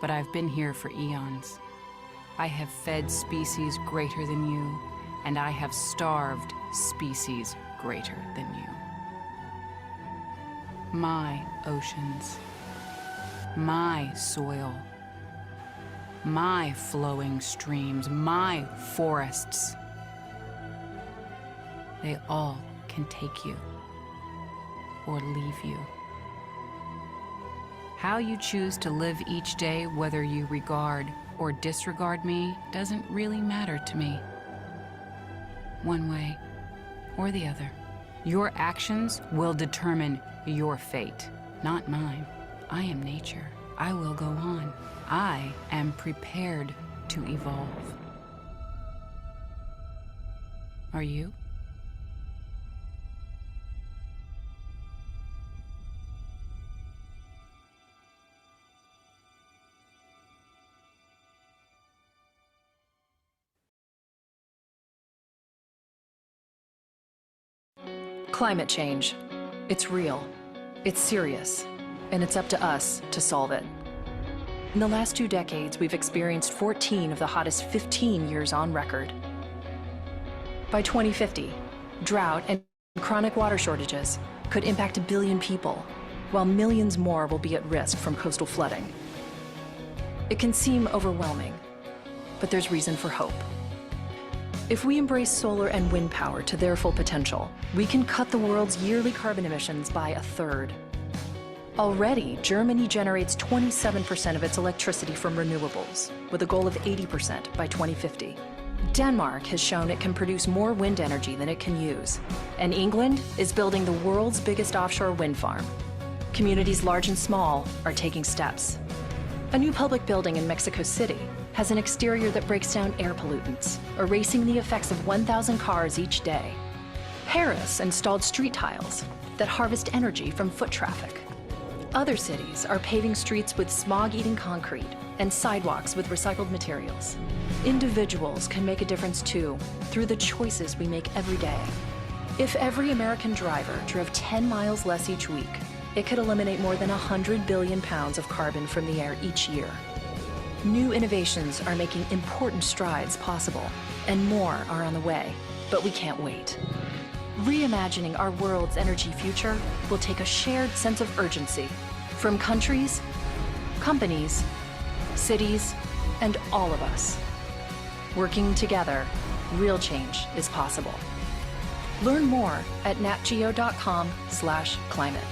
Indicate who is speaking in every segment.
Speaker 1: but I've been here for eons. I have fed species greater than you, and I have starved species greater than you. My oceans, my soil, my flowing streams, my forests, they all can take you or leave you. How you choose to live each day, whether you regard or disregard me, doesn't really matter to me. One way or the other. Your actions will determine your fate, not mine. I am nature. I will go on. I am prepared to evolve. Are you?
Speaker 2: Climate change. It's real, it's serious, and it's up to us to solve it. In the last 2 decades, we've experienced 14 of the hottest 15 years on record. By 2050, drought and chronic water shortages could impact 1 billion people, while millions more will be at risk from coastal flooding. It can seem overwhelming, but there's reason for hope. If we embrace solar and wind power to their full potential, we can cut the world's yearly carbon emissions by 1/3. Already, Germany generates 27% of its electricity from renewables, with a goal of 80% by 2050. Denmark has shown it can produce more wind energy than it can use, and England is building the world's biggest offshore wind farm. Communities large and small are taking steps. A new public building in Mexico City has an exterior that breaks down air pollutants, erasing the effects of 1,000 cars each day. Paris installed street tiles that harvest energy from foot traffic. Other cities are paving streets with smog-eating concrete and sidewalks with recycled materials. Individuals can make a difference too, through the choices we make every day. If every American driver drove 10 miles less each week, it could eliminate more than 100 billion pounds of carbon from the air each year. New innovations are making important strides possible, and more are on the way, but we can't wait. Reimagining our world's energy future will take a shared sense of urgency from countries, companies, cities, and all of us. Working together, real change is possible. Learn more at natgeo.com/climate.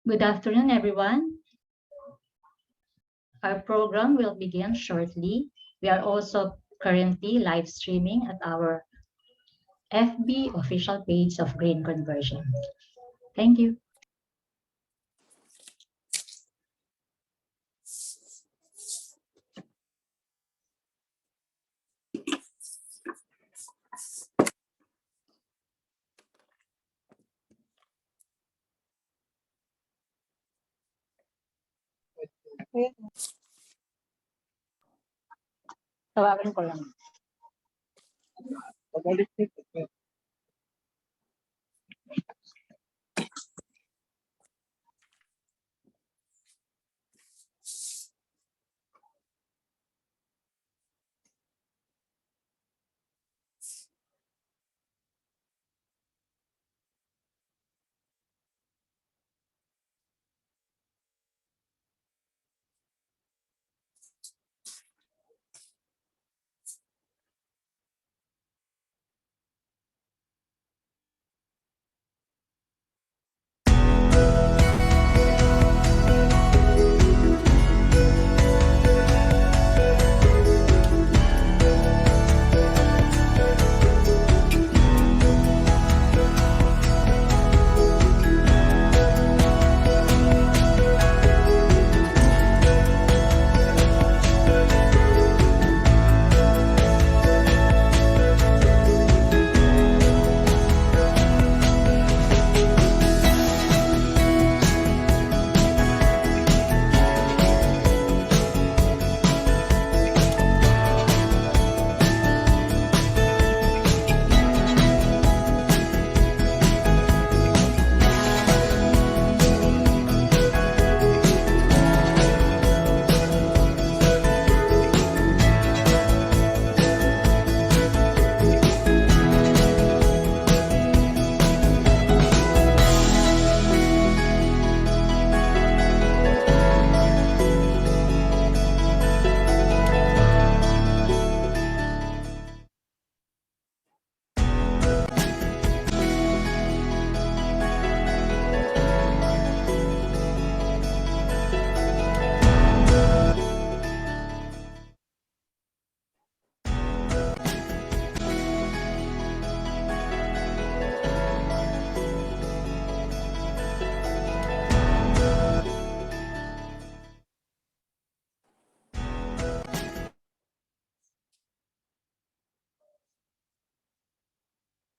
Speaker 3: Good afternoon, everyone. Our program will begin shortly. We are also currently live streaming at our FB official page of Green Conversion. Thank you. Tawagan ko lang.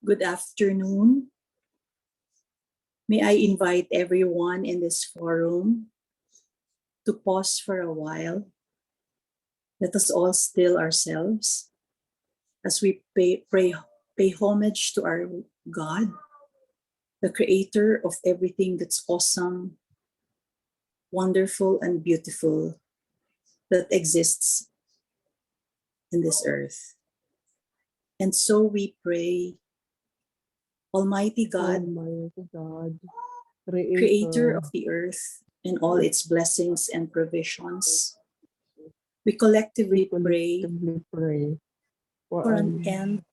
Speaker 4: Good afternoon. May I invite everyone in this forum to pause for a while. Let us all still ourselves as we pay homage to our God, the creator of everything that's awesome, wonderful, and beautiful that exists in this earth. And so we pray, Almighty God, creator of the earth and all its blessings and provisions, we collectively pray for an end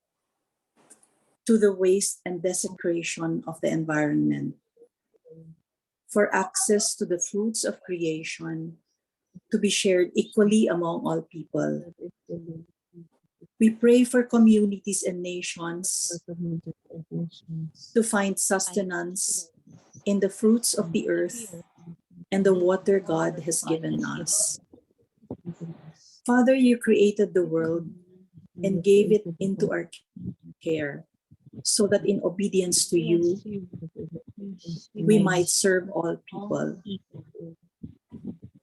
Speaker 4: to the waste and desecration of the environment, for access to the fruits of creation to be shared equally among all people. We pray for communities and nations to find sustenance in the fruits of the earth and the water God has given us. Father, you created the world and gave it into our care so that in obedience to you, we might serve all people.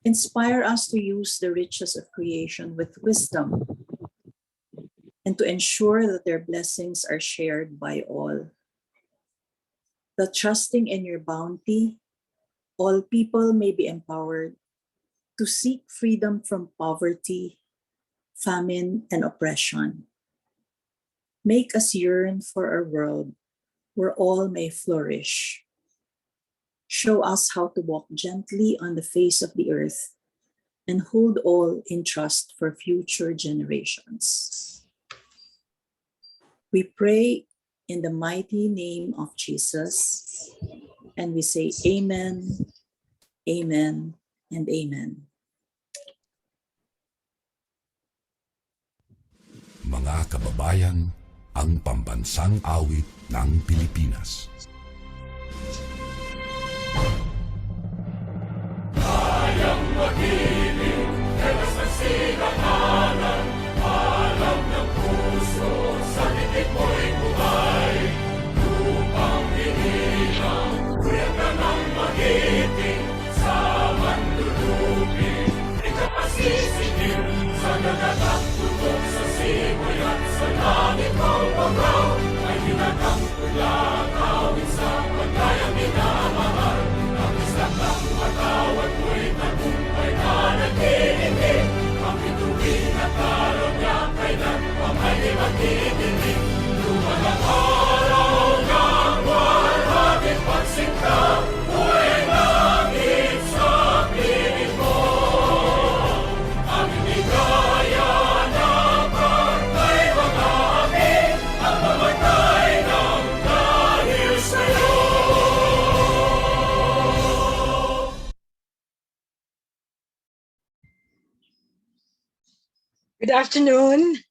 Speaker 4: Inspire us to use the riches of creation with wisdom and to ensure that their blessings are shared by all. That trusting in your bounty, all people may be empowered to seek freedom from poverty, famine, and oppression. Make us yearn for a world where all may flourish. Show us how to walk gently on the face of the earth and hold all in trust for future generations. We pray in the mighty name of Jesus, and we say amen, amen, and amen.
Speaker 5: Mga kababayan, ang pambansang awit ng Pilipinas. Kayang mag-ibig, telas ng sigahanan, alam ng puso, sa titik mo'y buhay. Lupang hinilang, kuya ka ng magiting, sa manlulupin, di ka pasisingin, sa nagagang tutok sa simoy at sa langit mong pagaw, ay hinagang pula, kawin sa pagkayang minamahal. Ang isang ng matawad mo'y tagumpay na nagtitindig, ang bituin at araw niya kailan pang ay di magtitindig. Lumalang araw ng walhagin pagsinta, buhay langit sa piling mo. Ang inigaya na pagkay mga amin, ang mamatay ng dahil sa'yo.
Speaker 6: Good afternoon.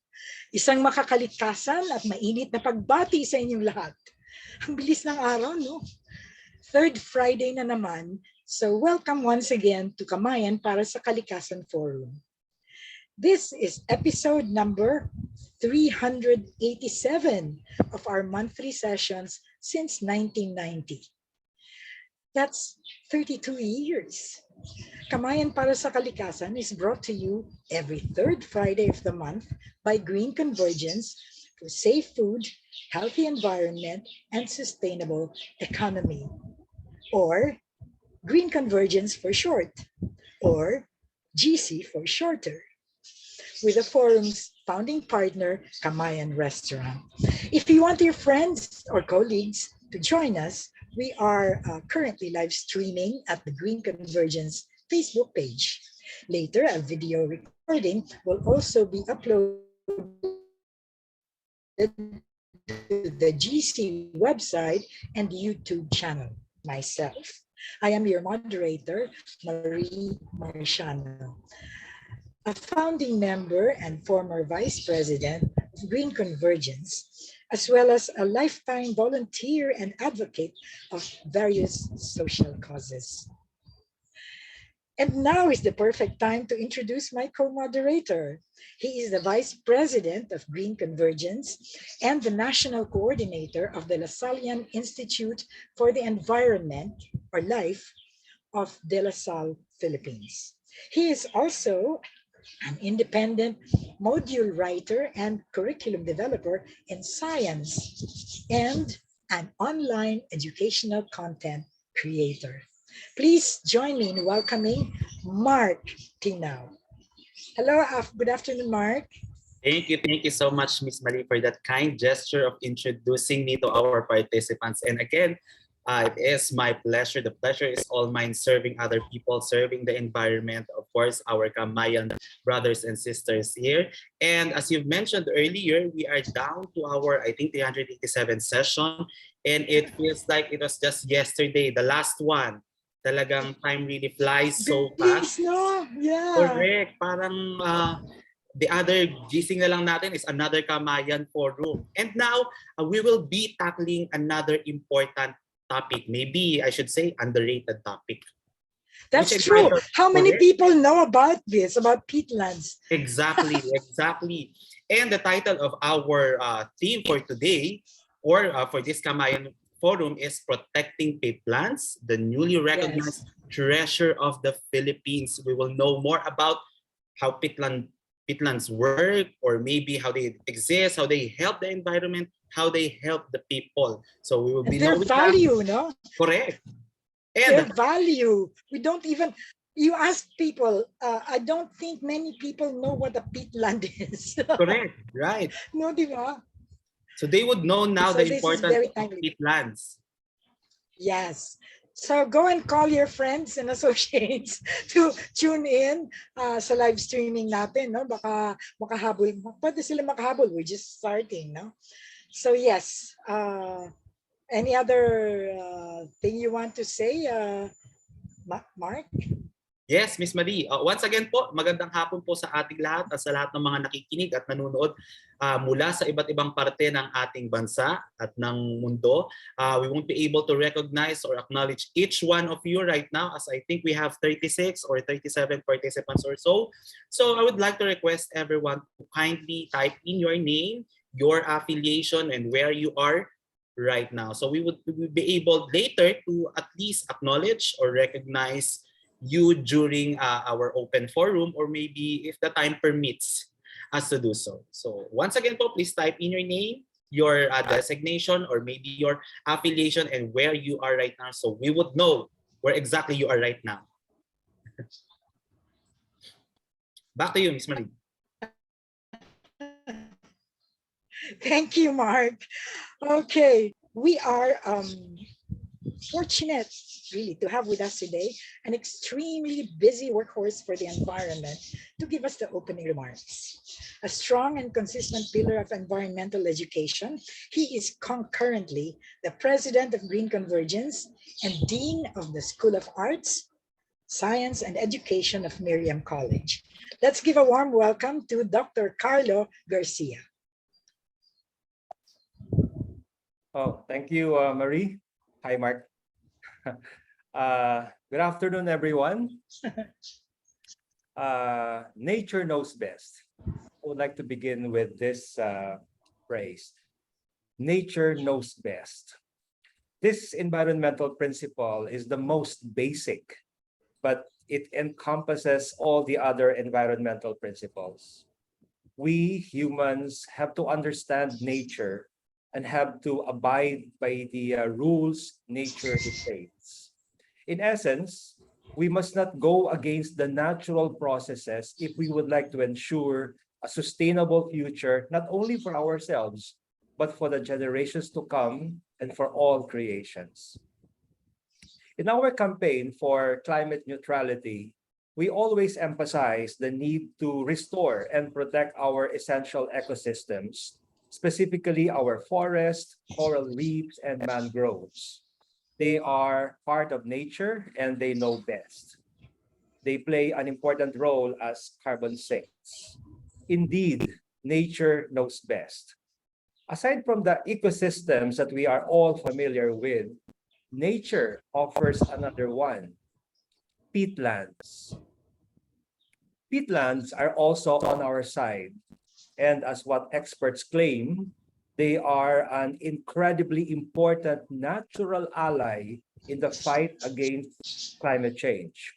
Speaker 6: Isang makakalikasan at mainit na pagbati sa inyong lahat. Ang bilis ng araw, no? Third Friday na naman, so welcome once again to Kamayan para sa Kalikasan Forum. This is episode number 387 of our monthly sessions since 1990. That's 32 years. Kamayan para sa Kalikasan is brought to you every third Friday of the month by Green Convergence for safe food, healthy environment, and sustainable economy, or Green Convergence for short, or GC for shorter, with the forum's founding partner, Kamayan Restaurant. If you want your friends or colleagues to join us, we are currently live streaming at the Green Convergence Facebook page. Later, a video recording will also be uploaded to the GC website and YouTube channel. Myself, I am your moderator, Marie Marciano, a founding member and former vice president of Green Convergence, as well as a lifetime volunteer and advocate of various social causes. And now is the perfect time to introduce my co-moderator. He is the Vice President of Green Convergence and the National Coordinator of the Lasallian Institute for the Environment or Life of De La Salle, Philippines. He is also an independent module writer and curriculum developer in science and an online educational content creator. Please join me in welcoming Mark Tinao. Hello, good afternoon, Mark.
Speaker 7: Thank you so much, Miss Marie, for that kind gesture of introducing me to our participants. And again, it is my pleasure. The pleasure is all mine, serving other people, serving the environment, of course, our Kamayan brothers and sisters here. And as you've mentioned earlier, we are down to our, I think, 387 session. And it feels like it was just yesterday, the last one. Talagang time really flies so fast.
Speaker 6: No? Yeah.
Speaker 7: Correct. Parang the other gising na lang natin is another Kamayan forum. And now, we will be tackling another important topic. Maybe I should say underrated topic.
Speaker 6: That's true. How many people know about this, about peatlands?
Speaker 7: Exactly, exactly. And the title of our theme for today, or for this Kamayan forum, is Protecting Pitlands, the newly recognized treasure of the Philippines. We will know more about how peatlands work, or maybe how they exist, how they help the environment, how they help the people. So we will be
Speaker 6: their
Speaker 7: knowing
Speaker 6: value,
Speaker 7: that.
Speaker 6: no?
Speaker 7: Correct.
Speaker 6: And their value. We don't even, you ask people, I don't think many people know what a peatland is.
Speaker 7: Correct, right.
Speaker 6: No, di ba?
Speaker 7: So they would know now
Speaker 6: So
Speaker 7: the importance of peatlands.
Speaker 6: Yes. So go and call your friends and associates to tune in sa live streaming natin, no? Baka makahabol, pwede sila makahabol. We're just starting, no? So yes, any other thing you want to say, Mark?
Speaker 7: Yes, Miss Marie. Once again po, magandang hapon po sa ating lahat at sa lahat ng mga nakikinig at nanonood mula sa iba't ibang parte ng ating bansa at ng mundo. We won't be able to recognize or acknowledge each one of you right now, as I think we have 36 or 37 participants or so. So I would like to request everyone to kindly type in your name, your affiliation, and where you are right now. So we would be able later to at least acknowledge or recognize you during our open forum, or maybe if the time permits us to do so. So once again po, please type in your name, your designation, or maybe your affiliation and where you are right now, so we would know where exactly you are right now. Back to you, Ms. Marie.
Speaker 6: Thank you, Mark. Okay, we are fortunate really to have with us today an extremely busy workhorse for the environment to give us the opening remarks. A strong and consistent pillar of environmental education, he is concurrently the president of Green Convergence and dean of the School of Arts, Science and Education of Miriam College. Let's give a warm welcome to Dr. Carlo Garcia.
Speaker 8: Oh, thank you, Marie. Hi, Mark. Good afternoon, everyone. Nature knows best. I would like to begin with this phrase. Nature knows best. This environmental principle is the most basic, but it encompasses all the other environmental principles. We humans have to understand nature and have to abide by the rules nature dictates. In essence, we must not go against the natural processes if we would like to ensure a sustainable future, not only for ourselves, but for the generations to come and for all creations. In our campaign for climate neutrality, we always emphasize the need to restore and protect our essential ecosystems, specifically our forests, coral reefs, and mangroves. They are part of nature and they know best. They play an important role as carbon sinks. Indeed, nature knows best. Aside from the ecosystems that we are all familiar with, nature offers another one. peatlands. Peatlands are also on our side, and as what experts claim, they are an incredibly important natural ally in the fight against climate change.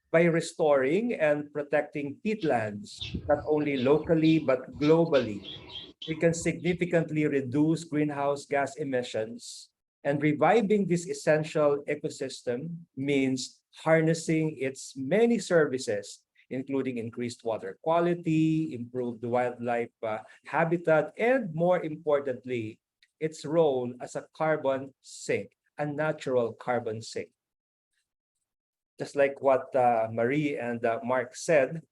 Speaker 8: By restoring and protecting peatlands, not only locally but globally, we can significantly reduce greenhouse gas emissions. And reviving this essential ecosystem means harnessing its many services, including increased water quality, improved wildlife habitat, and more importantly, its role as a carbon sink, a natural carbon sink. Just like what Marie and Mark said,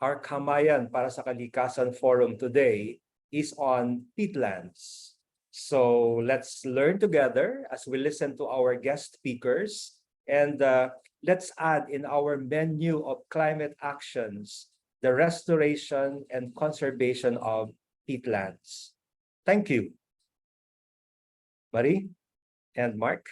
Speaker 8: our Kamayan para sa Kalikasan Forum today is on peatlands. So let's learn together as we listen to our guest speakers, and let's add in our menu of climate actions the restoration and conservation of peatlands. Thank you. Marie and Mark.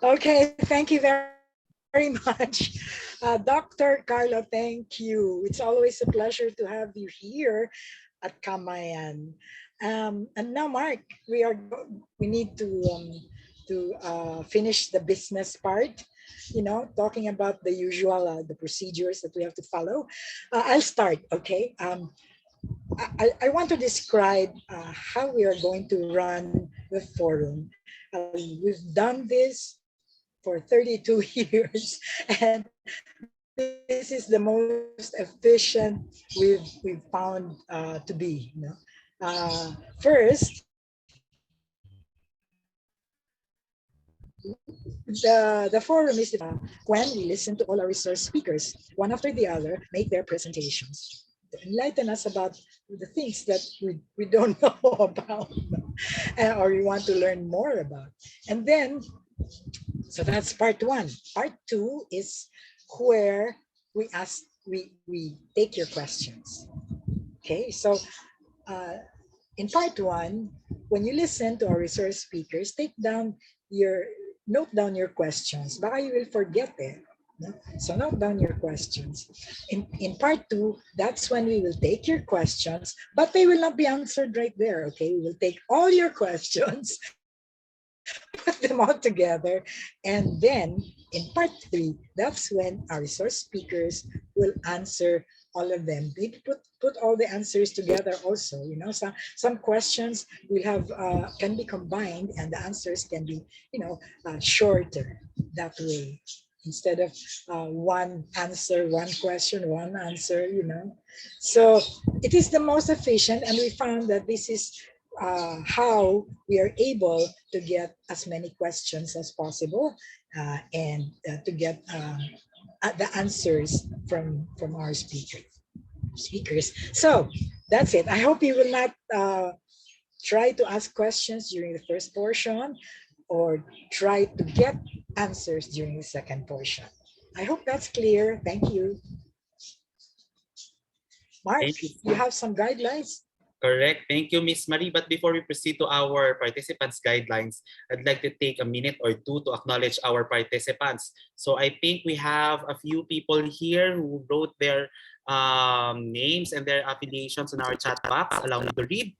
Speaker 6: Okay, thank you very much. Dr. Carlo, thank you. It's always a pleasure to have you here at Kamayan. And now, Mark, we need to finish the business part, talking about the usual, the procedures that we have to follow. I'll start, okay? I want to describe how we are going to run the forum. We've done this for 32 years, and this is the most efficient we've found to be. First, the forum is when we listen to all our resource speakers, one after the other, make their presentations to enlighten us about the things that we don't know about or we want to learn more about. And then, so that's part one. Part two is where we take your questions. Okay, so in part one, when you listen to our resource speakers, note down your questions. Baka you will forget it. No? So note down your questions. In part two, that's when we will take your questions, but they will not be answered right there. Okay, we will take all your questions, put them all together, and then in part three, that's when our resource speakers will answer all of them. They put all the answers together also. Some questions will have can be combined, and the answers can be shorter that way, instead of one answer, one question, one answer. So it is the most efficient, and we found that this is how we are able to get as many questions as possible and to get the answers from our speakers. So that's it. I hope you will not try to ask questions during the first portion or try to get answers during the second portion. I hope that's clear. Thank you. Mark, you have some guidelines?
Speaker 7: Correct. Thank you, Miss Marie. But before we proceed to our participants' guidelines, I'd like to take a minute or two to acknowledge our participants. So I think we have a few people here who wrote their names and their affiliations in our chat box. Allow me to read.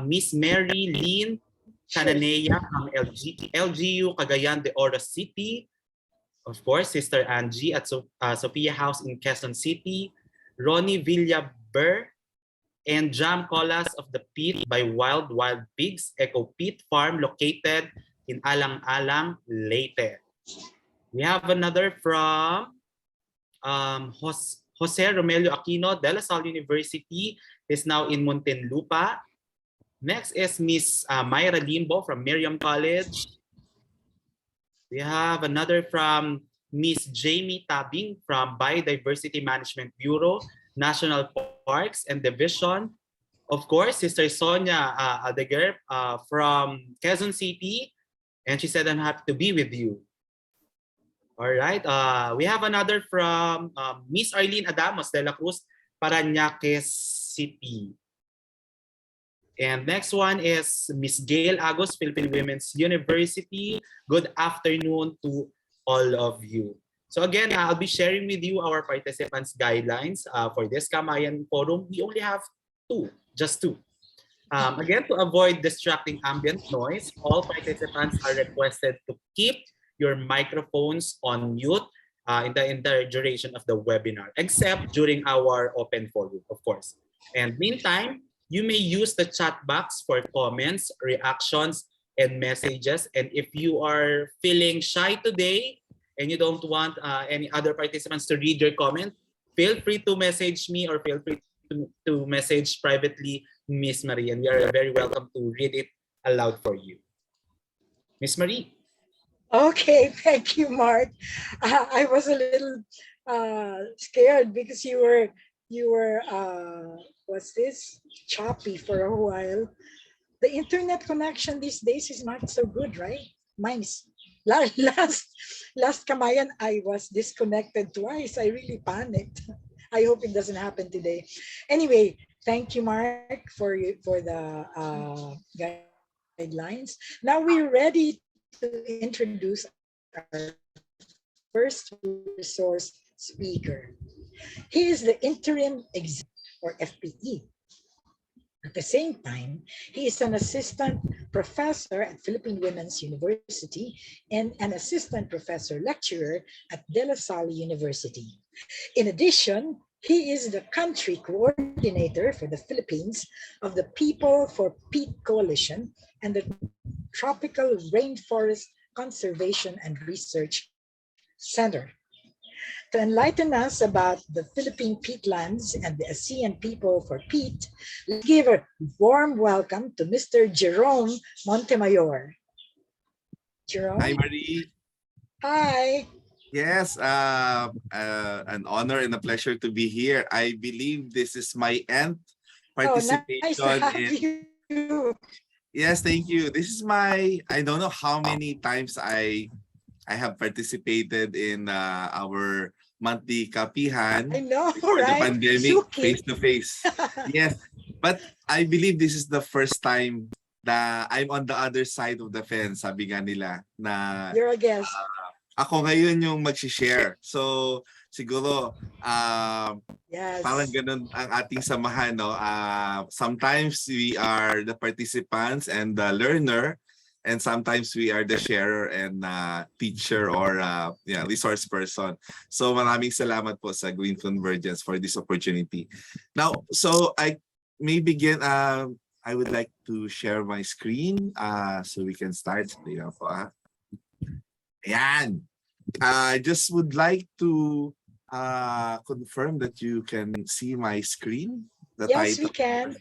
Speaker 7: Miss Mary Lynn Cananea from LGU Cagayan de Oro City. Of course, Sister Angie at Sophia House in Quezon City. Ronnie Villaber and Jam Colas of the Pit by Wild Pigs Eco Pit Farm located in Alang-Alang, Leyte. We have another from Jose Romelio Aquino, De La Salle University, is now in Muntinlupa. Next is Miss Myra Limbo from Miriam College. We have another from Miss Jamie Tabing from Biodiversity Management Bureau, National Parks and Division. Of course, Sister Sonia Aldeguer from Quezon City. And she said, I'm happy to be with you. All right. We have another from Miss Arlene Adamos de la Cruz, Parañaque City. And next one is Miss Gail Agos, Philippine Women's University. Good afternoon to all of you. So again, I'll be sharing with you our participants' guidelines for this Kamayan forum. We only have just two. Again, to avoid distracting ambient noise, all participants are requested to keep your microphones on mute in the entire duration of the webinar, except during our open forum, of course. And meantime, you may use the chat box for comments, reactions, and messages. And if you are feeling shy today and you don't want any other participants to read your comment, feel free to message me or feel free to message privately Miss Marie, and we are very welcome to read it aloud for you. Miss Marie.
Speaker 6: Okay, thank you, Mark. I was a little scared because you were what's this, choppy for a while. The internet connection these days is not so good, right? Mine's last Kamayan, I was disconnected twice. I really panicked. I hope it doesn't happen today. Anyway, thank you, Mark, for the guidelines. Now we're ready to introduce our first resource speaker. He is the interim executive, or FPE. At the same time, he is an assistant professor at Philippine Women's University and an assistant professor lecturer at De La Salle University. In addition, he is the country coordinator for the Philippines of the People for Peat Coalition and the Tropical Rainforest Conservation and Research Center. To enlighten us about the Philippine peatlands and the ASEAN People for Peat, let's give a warm welcome to Mr. Jerome Montemayor. Jerome?
Speaker 9: Hi, Marie.
Speaker 6: Hi.
Speaker 9: Yes, an honor and a pleasure to be here. I believe this is my nth participation.
Speaker 6: Nice to have you.
Speaker 9: Yes, thank you. This is my, I don't know how many times I have participated in our monthly kapihan.
Speaker 6: I know,
Speaker 9: before
Speaker 6: right?
Speaker 9: the pandemic,
Speaker 6: Suki.
Speaker 9: face to face. Yes, but I believe this is the first time that I'm on the other side of the fence, sabi nga nila, na
Speaker 6: You're a guest.
Speaker 9: ako ngayon yung mag-share. So siguro
Speaker 6: Yes.
Speaker 9: parang ganun ang ating samahan, no? Sometimes we are the participants and the learner, and sometimes we are the sharer and teacher or resource person. So maraming salamat po sa Green Convergence for this opportunity. Now, so I may begin. I would like to share my screen so we can start. Ayan. I just would like to confirm that you can see my screen.
Speaker 6: Yes, we can.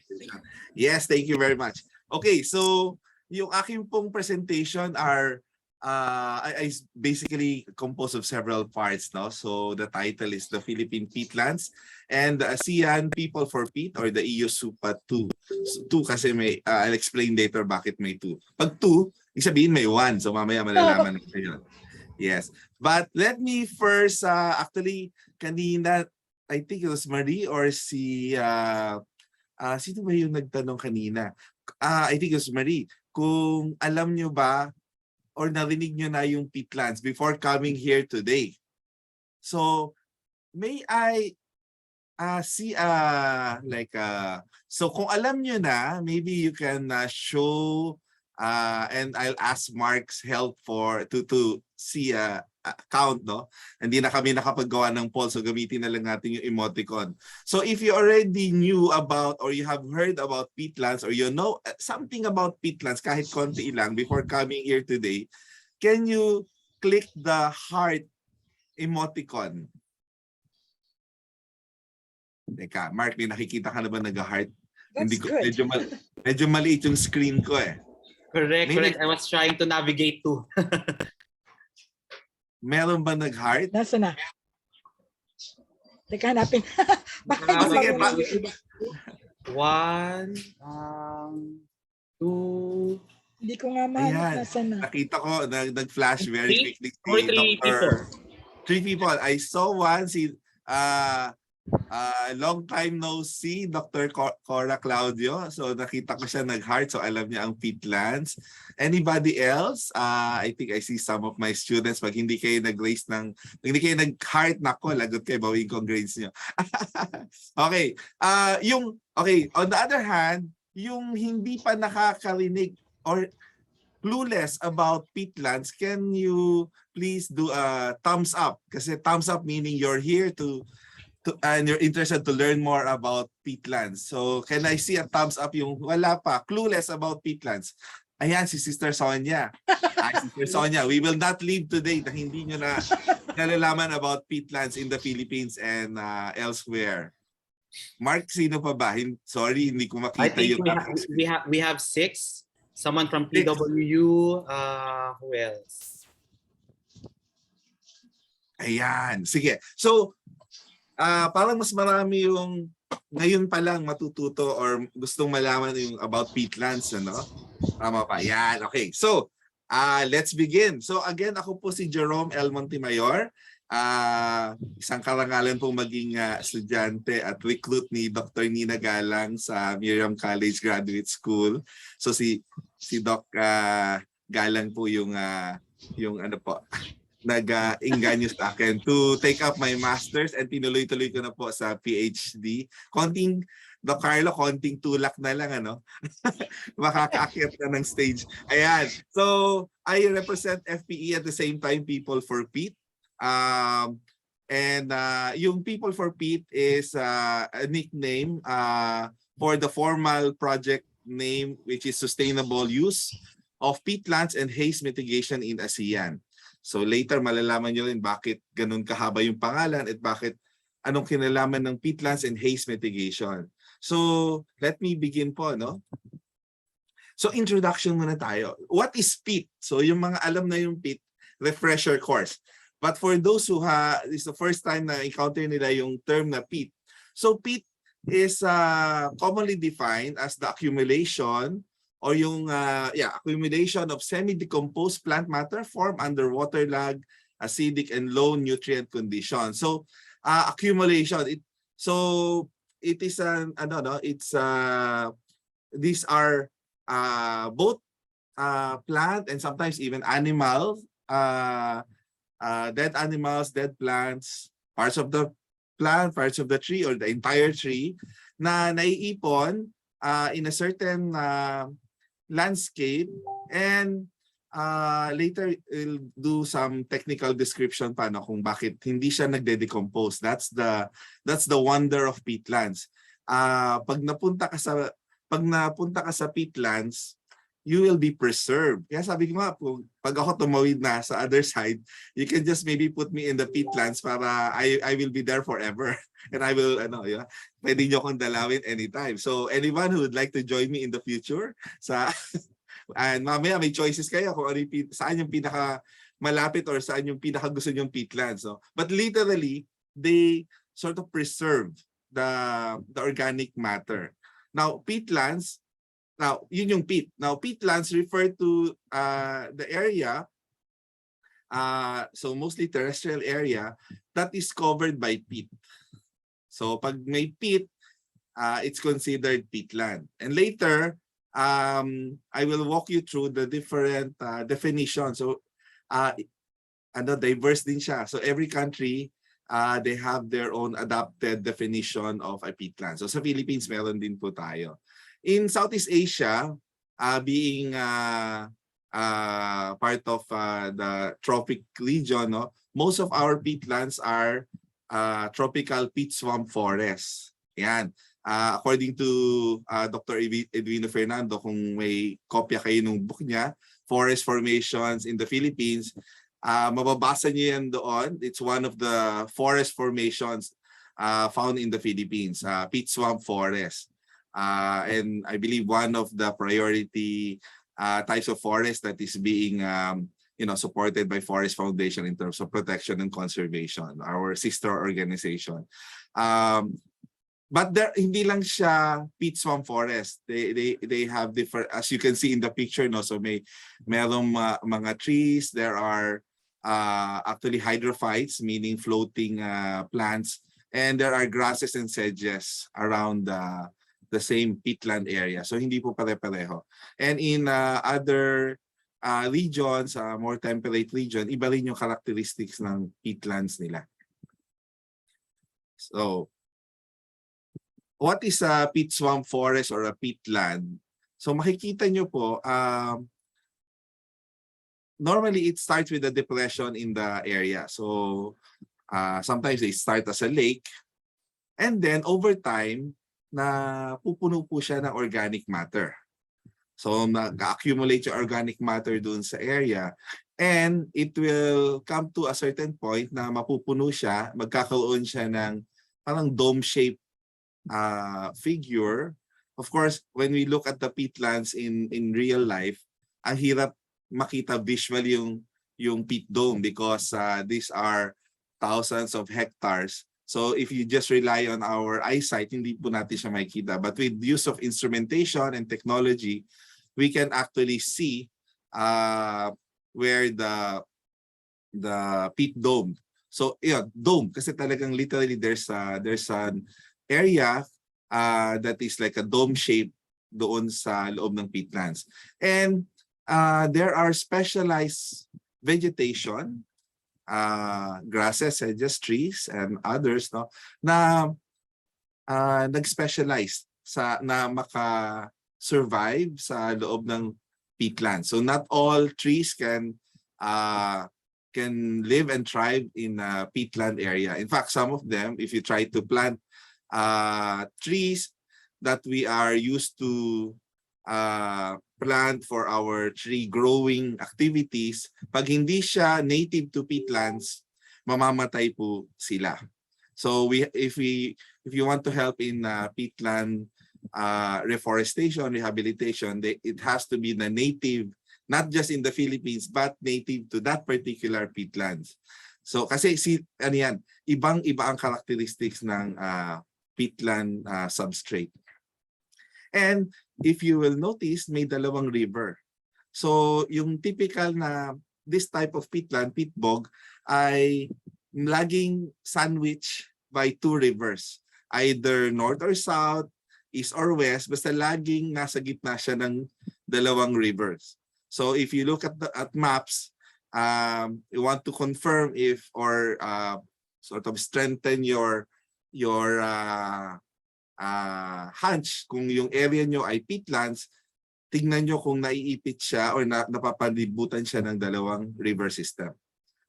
Speaker 9: Yes, thank you very much. Okay, so yung aking pong presentation are is basically composed of several parts, no? So the title is the Philippine Peatlands and the ASEAN People for Peat, or the EU SUPA 2. So, 2 kasi may I'll explain later bakit may 2. Pag 2, ibig sabihin may 1. So mamaya malalaman natin yun. Yes. But let me first actually kanina I think it was Marie or si sino ba yung nagtanong kanina? I think it was Marie. Kung alam nyo ba or narinig nyo na yung peatlands before coming here today. So, may I see so kung alam nyo na, maybe you can show and I'll ask Mark's help to see count, no? Hindi na kami nakapaggawa ng poll, so gamitin na lang natin yung emoticon. So if you already knew about or you have heard about peatlands or you know something about peatlands kahit konti lang before coming here today, can you click the heart emoticon? Teka, Mark, may nakikita ka na ba nag-heart? Hindi ko, medyo maliit yung screen ko eh.
Speaker 7: Correct. I was trying to navigate too.
Speaker 9: Meron ba nag-heart?
Speaker 6: Nasa na? Teka, hanapin.
Speaker 9: Sige,
Speaker 7: 1, 2.
Speaker 6: Hindi ko nga mahanap. Nasa na?
Speaker 9: Nakita ko, nag-flash very quickly.
Speaker 7: 3 people.
Speaker 9: 3 people. I saw one, Long time no see, Dr. Cora Claudio. So nakita ko siya nag-heart, so alam niya ang Pitlands. Anybody else? I think I see some of my students. Pag hindi kayo hindi kayo nag-heart, nako, lagot kayo, bawin ko ang grades niyo. Okay. Okay, on the other hand, yung hindi pa nakakarinig or clueless about peatlands, can you please do a thumbs up? Kasi thumbs up meaning you're here and you're interested to learn more about peatlands. So can I see a thumbs up yung wala pa, clueless about peatlands? Ayan, si Sister Sonia. Sister Sonia, we will not leave today na hindi nyo na nalalaman about peatlands in the Philippines and elsewhere. Mark, sino pa ba? Sorry, hindi ko
Speaker 7: I
Speaker 9: makita
Speaker 7: think
Speaker 9: yung
Speaker 7: we have 6. Someone from PWU. Who else?
Speaker 9: Ayan, sige. So, parang mas marami yung ngayon pa lang matututo or gustong malaman yung about peatlands, ano? Tama pa. Yan, okay. So, let's begin. So again, ako po si Jerome L. Montemayor. Isang karangalan pong maging estudyante at recruit ni Dr. Nina Galang sa Miriam College Graduate School. So si Doc Galang po yung ano po, nag-inganyo sa akin to take up my master's and tinuloy-tuloy ko na po sa PhD. Doc Carlo, konting tulak na lang, ano? Makakaakyat na ng stage. Ayan. So, I represent FPE at the same time People for Peat. Yung People for Peat is a nickname for the formal project name, which is Sustainable Use of Peatlands and Haze Mitigation in ASEAN. So later malalaman nyo rin bakit ganun kahaba yung pangalan at anong kinalaman ng peatlands and haze mitigation. So let me begin po, no? So introduction muna tayo. What is peat? So yung mga alam na yung peat, refresher course. But for those who this is the first time na encounter nila yung term na peat. So peat is commonly defined as the accumulation or yung accumulation of semi-decomposed plant matter formed under waterlogged, acidic, and low nutrient conditions. So accumulation. It is these are both plant and sometimes even animals, dead animals, dead plants, parts of the plant, parts of the tree, or the entire tree na naiipon in a certain landscape, and later we'll do some technical description paano kung bakit hindi siya nagde-decompose. That's the wonder of peatlands. Pag napunta ka sa peatlands, you will be preserved. Kaya sabi ko nga, pag ako tumawid na sa other side, you can just maybe put me in the peatlands para I will be there forever. And I will, pwede nyo akong dalawin anytime. So anyone who would like to join me in the future, and mamaya may choices kayo kung saan yung pinaka malapit or saan yung pinaka gusto nyong peatlands. So, but literally, they sort of preserve the organic matter. Now, peatlands, yun yung peat. Now, peatlands refer to the area, so mostly terrestrial area, that is covered by peat. So, pag may peat, it's considered peatland. And later, I will walk you through the different definitions. So, diverse din siya. So, every country, they have their own adapted definition of a peatland. So, sa Philippines, meron din po tayo. In Southeast Asia, being part of the tropic region, most of our peatlands are tropical peat swamp forests. Yan. According to Dr. Edwino Fernando, kung may kopya kayo ng book niya, Forest Formations in the Philippines, mababasa niyo yan doon. It's one of the forest formations found in the Philippines, peat swamp forest. And I believe one of the priority types of forest that is being supported by Forest Foundation in terms of protection and conservation, our sister organization. But hindi lang siya peat swamp forest. They have different, as you can see in the picture, so merong mga trees. There are actually hydrophytes, meaning floating plants, And there are grasses and sedges around the same peatland area. So hindi po pare-pareho. And in other regions, more temperate region, iba rin yung characteristics ng peatlands nila. So, what is a peat swamp forest or a peatland? So makikita nyo po, normally it starts with a depression in the area. So sometimes they start as a lake, and then over time, na pupuno po siya ng organic matter. So nag-accumulate yung organic matter doon sa area, and it will come to a certain point na mapupuno siya, magkakaroon siya ng parang dome-shaped figure. Of course, when we look at the peatlands in real life, ang hirap makita visual yung peat dome because these are thousands of hectares. So if you just rely on our eyesight, hindi po natin siya makikita. But with use of instrumentation and technology, we can actually see where the peat dome. So yeah, dome kasi talagang literally there's an area that is like a dome shape doon sa loob ng peatlands. And there are specialized vegetation, grasses, sedges, trees, and others, no, na nag-specialize na maka-survive sa loob ng peatlands. So not all trees can live and thrive in a peatland area. In fact, some of them, if you try to plant trees that we are used to plant for our tree growing activities, pag hindi siya native to peatlands, mamamatay po sila. So if you want to help in peatland reforestation, rehabilitation, it has to be the native, not just in the Philippines, but native to that particular peatlands. So kasi ano yan, ibang-iba ang characteristics ng peatland substrate. And if you will notice, may dalawang river. So yung typical na this type of peatland, peat bog, ay laging sandwich by two rivers. Either north or south, east or west, basta laging nasa gitna siya ng dalawang rivers. So if you look at maps, you want to confirm if or sort of strengthen your hunch kung yung area nyo ay peatlands, tingnan nyo kung naiipit siya or napapalibutan siya ng dalawang river system.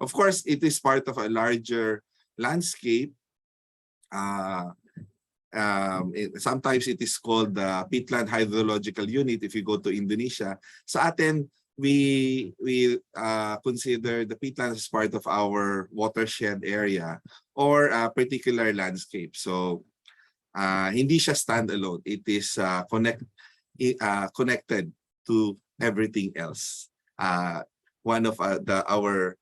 Speaker 9: Of course, it is part of a larger landscape. Sometimes it is called the Peatland Hydrological Unit if you go to Indonesia. Sa atin, we consider the peatlands as part of our watershed area or a particular landscape. So hindi siya standalone. It is connected to everything else. One of our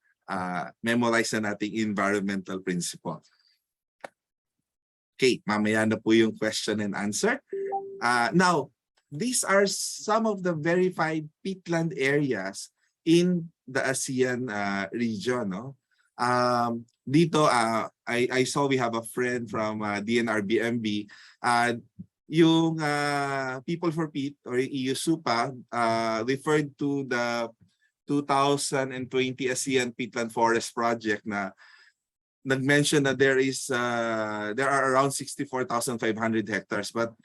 Speaker 9: memorize na nating environmental principle. Okay, mamaya na po yung question and answer. Now, these are some of the verified peatland areas in the ASEAN region. No? Dito, I saw we have a friend from DNRBMB. Yung People for Peat or EU-SUPA referred to the 2020 ASEAN Peatland Forest Project na nag-mention na there are around 64,500 hectares, but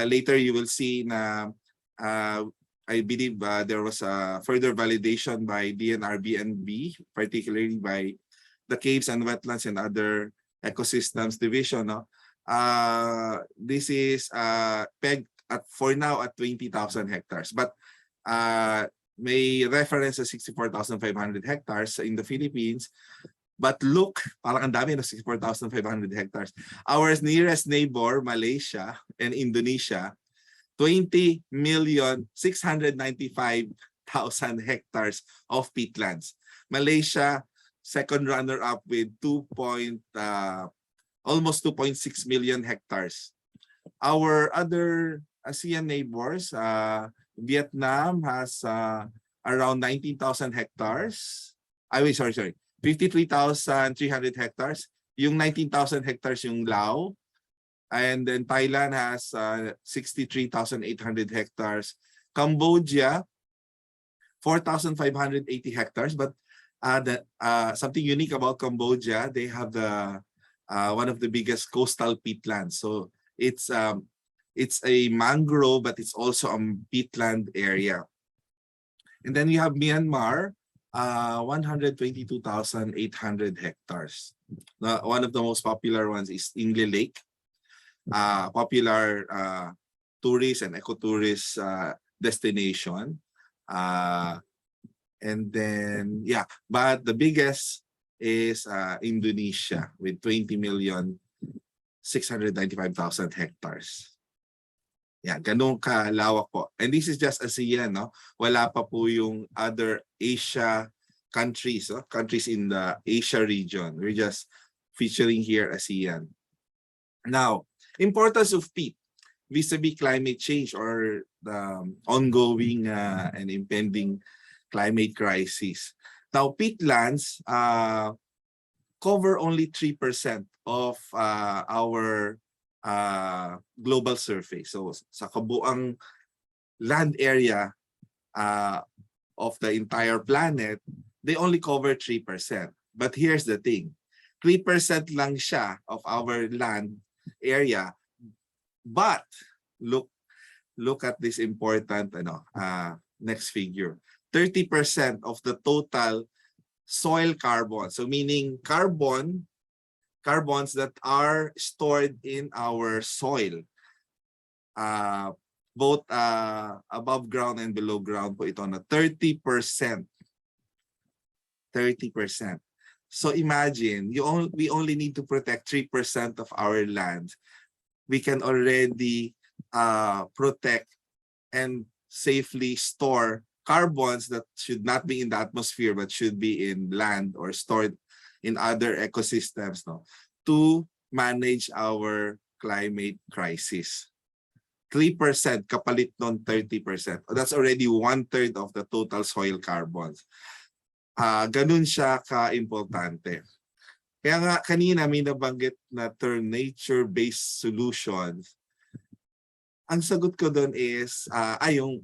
Speaker 9: later you will see na I believe there was a further validation by DNRBNB, particularly by the Caves and Wetlands and other ecosystems division. No? This is pegged for now at 20,000 hectares, but may reference sa 64,500 hectares in the Philippines. But look, parang ang dami na 64,500 hectares. Our nearest neighbor, Malaysia and Indonesia, 20,695,000 hectares of peatlands. Malaysia, second runner-up with almost 2.6 million hectares. Our other ASEAN neighbors, Vietnam has around 19,000 hectares. 53,300 hectares. Yung 19,000 hectares yung Laos. And then Thailand has 63,800 hectares. Cambodia, 4,580 hectares. But something unique about Cambodia, they have the one of the biggest coastal peatlands. So it's a mangrove, but it's also a peatland area. And then you have Myanmar, 122,800 hectares. One of the most popular ones is Ingle Lake. Popular tourist and ecotourist destination. And then, yeah, but the biggest is Indonesia with 20,695,000 hectares. Yeah, ganun kalawak po. And this is just ASEAN, no? Wala pa po yung other Asia countries, no? Countries in the Asia region. We're just featuring here ASEAN. Now, importance of peat vis-a-vis climate change or the ongoing and impending climate crisis. Now, peatlands cover only 3% of our global surface. So, sa kabuang land area of the entire planet, they only cover 3%. But here's the thing, 3% lang siya of our land area, but look at this important next figure. 30% of the total soil carbon, so meaning carbons that are stored in our soil, both above ground and below ground po ito na 30%. So imagine, we only need to protect 3% of our land. We can already protect and safely store carbons that should not be in the atmosphere but should be in land or stored in other ecosystems, no, to manage our climate crisis. 3% kapalit non 30%. That's already 1/3 of the total soil carbons. Ganun siya ka-importante. Kaya nga kanina may nabanggit na term nature-based solutions. Ang sagot ko doon is yung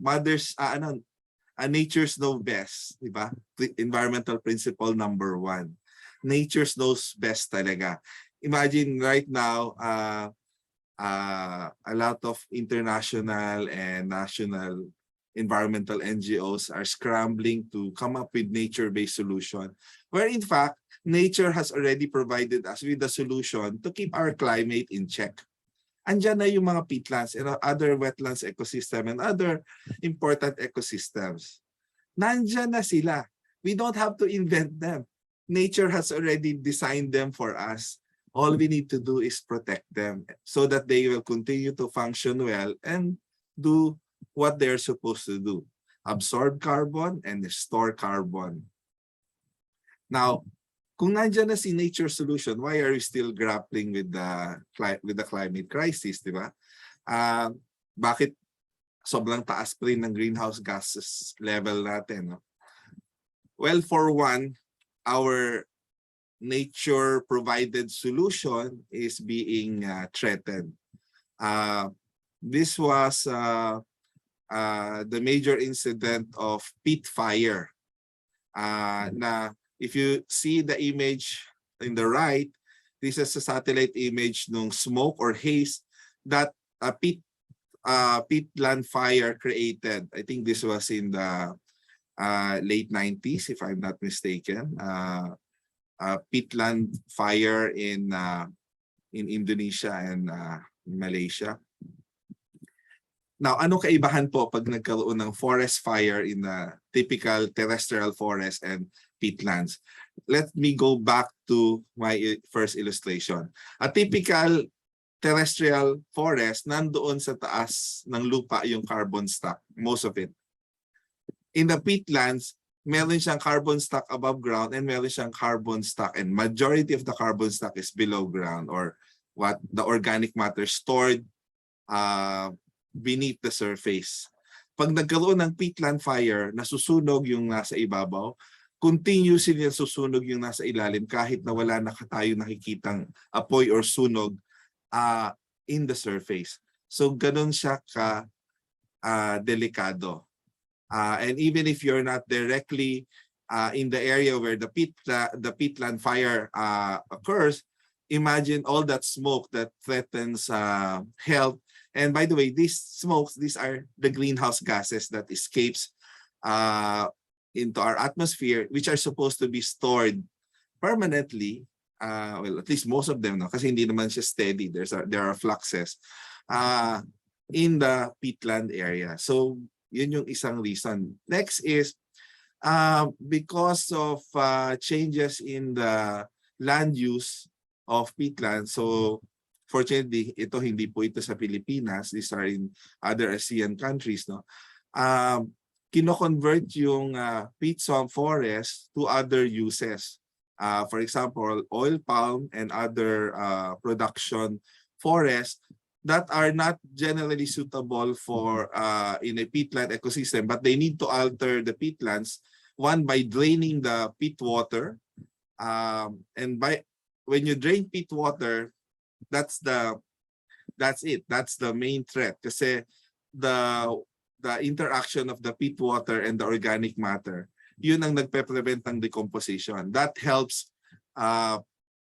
Speaker 9: nature's know best, di ba? Environmental principle number 1. Nature's knows best talaga. Imagine right now a lot of international and national environmental NGOs are scrambling to come up with nature-based solution, where in fact, nature has already provided us with a solution to keep our climate in check. Andyan na yung mga peatlands and other wetlands ecosystem and other important ecosystems. Nandyan na sila. We don't have to invent them. Nature has already designed them for us. All we need to do is protect them so that they will continue to function well and do what they're supposed to do. Absorb carbon and store carbon. Now, kung nandyan na si nature solution, why are we still grappling with the climate crisis, di ba? Bakit sobrang taas pa rin ng greenhouse gases level natin, no? Well, for one, our nature-provided solution is being threatened. This was the major incident of peat fire. Na if you see the image in the right, this is a satellite image ng smoke or haze that a peatland fire created. I think this was in the late 90s, if I'm not mistaken. Peatland fire in Indonesia and Malaysia. Now, ano kaibahan po pag nagkaroon ng forest fire in the typical terrestrial forest and peatlands? Let me go back to my first illustration. A typical terrestrial forest, nandoon sa taas ng lupa yung carbon stock, most of it. In the peatlands, meron siyang carbon stock above ground and meron siyang carbon stock, and majority of the carbon stock is below ground, or what the organic matter stored beneath the surface. Pag nagkaroon ng peatland fire, nasusunog yung nasa ibabaw, continuously susunog yung nasa ilalim kahit na wala na tayo nakikitang apoy or sunog in the surface. So ganun siya ka delikado. And even if you're not directly in the area where the peatland fire occurs, imagine all that smoke that threatens health. And by the way, these smokes, these are the greenhouse gases that escapes into our atmosphere, which are supposed to be stored permanently. Well, at least most of them, no? Kasi hindi naman siya steady. There are fluxes in the peatland area. So yun yung isang reason. Next is because of changes in the land use of peatlands. So fortunately, hindi po ito sa Pilipinas. These are in other ASEAN countries, no? Kino-convert yung peat swamp forest to other uses. For example, oil palm and other production forests that are not generally suitable for in a peatland ecosystem, but they need to alter the peatlands, one by draining the peat water, and when you drain peat water, that's it. That's the main threat, kasi the interaction of the peat water and the organic matter, yun ang nagpe-prevent ng decomposition. That helps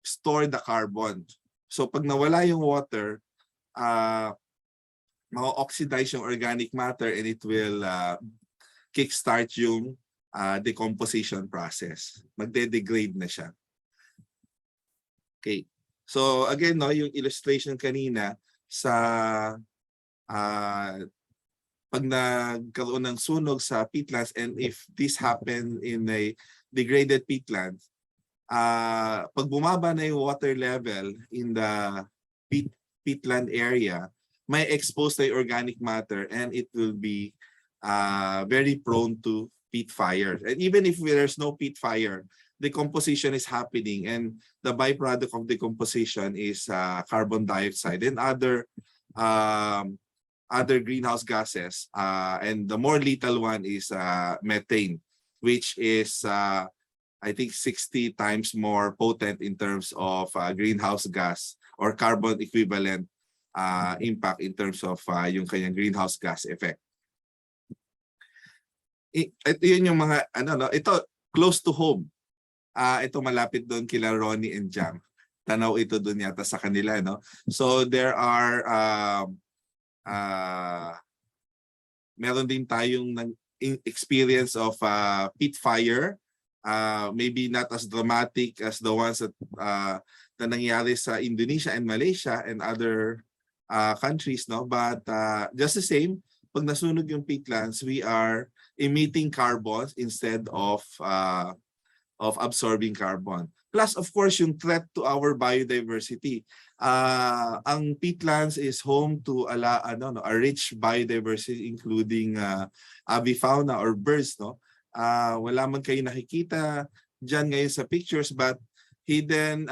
Speaker 9: store the carbon. So pag nawala yung water, ma-oxidize yung organic matter and it will kickstart yung decomposition process. Magde-degrade na siya. Okay. So again, no, yung illustration kanina sa pag nagkaroon ng sunog sa peatlands, and if this happen in a degraded peatland, pag bumaba na yung water level in the peatland area, may expose na yung organic matter and it will be very prone to peat fire. And even if there's no peat fire, decomposition is happening, and the byproduct of decomposition is carbon dioxide and other greenhouse gases, and the more lethal one is methane, which is I think 60 times more potent in terms of greenhouse gas or carbon equivalent impact in terms of yung kanyang greenhouse gas effect. Ito yun yung mga ito close to home. Ito malapit doon kila Ronnie and Jam. Tanaw ito doon yata sa kanila, no? So there are meron din tayong experience of peat fire, maybe not as dramatic as the ones that na nangyari sa Indonesia and Malaysia and other countries, no? But just the same, pag nasunog yung peatlands, we are emitting carbon instead of absorbing carbon. Plus, of course, yung threat to our biodiversity. Ang peatlands is home to a rich biodiversity, including avifauna or birds, no? Wala man kayo nakikita dyan ngayon sa pictures, but hidden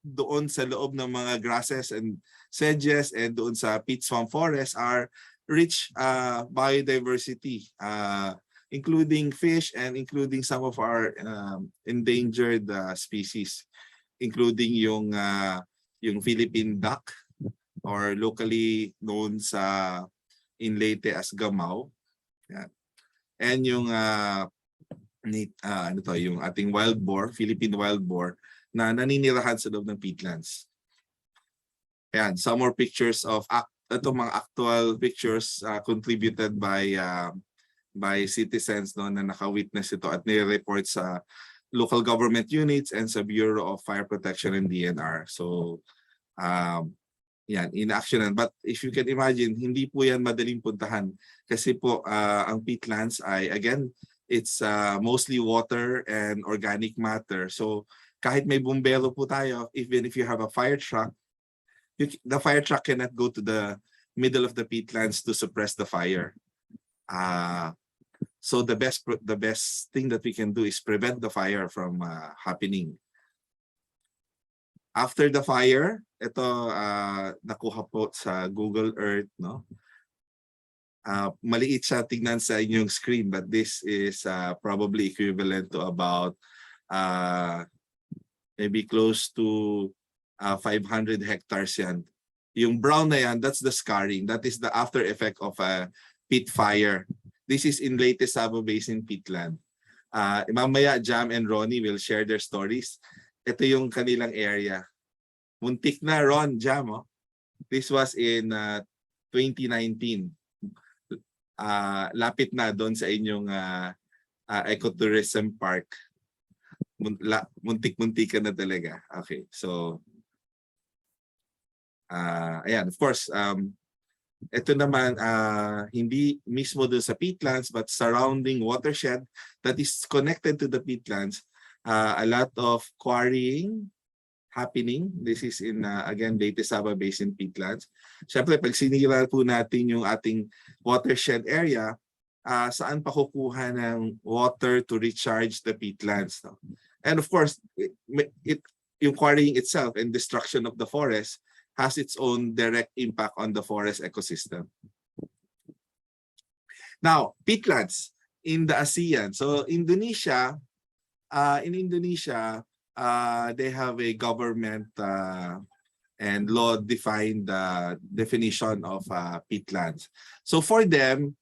Speaker 9: doon sa loob ng mga grasses and sedges and doon sa peat swamp forest are rich biodiversity, including fish and including some of our endangered species, including yung Philippine duck, or locally known in Leyte as gamaw. Yan. And yung yung ating wild boar, Philippine wild boar, na naninirahan sa loob ng peatlands. Ayan, some more pictures of mga actual pictures contributed by citizens, no, na naka-witness ito at nire-report sa local government units and sa Bureau of Fire Protection and DNR. So yan, in action. But if you can imagine, hindi po yan madaling puntahan kasi po ang peatlands ay, again, it's mostly water and organic matter. So kahit may bumbero po tayo, even if you have a fire truck, the fire truck cannot go to the middle of the peatlands to suppress the fire. So the best thing that we can do is prevent the fire from happening. After the fire, ito nakuha po sa Google Earth, no? Maliit siya tignan sa inyong screen, but this is probably equivalent to about maybe close to 500 hectares yan. Yung brown na yan, that's the scarring. That is the after effect of a peat fire. This is in Leyte Sabo Basin peatland. Mamaya Jam and Ronnie will share their stories. Ito yung kanilang area. Muntik na, Ron, Jam. Oh. This was in 2019. Lapit na doon sa inyong ecotourism park. Muntik-muntikan na talaga. Okay, so ayan, of course, ito naman hindi mismo doon sa peatlands but surrounding watershed that is connected to the peatlands. A lot of quarrying happening. This is in again Leyte Saba Basin peatlands. Siyempre pag sinira po natin yung ating watershed area, saan pa kukuha ng water to recharge the peatlands, no? And of course, yung quarrying itself and destruction of the forest has its own direct impact on the forest ecosystem. Now, peatlands in the ASEAN. So Indonesia, in Indonesia, they have a government and law-defined definition of peatlands. So for them,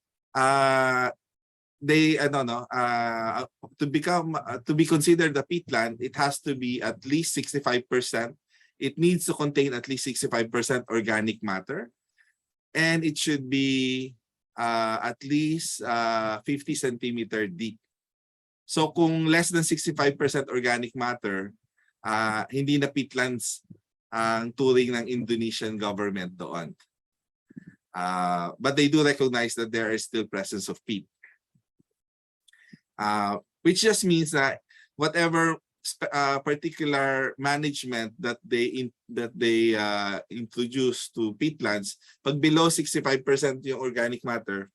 Speaker 9: they to be considered a peatland, it has to be at least 65%. It needs to contain at least 65% organic matter, and it should be at least 50 centimeter deep. So kung less than 65% organic matter, hindi na peatlands ang turing ng Indonesian government doon. But they do recognize that there is still presence of peat. Which just means that whatever particular management that they introduce to peatlands, pag below 65% yung organic matter,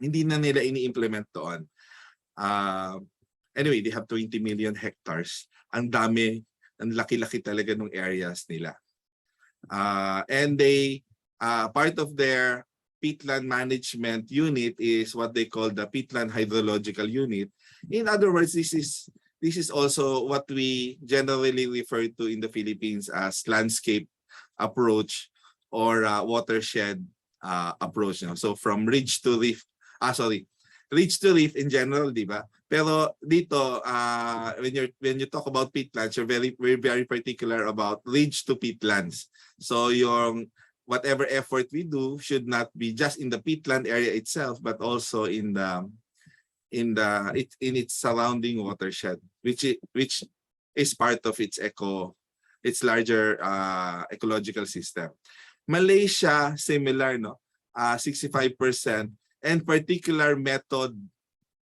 Speaker 9: hindi na nila ini-implement doon. Anyway, they have 20 million hectares. Ang dami, ang laki-laki talaga ng areas nila. And they part of their peatland management unit is what they call the peatland hydrological unit. In other words, this is also what we generally refer to in the Philippines as landscape approach or watershed approach. You know? So from ridge to reef, ridge to reef in general, di ba? Pero dito, when you talk about peatlands, we're very particular about ridge to peatlands. So yung whatever effort we do should not be just in the peatland area itself, but also in its surrounding watershed, which is part of its larger ecological system. Malaysia, similar, no? 65%, and particular method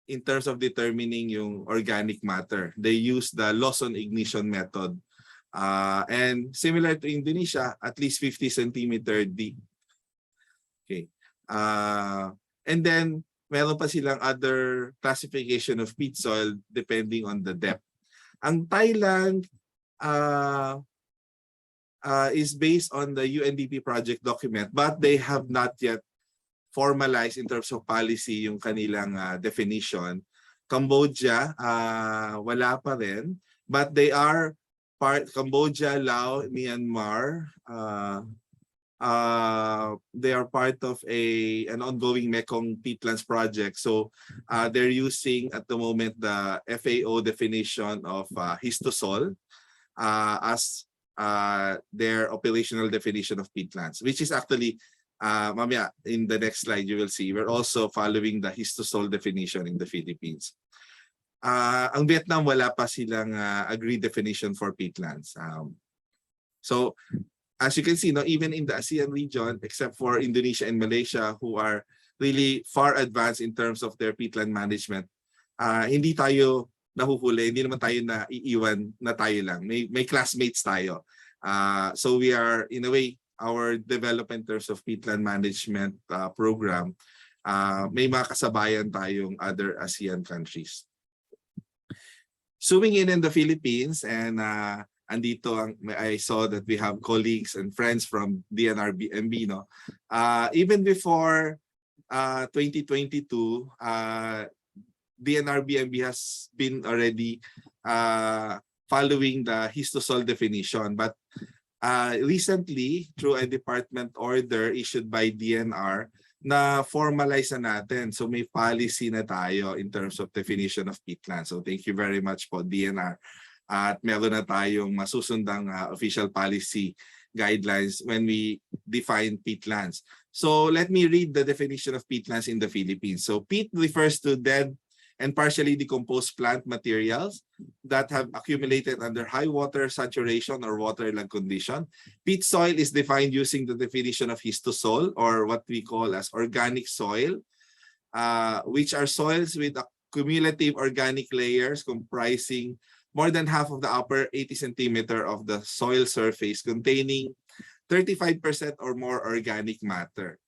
Speaker 9: in terms of determining yung organic matter. They use the Lawson ignition method. And similar to Indonesia, at least 50 centimeter deep. Okay. And then, meron pa silang other classification of peat soil depending on the depth. Ang Thailand is based on the UNDP project document, but they have not yet formalized in terms of policy yung kanilang definition. Cambodia, wala pa rin, but they are Cambodia, Laos, Myanmar, they are part of an ongoing Mekong peatlands project. So they're using at the moment the FAO definition of histosol as their operational definition of peatlands, which is actually, mamaya in the next slide you will see, we're also following the histosol definition in the Philippines. Ang Vietnam, wala pa silang agreed definition for peatlands. So as you can see, no, even in the ASEAN region, except for Indonesia and Malaysia, who are really far advanced in terms of their peatland management, hindi tayo nahuhuli, hindi naman tayo na iiwan na tayo lang. May classmates tayo. So we are, in a way, our development in terms of peatland management program, may mga kasabayan tayong other ASEAN countries. Zooming in the Philippines, and andito I saw that we have colleagues and friends from DNRMB, no? Even before 2022, DNR-BMB has been already following the histosol definition. But recently, through a department order issued by DNR, na formalize na natin. So may policy na tayo in terms of definition of peatlands. So thank you very much po, DNR. At meron na tayong masusundang official policy guidelines when we define peatlands. So let me read the definition of peatlands in the Philippines. So peat refers to dead and partially decomposed plant materials that have accumulated under high water saturation or waterlogged condition. Peat soil is defined using the definition of histosol, or what we call as organic soil, which are soils with cumulative organic layers comprising more than half of the upper 80 centimeter of the soil surface, containing 35% or more organic matter,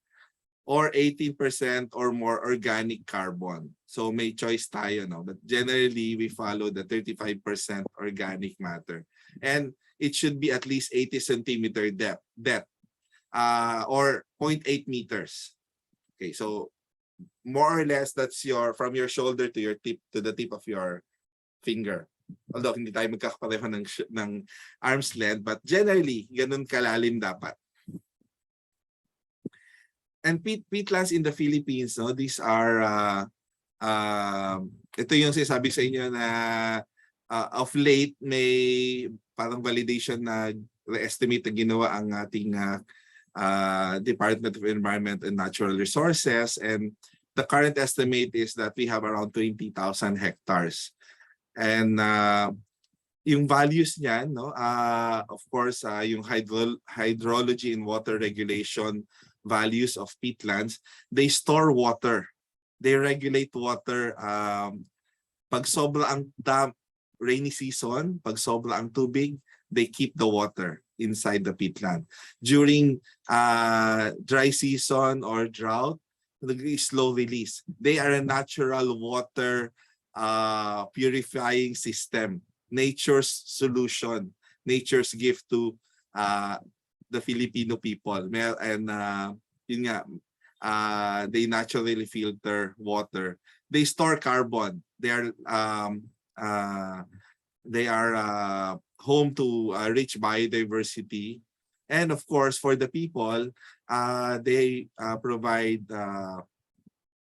Speaker 9: or 18% or more organic carbon. So may choice tayo, no? But generally, we follow the 35% organic matter. And it should be at least 80 centimeter depth, or 0.8 meters. Okay, so more or less, that's from your shoulder to your tip, to the tip of your finger. Although hindi tayo magkakapareho ng arm's length, but generally, ganun kalalim dapat. And peatlands in the Philippines, no, these are ito yung sinasabi sa inyo na of late may parang validation na estimate na ginawa ang ating Department of Environment and Natural Resources, and the current estimate is that we have around 20,000 hectares. And yung values niyan, no, of course, yung hydrology and water regulation values of peatlands, they store water. They regulate water. Pag sobra ang rainy season, pag sobra ang tubig, they keep the water inside the peatland. During dry season or drought, slow release. They are a natural water purifying system. Nature's solution, nature's gift to the Filipino people. And yun nga, they naturally filter water. They store carbon. They are home to rich biodiversity. And of course, for the people, they provide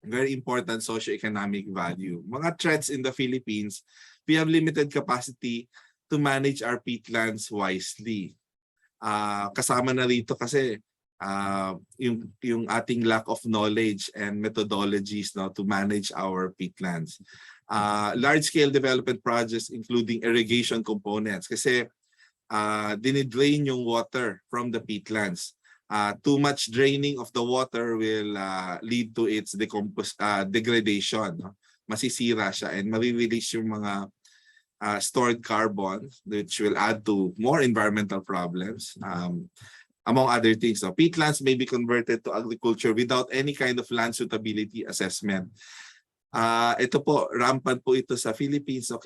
Speaker 9: very important socioeconomic value. Mga threats in the Philippines, we have limited capacity to manage our peatlands wisely. Kasama na rito kasi yung ating lack of knowledge and methodologies, no, to manage our peatlands. Large-scale development projects including irrigation components kasi dinidrain yung water from the peatlands. Too much draining of the water will lead to its degradation. No? Masisira siya and marirelease yung mga stored carbon, which will add to more environmental problems, among other things. So, peatlands may be converted to agriculture without any kind of land suitability assessment. Ito po, rampant po ito sa Philippines. So,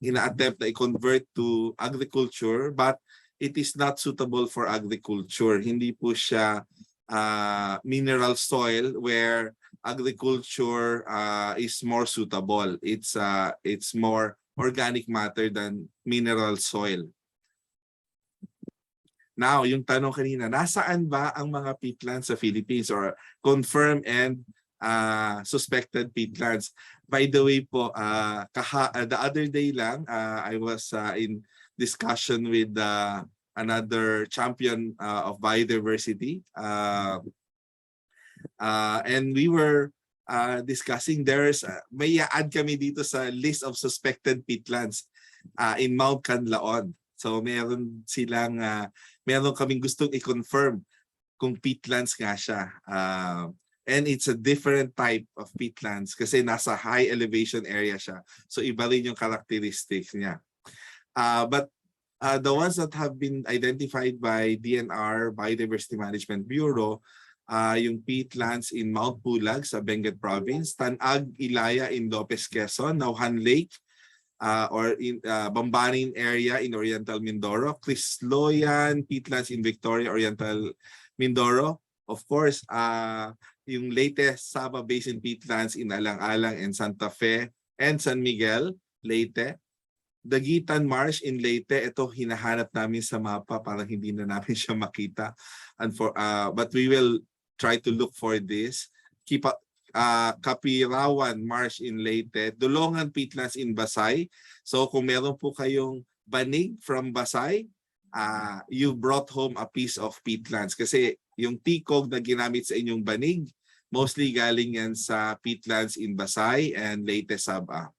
Speaker 9: ina-attempt na i-convert to agriculture, but it is not suitable for agriculture. Hindi po siya mineral soil where agriculture is more suitable. It's more organic matter than mineral soil. Now, yung tanong kanina, nasaan ba ang mga peatlands sa Philippines or confirmed and suspected peatlands? By the way po, the other day lang, I was in discussion with another champion of biodiversity. And we were discussing, may add kami dito sa list of suspected peatlands in Mount Canlaon. So meron kaming gustong i-confirm kung peatlands nga siya. And it's a different type of peatlands kasi nasa high elevation area siya. So iba rin yung characteristics niya. But the ones that have been identified by DNR, Biodiversity Management Bureau, yung peatlands in Mount Pulag sa Benguet Province, Tanag, Ilaya in Lopez, Quezon, Nauhan Lake, or in Bambanin area in Oriental Mindoro, Crisloyan peatlands in Victoria, Oriental Mindoro, Of course, yung latest Saba Basin peatlands in Alang-Alang and Santa Fe and San Miguel, Leyte. Dagitan Marsh in Leyte, ito hinahanap namin sa mapa, parang hindi na namin siya makita. But we will try to look for this. Kapirawan Marsh in Leyte, Dulongan Peatlands in Basay. So kung meron po kayong banig from Basay, you brought home a piece of peatlands. Kasi yung tikog na ginamit sa inyong banig, mostly galing yan sa peatlands in Basay and Leyte Saba.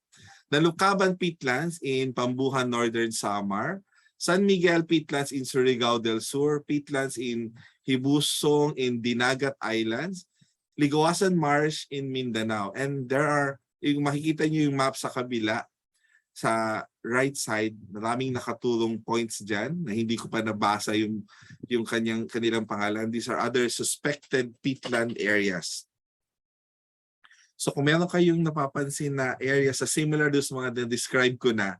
Speaker 9: Nalukaban Peatlands in Pambuhan, Northern Samar, San Miguel Peatlands in Surigao del Sur, Peatlands in Hibusong in Dinagat Islands, Ligawasan Marsh in Mindanao. And there are, yung makikita nyo yung map sa kabila, sa right side, maraming nakatulong points dyan na hindi ko pa nabasa yung kanilang pangalan. These are other suspected peatland areas. So kung meron kayong napapansin na area sa similar to mga na-describe ko na,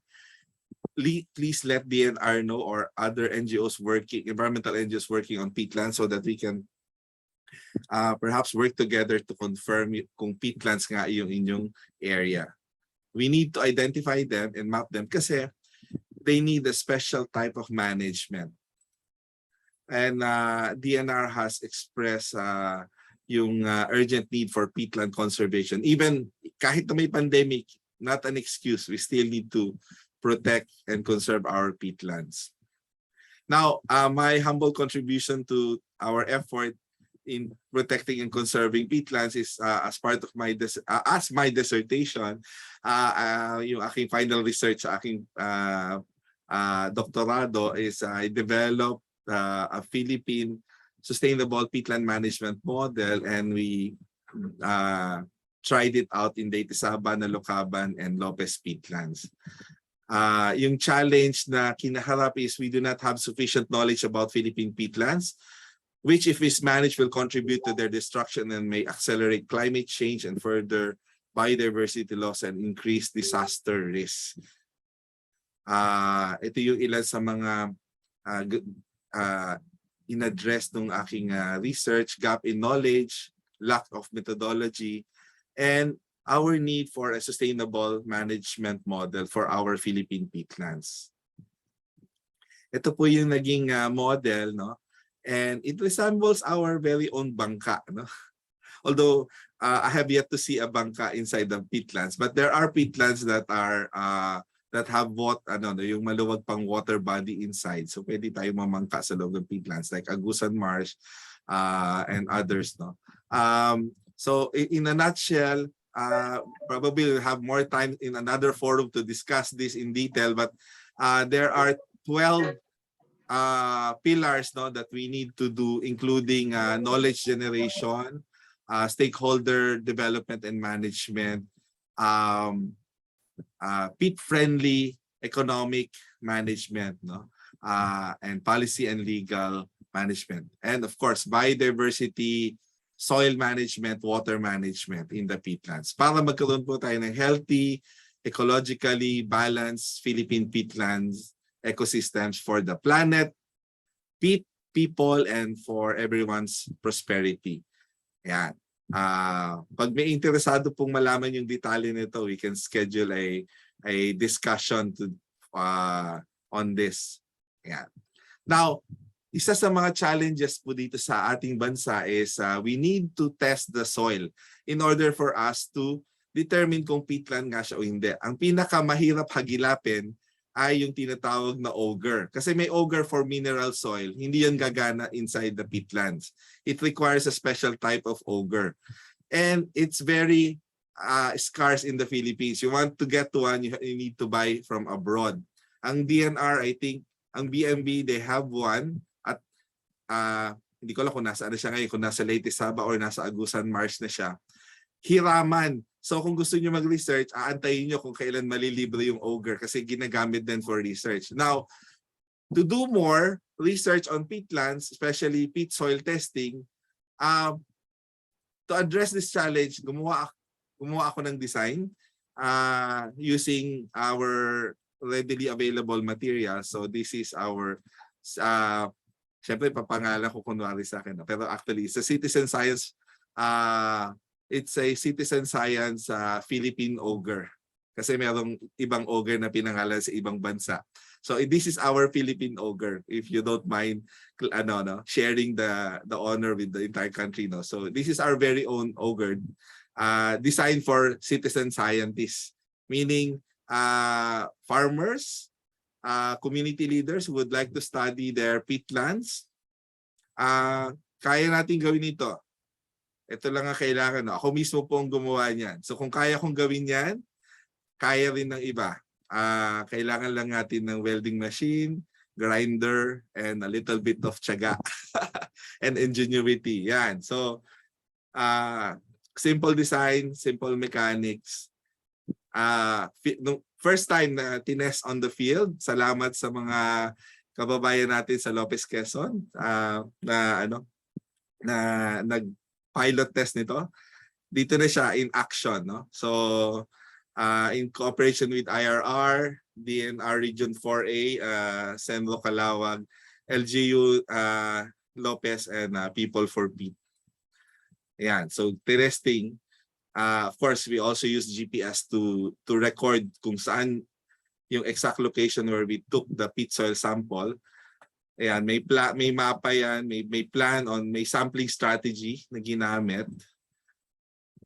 Speaker 9: please let DNR know or other NGOs working, environmental NGOs working on peatlands so that we can perhaps work together to confirm kung peatlands nga yung inyong area. We need to identify them and map them kasi they need a special type of management. And DNR has expressed yung urgent need for peatland conservation. Even kahit na may pandemic, not an excuse. We still need to protect and conserve our peatlands. Now, my humble contribution to our effort in protecting and conserving peatlands is as part of my dissertation, yung aking final research sa aking doctorado is I developed a Philippine sustainable peatland management model, and we tried it out in Leyte Saba, Nalukaban, and Lopez Peatlands. Yung challenge na kinaharap is we do not have sufficient knowledge about Philippine peatlands, which if mismanaged will contribute to their destruction and may accelerate climate change and further biodiversity loss and increase disaster risk. Ito yung ilan sa mga in-address ng aking research: gap in knowledge, lack of methodology, and our need for a sustainable management model for our Philippine peatlands. Ito po yung naging model, no? And it resembles our very own bangka, no? Although I have yet to see a bangka inside the peatlands, but there are peatlands that are that have yung maluwag pang water body inside. So pwede tayo mamangka sa loob ng peatlands like Agusan Marsh and others, no? So in a nutshell, probably we'll have more time in another forum to discuss this in detail, but there are 12 pillars, no, that we need to do, including knowledge generation, stakeholder development and management, peat-friendly economic management, no, and policy and legal management, and of course biodiversity, soil management, water management in the peatlands para magkaroon po tayo ng healthy, ecologically balanced Philippine peatlands ecosystems for the planet, people, and for everyone's prosperity. Yan. Pag may interesado pong malaman yung detalye nito, we can schedule a discussion on this. Yan. Now, isa sa mga challenges po dito sa ating bansa is we need to test the soil in order for us to determine kung peatland nga siya o hindi. Ang pinakamahirap hagilapin ay yung tinatawag na auger. Kasi may auger for mineral soil, hindi yan gagana inside the peatlands. It requires a special type of auger. And it's very scarce in the Philippines. You want to get to one, you need to buy from abroad. Ang DNR, I think, ang BMB, they have one at hindi ko alam kung nasa siya ngayon, kung nasa Leyte Saba or nasa Agusan Marsh na siya. Hiraman. So kung gusto niyo mag-research, aantayin niyo kung kailan malilibre yung auger kasi ginagamit din for research. Now, to do more research on peatlands, especially peat soil testing, to address this challenge, gumawa ako ng design using our readily available materials. So this is our Siyempre, papangalan ko kunwari sa akin. Pero actually, it's a citizen science, it's a citizen science Philippine ogre. Kasi merong ibang ogre na pinangalan sa ibang bansa. So this is our Philippine ogre, if you don't mind sharing the honor with the entire country. No? So this is our very own ogre, designed for citizen scientists, meaning farmers, community leaders who would like to study their peatlands. Kaya natin gawin ito. Ito lang ang kailangan. No? Ako mismo po ang gumawa niyan. So kung kaya kong gawin yan, kaya rin ng iba. Kailangan lang natin ng welding machine, grinder, and a little bit of tiyaga and ingenuity. Yan. So, simple design, simple mechanics. First time na tinest on the field. Salamat sa mga kababayan natin sa Lopez Quezon na nag-pilot test nito. Dito na siya in action, no? So, in cooperation with IRR, DNR Region 4A, Senlo Calawag, LGU Lopez, and People for Peat. Ayan, so testing. Of course, we also use GPS to record kung saan yung exact location where we took the peat soil sample. Ayan, may mapa yan, may plan on, may sampling strategy na ginamit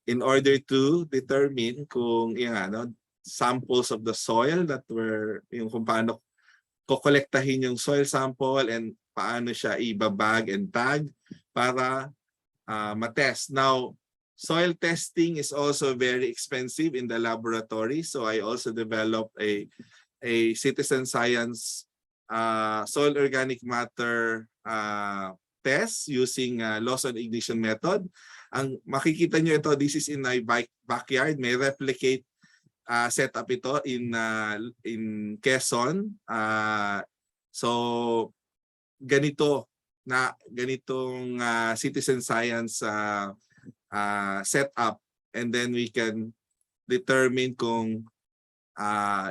Speaker 9: in order to determine kung samples of the soil that were, yung kung paano kokolektahin yung soil sample and paano siya ibabag and tag para matest. Now, soil testing is also very expensive in the laboratory, so I also developed a citizen science soil organic matter test using Lawson ignition method. Ang makikita nyo ito, this is in my backyard. May replicate setup ito in Quezon. So ganitong citizen science setup, and then we can determine kung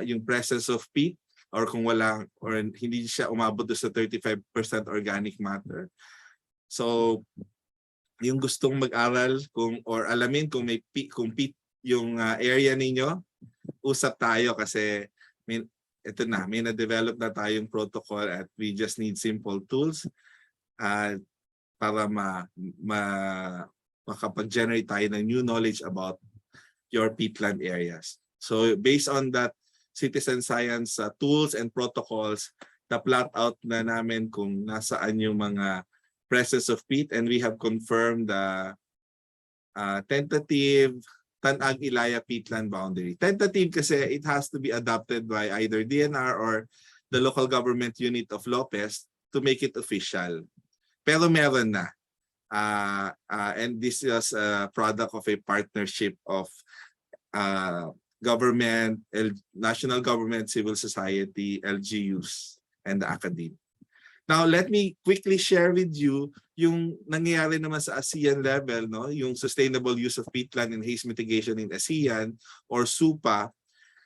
Speaker 9: yung presence of peat or kung wala or hindi siya umabot sa 35% organic matter. So yung gustong mag-aral or alamin kung may peat yung area ninyo, usap tayo kasi may na-develop na tayong protocol at we just need simple tools para makapag-generate tayo ng new knowledge about your peatland areas. So based on that citizen science tools and protocols, na-plot out na namin kung nasaan yung mga presence of peat, and we have confirmed the tentative Tanag-Ilaya peatland boundary. Tentative kasi it has to be adopted by either DNR or the local government unit of Lopez to make it official. Pero meron na. And this is a product of a partnership of government, national government, civil society, LGUs, and the academy. Now, let me quickly share with you yung nangyayari naman sa ASEAN level, no? Yung Sustainable Use of Peatland and Haze Mitigation in ASEAN or SUPA.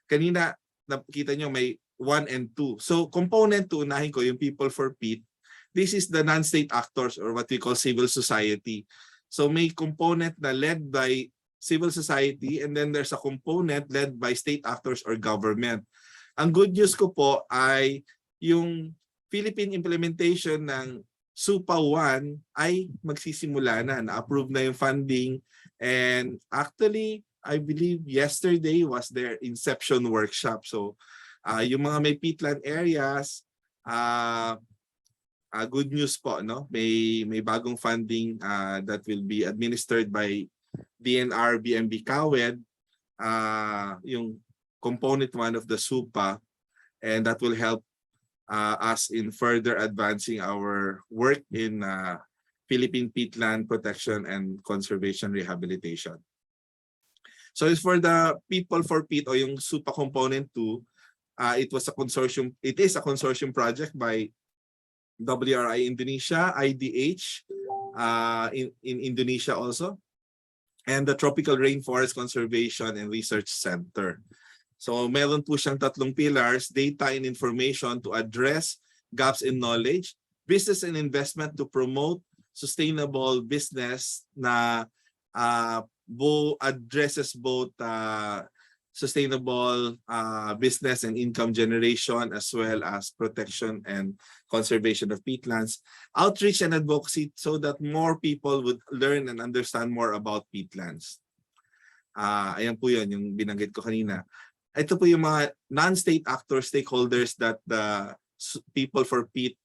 Speaker 9: Kanina, nakita nyo may 1 and 2. So, component 2, unahin ko yung People for Peat. This is the non-state actors or what we call civil society. So, may component na led by civil society and then there's a component led by state actors or government. Ang good news ko po ay yung Philippine implementation ng SUPA 1 ay magsisimula na. Na-approve na yung funding. And actually, I believe yesterday was their inception workshop. So, yung mga may peatland areas, good news po, no? May bagong funding that will be administered by DNR BMB Kawed, yung component 1 of the SUPA, and that will help us in further advancing our work in Philippine peatland protection and conservation rehabilitation. So as for the People for Peat o yung SUPA component 2, it is a consortium project by WRI Indonesia, IDH in Indonesia also, and the Tropical Rainforest Conservation and Research Center. So meron po siyang 3 pillars: data and information to address gaps in knowledge, business and investment to promote sustainable business na addresses both sustainable business and income generation, as well as protection and conservation of peatlands, outreach and advocacy so that more people would learn and understand more about peatlands. Ayan po yun, yung binanggit ko kanina. Ito po yung mga non-state actors, stakeholders that the People for Peat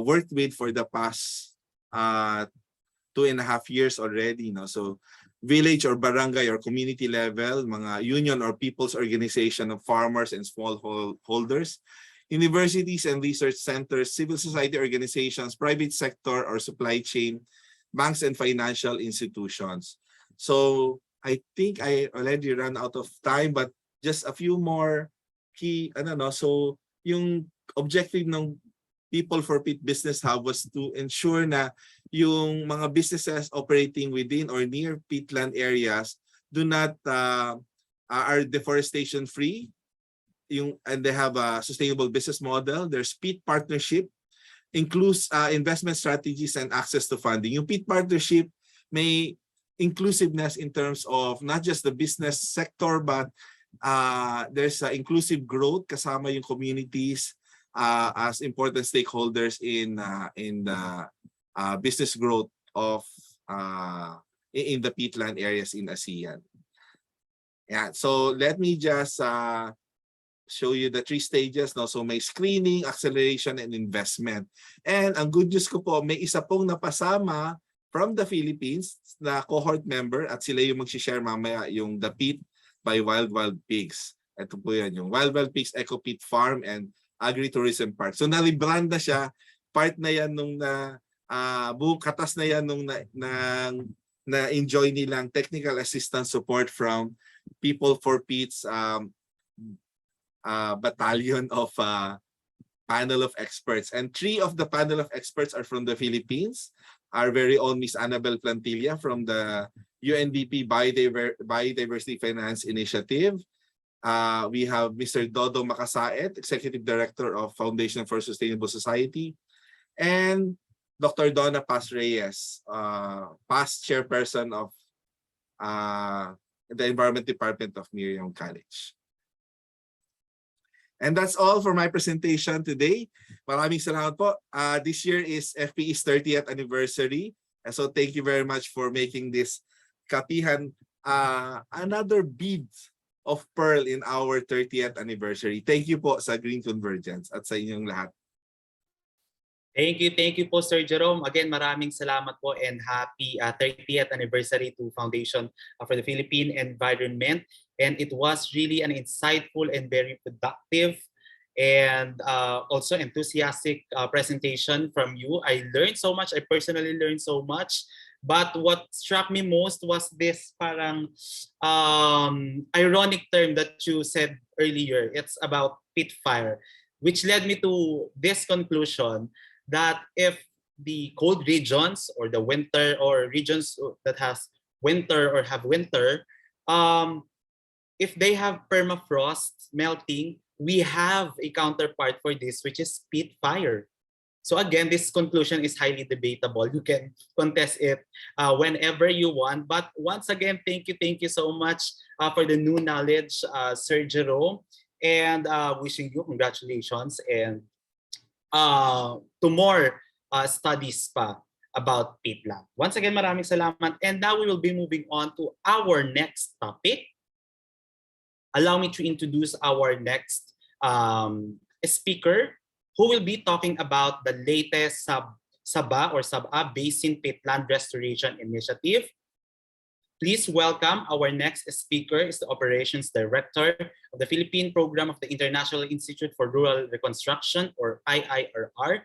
Speaker 9: worked with for the past 2.5 years already. No? So village or barangay or community level, mga union or people's organization of farmers and smallholders, universities and research centers, civil society organizations, private sector or supply chain, banks and financial institutions. So I think I already ran out of time, but just a few more key, so yung objective ng People for Peat Business Hub was to ensure na yung mga businesses operating within or near peatland areas do not are deforestation free, and they have a sustainable business model. There's peat partnership, includes investment strategies and access to funding. Yung peat partnership may inclusiveness in terms of not just the business sector, but there's inclusive growth kasama yung communities as important stakeholders in the business growth of in the peatland areas in ASEAN. Yeah, so let me just show you the 3 stages. No? So may screening, acceleration, and investment. And ang good news ko po, may isa pong napasama from the Philippines na cohort member, at sila yung mag-share mamaya yung The Peat by Wild Pigs. Ito po yan, yung Wild Pigs Eco Peat Farm and Agritourism Park. So na-rebrand na siya, part na yan nung buong katas na yan nung na-enjoy nilang technical assistance support from People for Peat's battalion of panel of experts. And 3 of the panel of experts are from the Philippines. Our very own Miss Annabel Plantilla from the UNDP Biodiversity Finance Initiative. We have Mr. Dodo Makasaet, Executive Director of Foundation for Sustainable Society, and Dr. Donna Paz Reyes, past chairperson of the Environment Department of Miriam College. And that's all for my presentation today. Maraming salamat po. This year is FPE's 30th anniversary. And so thank you very much for making this kapihan another bead of pearl in our 30th anniversary. Thank you po sa Green Convergence at sa inyong lahat.
Speaker 7: Thank you po, Sir Jerome. Again, maraming salamat po and happy 30th anniversary to Foundation for the Philippine Environment. And it was really an insightful and very productive and also enthusiastic presentation from you. I learned so much. I personally learned so much. But what struck me most was this parang ironic term that you said earlier. It's about pit fire, which led me to this conclusion that if the cold regions or the winter or regions that has winter or have winter, if they have permafrost melting, we have a counterpart for this, which is peat fire. So again, this conclusion is highly debatable. You can contest it whenever you want. But once again, thank you so much for the new knowledge, Sir Jerome, and wishing you congratulations and to more studies pa about peatland. Once again, maraming salamat. And now we will be moving on to our next topic. Allow me to introduce our next speaker, who will be talking about the latest Sabah Basin Peatland Restoration Initiative. Please welcome our next speaker, is the Operations Director of the Philippine Program of the International Institute for Rural Reconstruction, or IIRR.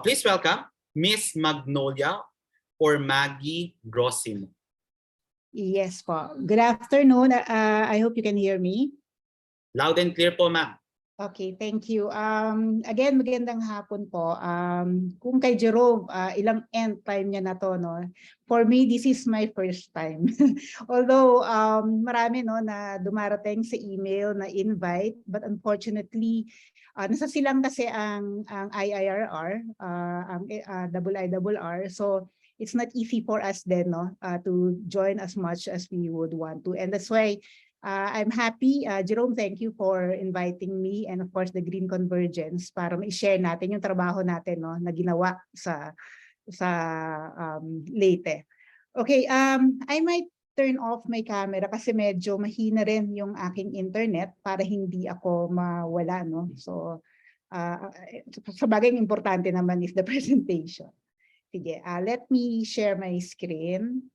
Speaker 7: Please welcome Miss Magnolia or Maggie Grosimo.
Speaker 10: Yes po. Good afternoon. I hope you can hear me.
Speaker 7: Loud and clear po, ma'am.
Speaker 10: Okay, thank you. Again, magandang hapon po. Kung kay Jerome, ilang end time niya na to, no? For me, this is my first time. Although marami no na dumarating sa email na invite, but unfortunately, Nasa silang kasi ang IIRR, ang IIRR. So it's not easy for us then, no, to join as much as we would want to. And that's why I'm happy. Jerome, thank you for inviting me and of course the Green Convergence para ma-share natin yung trabaho natin, no, na ginawa sa Leyte. Okay, I might turn off my camera kasi medyo mahina rin yung aking internet para hindi ako mawala, no. So sa bagay importante naman is the presentation. Sige, let me share my screen.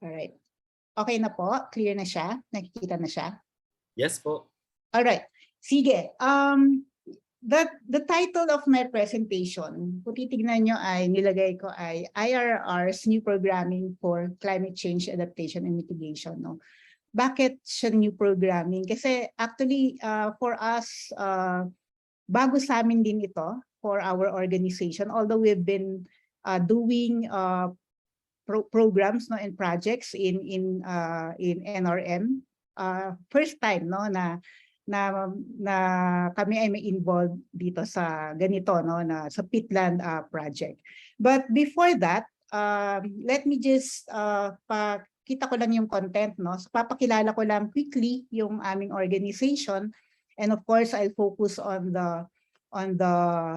Speaker 10: Alright. Okay na po? Clear na siya? Nakikita na siya?
Speaker 7: Yes po.
Speaker 10: Alright. Sige. The title of my presentation, kung titignan nyo ay nilagay ko ay IRR's New Programming for Climate Change Adaptation and Mitigation. No? Bakit siya new programming? Kasi actually for us, bago sa amin din ito for our organization, although we've been doing programs, no, and projects in NRM, first time, no, na kami ay may involved dito sa ganito, no, na sa Pitland project. But before that, let me just pakita ko lang yung content, no. So papakilala ko lang quickly yung aming organization, and of course I'll focus on the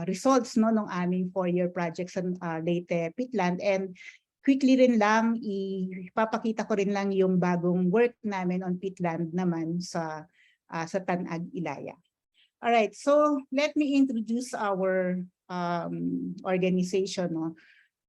Speaker 10: results, no, ng aming 4-year project sa Leyte Pitland, and quickly rin lang ipapakita ko rin lang yung bagong work namin on Pitland naman sa Tanag, Ilaya. All right, so let me introduce our organization. No?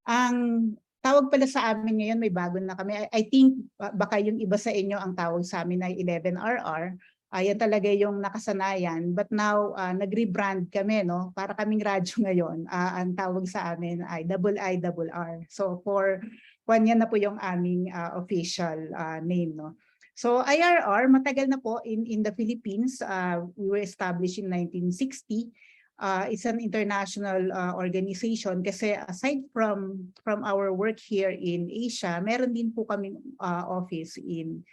Speaker 10: Ang tawag pala sa amin ngayon, may bago na kami. I think baka yung iba sa inyo ang tawag sa amin ay 11RR. Yan talaga yung nakasanayan. But now, nag-rebrand kami, no? Para kaming radyo ngayon. Ang tawag sa amin ay IIRR. So for yan na po yung aming official name, no? So IRR, matagal na po in the Philippines. We were established in 1960. It's an international organization kasi aside from our work here in Asia, meron din po kaming office in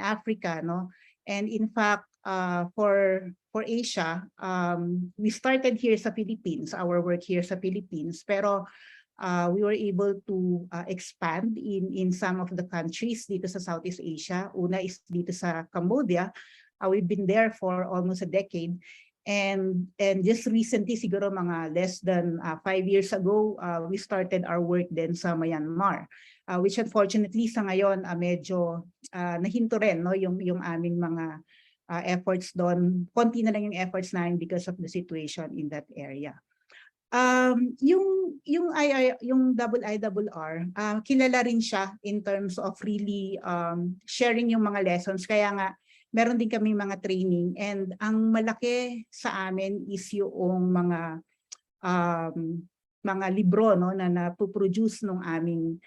Speaker 10: Africa, no? And in fact, for Asia, we started here sa Philippines, our work here sa Philippines, pero we were able to expand in some of the countries dito sa Southeast Asia. Una is dito sa Cambodia. We've been there for almost a decade. And just recently, siguro mga less than 5 years ago, we started our work then sa Myanmar, which unfortunately sa ngayon medyo nahinto rin, no, yung aming mga efforts doon. Konti na lang yung efforts namin because of the situation in that area. Yung IIRR, kilala rin siya in terms of really sharing yung mga lessons. Kaya nga meron din kami mga training, and ang malaki sa amin is yung mga libro, no, na napoproduce ng aming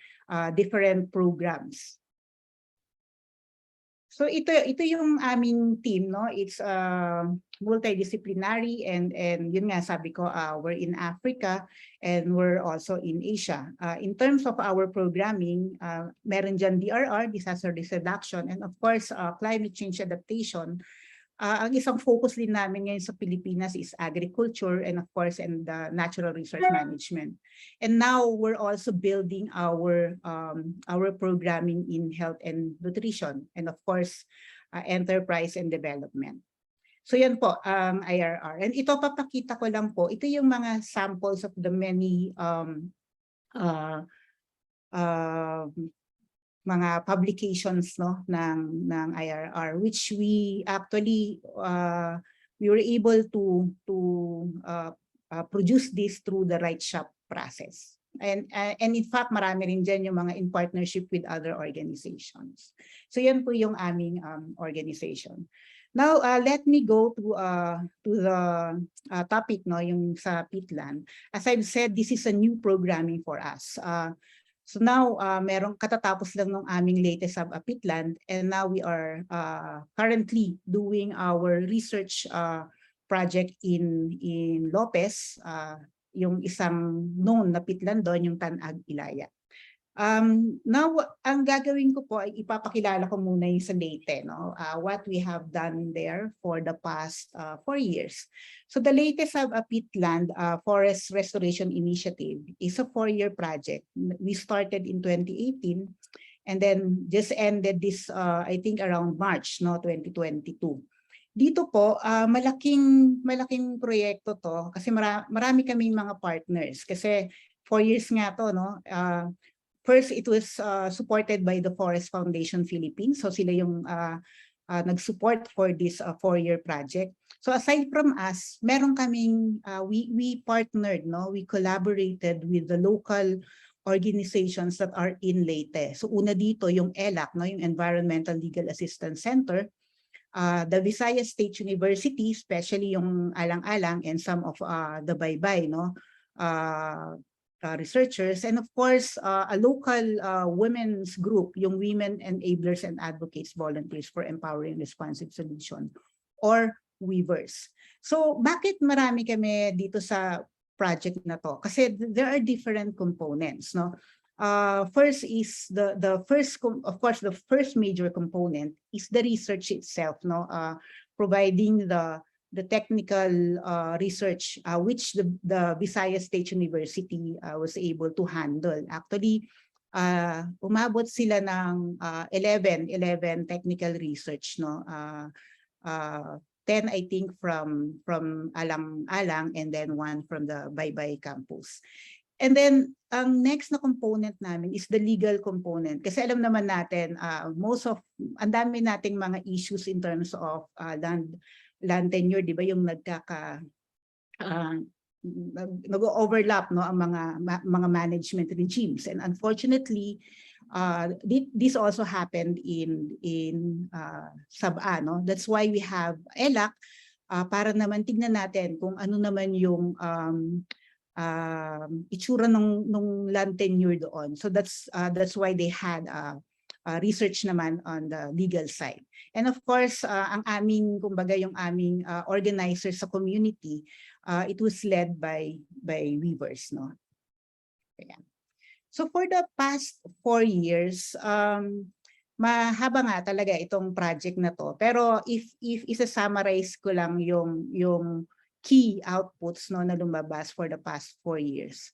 Speaker 10: different programs. So ito yung aming team, no. It's multidisciplinary, and yun nga sabi ko, we're in Africa and we're also in Asia. In terms of our programming, meron dyan DRR, disaster risk reduction, and of course climate change adaptation. Ang isang focus din namin ngayon sa Pilipinas is agriculture, and of course and natural resource management. And now we're also building our programming in health and nutrition, and of course enterprise and development. So yan po ang IRR. And ito papakita ko lang po, ito yung mga samples of the many mga publications, no, ng IRR, which we actually we were able to produce this through the right shop process. And in fact, marami rin dyan yung mga in partnership with other organizations. So yan po yung aming organization. Now, let me go to the topic, no, yung sa Pitland. As I've said, this is a new programming for us. So now, merong katatapos lang ng aming latest Pitland, and now we are currently doing our research project in Lopez, yung isang known na peatland doon, yung Tanag Ilaya. Now, ang gagawin ko po ay ipapakilala ko muna yung sa Leyte, no? What we have done there for the past 4 years. So the Leyte Peatland Forest Restoration Initiative is a 4-year project. We started in 2018 and then just ended this, I think around March, no, 2022. Dito po, malaking proyekto to kasi marami kaming mga partners kasi 4 years nga to, no? First, it was supported by the Forest Foundation Philippines. So sila yung nag-support for this 4-year project. So aside from us, meron kaming, we partnered, no? We collaborated with the local organizations that are in Leyte. So una dito yung ELAC, no? Yung Environmental Legal Assistance Center, the Visayas State University, especially yung Alang-Alang and some of the Baybay, no? Researchers, and of course, a local women's group, yung Women Enablers and Advocates Volunteers for Empowering Responsive Solution, or Weavers. So, bakit marami kami dito sa project na to? Kasi there are different components, no? First is the first major component is the research itself, no? Providing the technical research which the Visayas State University was able to handle. Actually, umabot sila ng 11 technical research, no? 10 I think from Alang-Alang and then 1 from the Baybay campus. And then ang next na component namin is the legal component. Kasi alam naman natin ang dami nating mga issues in terms of land tenure, di ba, yung nag-overlap, no, ang mga management regimes, and unfortunately this also happened in Sabah, no? That's why we have ELAC para naman tignan natin kung ano naman yung itsura ng land tenure doon. So that's why they had research naman on the legal side. And of course, ang aming, kumbaga yung aming organizers sa community, it was led by weavers, no? Ayan. So for the past 4 years, mahaba nga talaga itong project na to. Pero if isa-summarize ko lang yung key outputs, no, na lumabas for the past 4 years.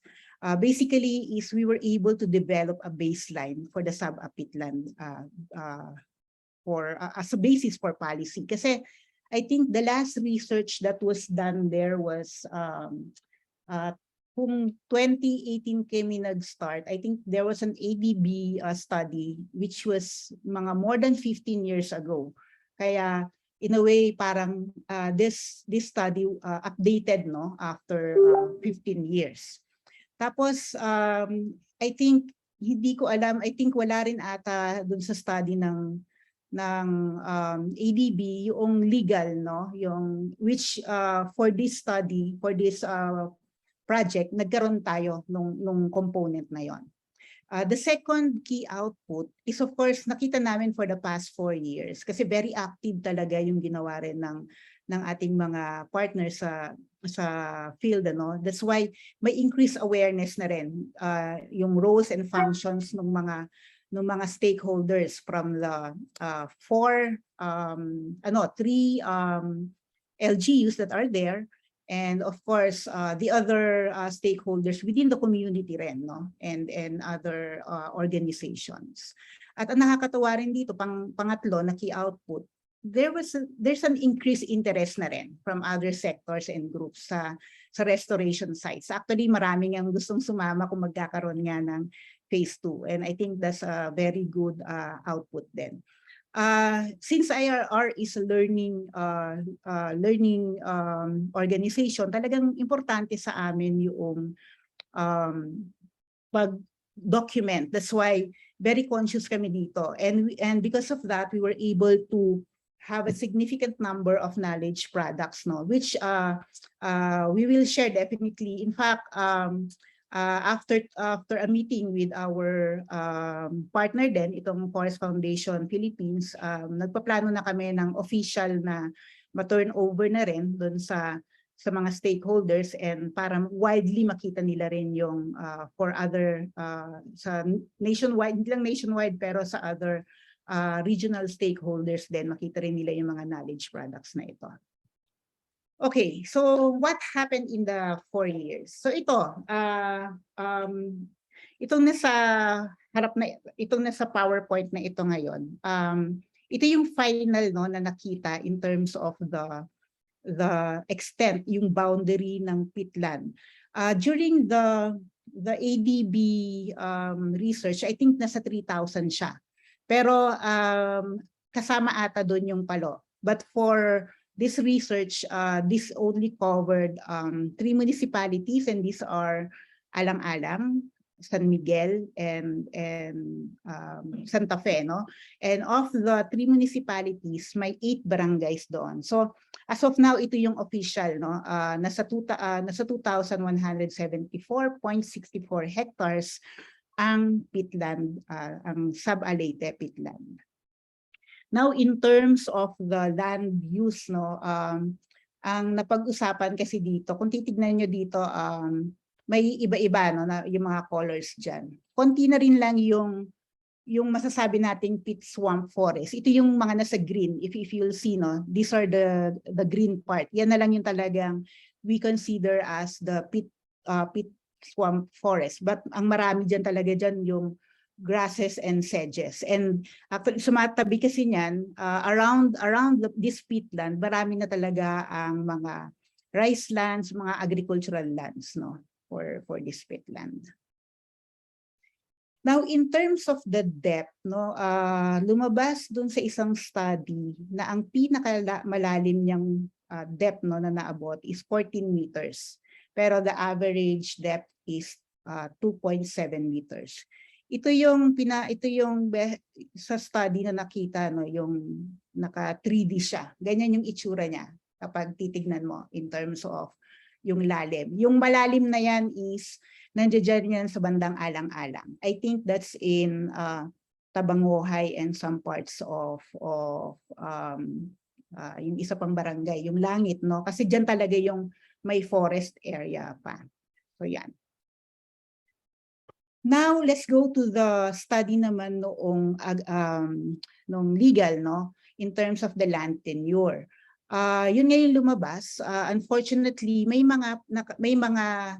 Speaker 10: Basically is we were able to develop a baseline for the sub-peatland as a basis for policy. Kasi I think the last research that was done there was kung 2018 kami nag-start, I think there was an ADB study which was mga more than 15 years ago. Kaya in a way parang this study updated, no, after 15 years. Tapos I think hindi ko alam, I think wala rin ata dun sa study ng ADB yung legal, no, yung which for this study, for this project, nagkaroon tayo nung component na yon. The second key output is of course nakita namin for the past 4 years kasi very active talaga yung ginawa rin ng ating mga partners sa field, ano. That's why may increased awareness na rin yung roles and functions ng mga stakeholders from the 3 LGUs that are there, and of course the other stakeholders within the community rin, no, and other organizations. At ang nakakatawa rin dito, pangatlo na key output, there's an increased interest na rin from other sectors and groups sa restoration sites. Actually, maraming ang gustong sumama kung magkakaroon nga ng phase 2, and I think that's a very good output then. Since IRR is a learning organization, talagang importante sa amin yung pag-document. That's why very conscious kami dito, and because of that we were able to have a significant number of knowledge products, no, which we will share definitely. In fact, after a meeting with our partner din, itong Forest Foundation Philippines, nagpaplano na kami ng official na ma-turn over na rin doon sa sa mga stakeholders and para widely makita nila rin yung for other sa nationwide, hindi lang nationwide pero sa other regional stakeholders din makita rin nila yung mga knowledge products na ito. Okay, so what happened in the 4 years? So ito, itong nasa harap na, itong nasa PowerPoint na ito ngayon, ito yung final no, na nakita in terms of the extent, yung boundary ng peatland. During the ADB research, I think nasa 3,000 siya. Pero kasama ata doon yung Palo. But for this research, this only covered 3 municipalities, and these are Alang-Alang, San Miguel, and Santa Fe, no? And of the 3 municipalities, may 8 barangays doon. So as of now, ito yung official, no? Nasa 2,174.64 hectares ang peatland, ang sub-Leyte peatland. Now, in terms of the land use, no, ang napag-usapan kasi dito, kung titignan nyo dito, may iba-iba no, na yung mga colors dyan. Konti na rin lang yung masasabi nating peat swamp forest. Ito yung mga nasa green. If you'll see, no, these are the green part. Yan na lang yung talagang we consider as the peat swamp forest. But ang marami dyan talaga dyan yung grasses and sedges. And actually, sumatabi kasi niyan, around this peatland, marami na talaga ang mga rice lands, mga agricultural lands, no, for this peatland. Now, in terms of the depth, no, lumabas dun sa isang study na ang pinakamalalim niyang depth, no, na naabot is 14 meters. Pero the average depth is 2.7 meters. Ito yung sa study na nakita, no, yung naka 3D siya. Ganyan yung itsura niya kapag titignan mo in terms of yung lalim. Yung malalim na yan is nandiyan yan sa bandang Alang-Alang. I think that's in Tabangohay and some parts of yung isa pang barangay, yung Langit, no? Kasi diyan talaga yung may forest area pa. So yan. Now, let's go to the study naman noong legal, no, in terms of the land tenure. Yun ngayon lumabas. Unfortunately, may mga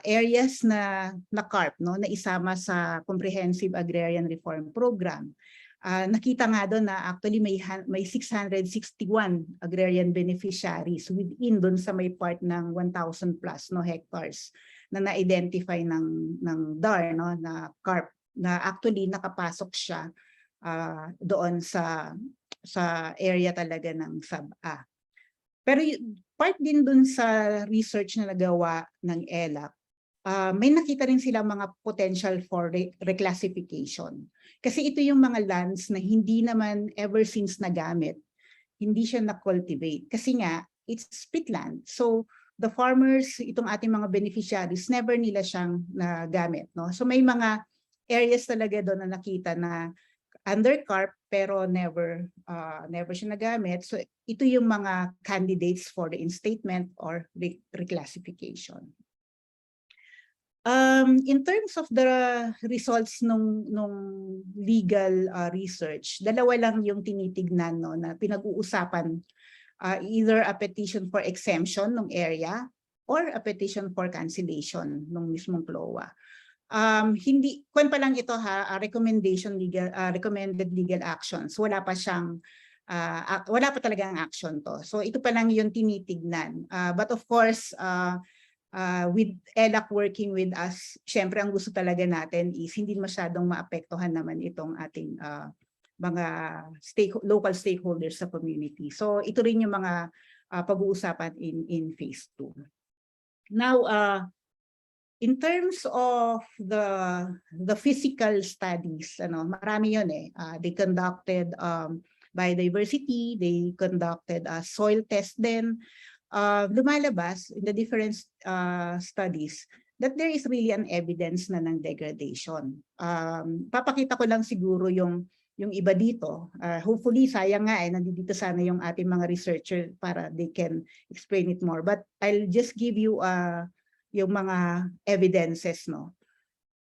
Speaker 10: areas na carp, no, na isama sa Comprehensive Agrarian Reform Program. Nakita nga doon na actually may 661 agrarian beneficiaries within doon sa may part ng 1,000 plus no hectares na na-identify ng DAR, no, na carp, na actually nakapasok siya doon sa area talaga ng sub-A. Pero part din doon sa research na nagawa ng ELAC, may nakita rin sila mga potential for reclassification. Kasi ito yung mga lands na hindi naman ever since nagamit, hindi siya na-cultivate. Kasi nga, it's peatland. So, the farmers, itong ating mga beneficiaries, never nila siyang nagamit, no? So may mga areas talaga doon na nakita na under carp pero never siya nagamit. So ito yung mga candidates for the instatement or reclassification. In terms of the results nung legal research, dalawa lang yung tinitignan, no, na pinag-uusapan. Either a petition for exemption ng area or a petition for cancellation ng mismong CLOA. Hindi, kung pa lang ito ha, recommended legal actions. Wala pa talagang action to. So ito pa lang yung tinitignan. But of course, with ELAC working with us, syempre ang gusto talaga natin is hindi masyadong maapektuhan naman itong ating mga local stakeholders sa community. So ito rin yung mga pag-uusapan in phase 2. Now, in terms of the physical studies, marami yun eh. They conducted biodiversity, they conducted a soil test din. Lumalabas in the different studies that there is really an evidence na ng degradation. Papakita ko lang siguro yung yung iba dito. Hopefully, sayang nga nandito sana yung ating mga researcher para they can explain it more. But I'll just give you yung mga evidences, no.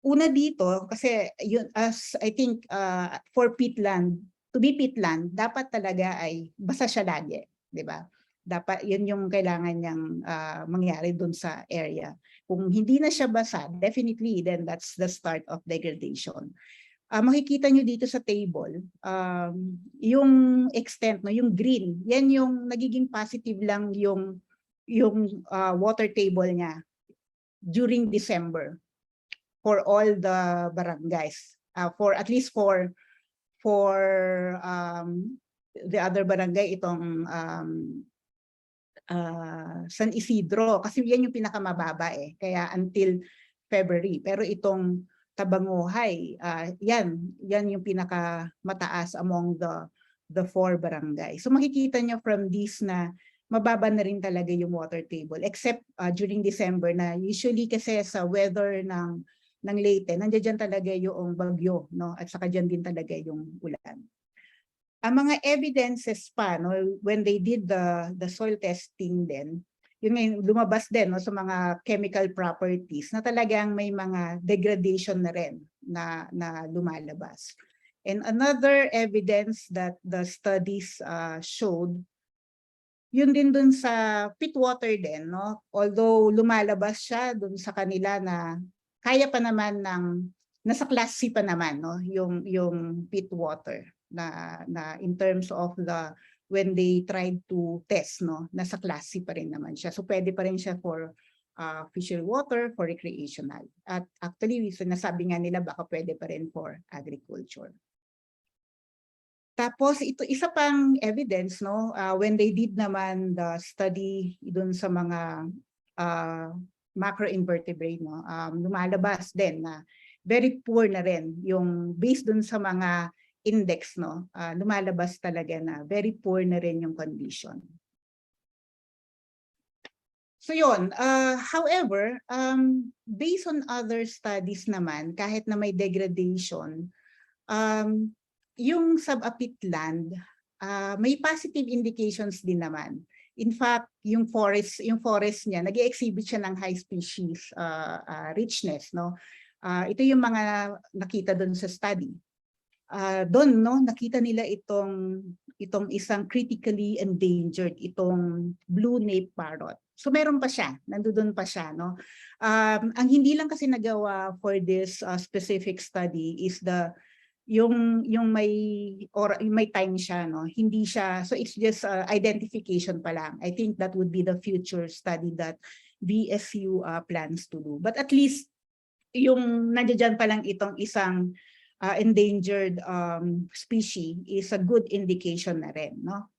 Speaker 10: Una dito, kasi yun, as I think for peatland, to be peatland, dapat talaga ay basa siya lagi, di ba? Dapat yun yung kailangan niyang mangyari dun sa area. Kung hindi na siya basa, definitely then that's the start of degradation. Makikita nyo dito sa table, yung extent, no, yung green, yan yung nagiging positive lang yung water table niya during December for all the barangays. For at least for the other barangay, itong San Isidro, kasi yan yung pinakamababa kaya until February. Pero itong Tabanguhay, yan yung pinakamataas among the 4 barangays. So makikita nyo from this na mababa na rin talaga yung water table, except during December na usually kasi sa weather ng Leyte, nandiyan talaga yung bagyo, no? At saka dyan din talaga yung ulan. Ang mga evidences pa, no, when they did the soil testing din, yun ngayon lumabas din, no, sa mga chemical properties na talagang may mga degradation na rin na lumalabas. And another evidence that the studies showed, yun din dun sa pit water din, no? Although lumalabas siya dun sa kanila na kaya pa naman nasa class C pa naman, no, yung pit water na in terms of when they tried to test, no, nasa class C pa rin naman siya. So pwede pa rin siya for fishery water, for recreational. At actually, sinasabi nga nila baka pwede pa rin for agriculture. Tapos ito isa pang evidence, no, when they did naman the study dun sa mga macroinvertebrate, no, lumalabas din na very poor na rin yung based dun sa mga index, no, lumalabas talaga na very poor na rin yung condition. So yun, however, based on other studies naman, kahit na may degradation, yung sub-peatland, may positive indications din naman. In fact, yung forest niya, nag-exhibit siya ng high species richness, no. Ito yung mga nakita doon sa study. Doon, no, nakita nila itong isang critically endangered, itong blue-naped parrot. So meron pa siya, nandoon pa siya, no. Ang hindi lang kasi nagawa for this specific study is yung may time siya, no. Hindi siya, so it's just identification pa lang. I think that would be the future study that BSU plans to do. But at least yung nandiyan pa lang itong isang endangered species is a good indication na rin, no?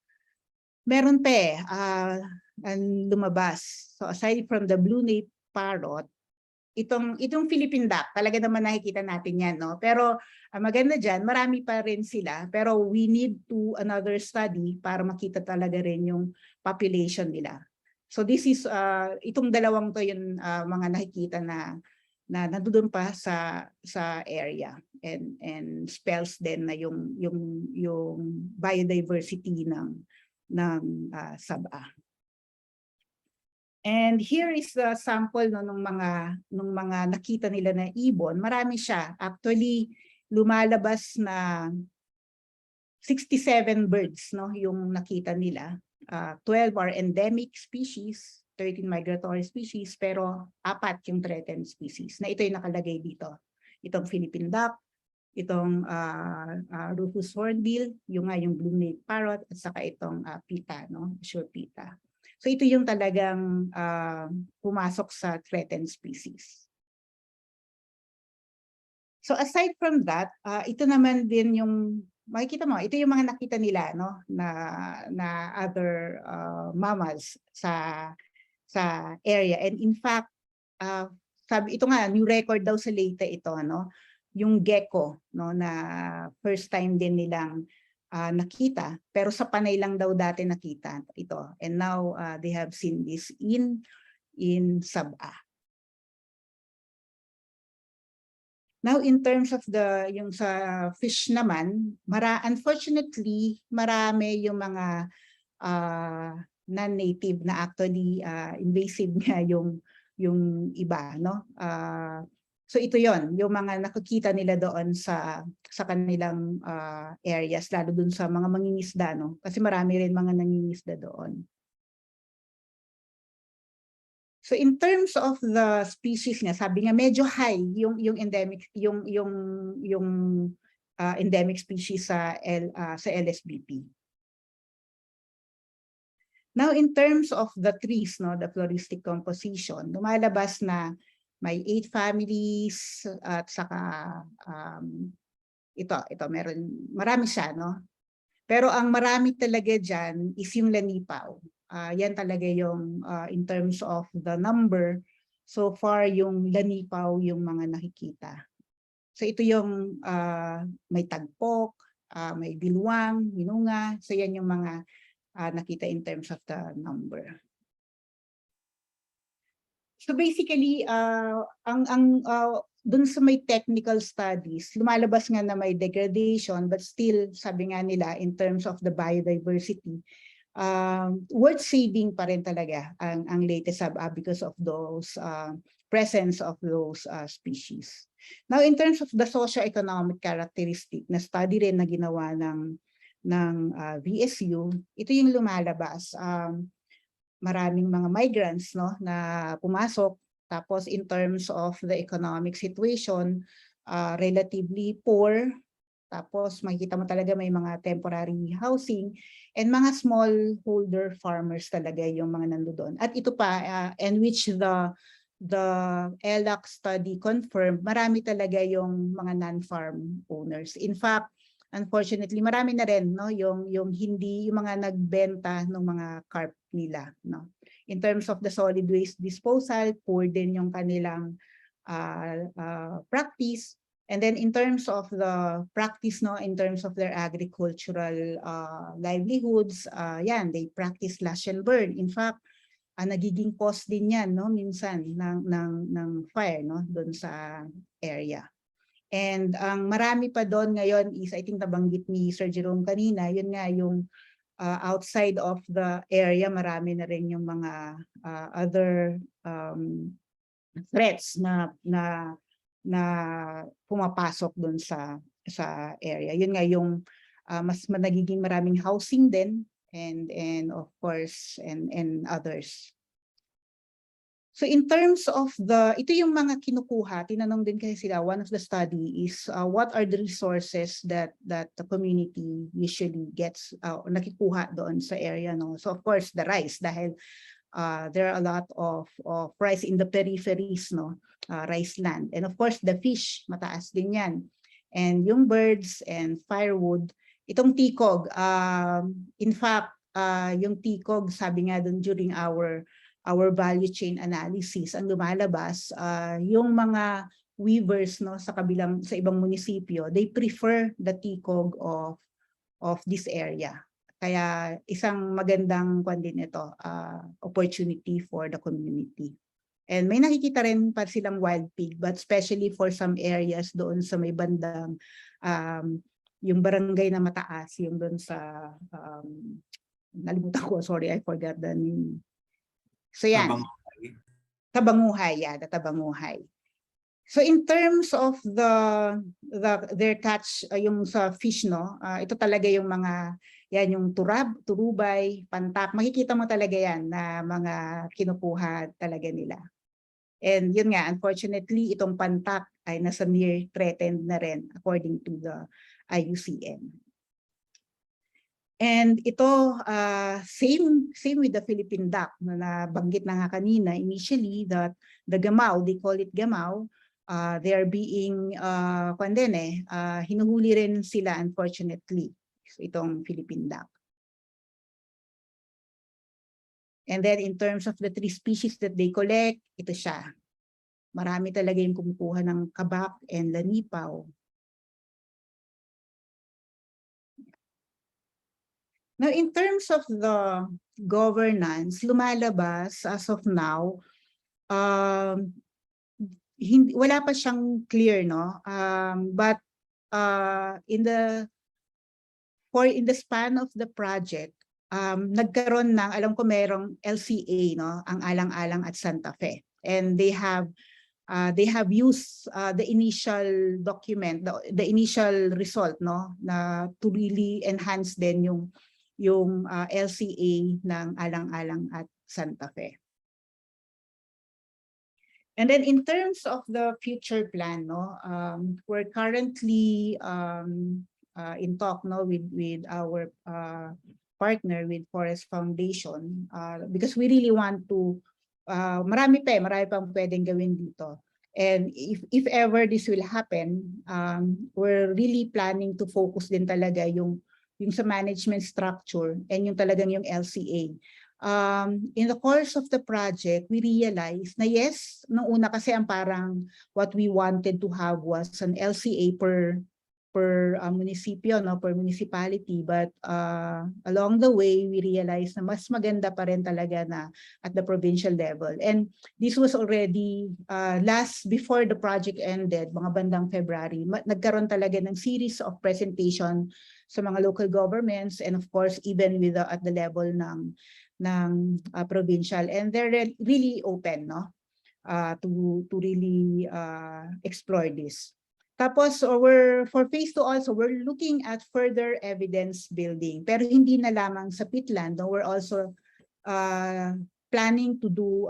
Speaker 10: Meron pa ang lumabas. So aside from the blue-naped parrot, itong Philippine duck, talaga naman nakikita natin yan, no? Pero maganda dyan, marami pa rin sila, pero we need another study para makita talaga rin yung population nila. So this is, itong dalawang to yung mga nakikita na nandoon pa sa area and spells din na yung biodiversity ng Sabah. And here is the sample, no, nung mga nakita nila na ibon. Marami siya. Actually, lumalabas na 67 birds, no, yung nakita nila. 12 are endemic species, 13 migratory species, pero 4 yung threatened species. Na ito yung nakalagay dito. Itong Philippine duck, itong Rufous hornbill, yung blue-naped parrot, at saka itong pita, no, sure pita. So ito yung talagang pumasok sa threatened species. So aside from that, ito naman din yung makikita mo, ito yung mga nakita nila, no, na other mammals sa area. And in fact, sabi ito nga, new record daw sa Leyte ito, no, yung gecko, no, na first time din nilang nakita, pero sa Panay lang daw dati nakita ito. And now they have seen this in Sabah. Now, in terms of yung sa fish naman, unfortunately, marami yung mga non-native na actually invasive nga yung iba, no? So ito yon, yung mga nakikita nila doon sa kanilang areas, lalo dun sa mga mangingisda, no? Kasi marami rin mga nangingisda doon. So in terms of the species niya, sabi nga medyo high yung endemic endemic species sa LSBP. Now in terms of the trees, no, the floristic composition, lumalabas na may 8 families at saka ito marami siya, no? Pero ang marami talaga diyan is yung lanipaw. Yan talaga yung in terms of the number, so far yung lanipaw yung mga nakikita. So ito yung may tagpok, may bilwang, hinunga. So yan yung mga nakita in terms of the number. So basically, dun sa may technical studies, lumalabas nga na may degradation, but still, sabi nga nila, in terms of the biodiversity, worth saving pa rin talaga ang latest because of those presence of those species. Now, in terms of the socio-economic characteristic na study rin na ginawa ng VSU, ito yung lumalabas. Maraming mga migrants, no, na pumasok. Tapos in terms of the economic situation, relatively poor. Tapos makikita mo talaga may mga temporary housing and mga smallholder farmers talaga yung mga nandoon. At ito pa, and which the ELAC study confirmed, marami talaga yung mga non-farm owners. In fact, unfortunately, marami na rin, no, yung mga nagbenta ng mga carp nila, no. In terms of the solid waste disposal, poor din yung kanilang practice. And then in terms of the practice, no, in terms of their agricultural livelihoods, yan, they practice slash and burn. In fact, nagiging cause din yan, no, minsan ng fire, no, doon sa area. And ang marami pa doon ngayon is, I think nabanggit ni Sir Jerome kanina, yun nga yung outside of the area, marami na rin yung mga other threats na pumapasok doon sa area. Yun nga yung mas nagiging maraming housing din and of course and others. So in terms of ito yung mga kinukuha, tinanong din kasi sila, one of the study is what are the resources that the community usually gets, nakikuha doon sa area, no? So of course the rice, dahil there are a lot of rice in the peripheries, no, rice land. And of course the fish, mataas din yan. And yung birds and firewood, itong tikog, in fact, yung tikog, sabi nga doon during our value chain analysis, ang lumalabas, yung mga weavers, no, sa ibang munisipyo, they prefer the tikog of this area. Kaya isang magandang din ito, opportunity for the community. And may nakikita rin pa silang wild pig, but especially for some areas doon sa may bandang yung barangay na mataas, yung doon sa nalimutan ko, sorry, I forgot the name. So yan, Tabanguhay, yeah, the Tabanguhay. So in terms of their catch, yung sa fish, no, ito talaga yung mga, yan yung turubay, pantak, makikita mo talaga yan na mga kinukuha talaga nila. And yun nga, unfortunately, itong pantak ay nasa near threatened na rin according to the IUCN. And ito, same with the Philippine duck na nabanggit na nga kanina, initially that the gamao, they call it gamao, they are being, hinuhuli rin sila unfortunately, so itong Philippine duck. And then in terms of the 3 species that they collect, ito siya. Marami talaga yung kumukuha ng kabak and lanipaw. Now, in terms of the governance, lumalabas as of now, wala pa siyang clear, no? But in the span of the project, nagkaroon ng, alam ko merong LCA, no, ang Alang-Alang at Santa Fe, and they have used the initial document, the initial result, no, na to really enhance din yung LCA ng Alang-Alang at Santa Fe. And then in terms of the future plan, no, we're currently in talk, no, with our partner, with Forest Foundation, because we really want to, marami pang pwedeng gawin dito. And if ever this will happen, we're really planning to focus din talaga yung sa management structure and yung talagang yung LCA. In the course of the project, we realized na yes, nung una kasi ang parang what we wanted to have was an LCA per munisipyo, no, per municipality, but along the way we realized na mas maganda pa rin talaga na at the provincial level. And this was already before the project ended, mga bandang February, nagkaroon talaga ng series of presentation sa mga local governments, and of course even with at the level ng provincial, and they're really open, no, to really explore this. Tapos for phase 2 also, we're looking at further evidence building, pero hindi na lamang sa Pitland, no? We're also planning to do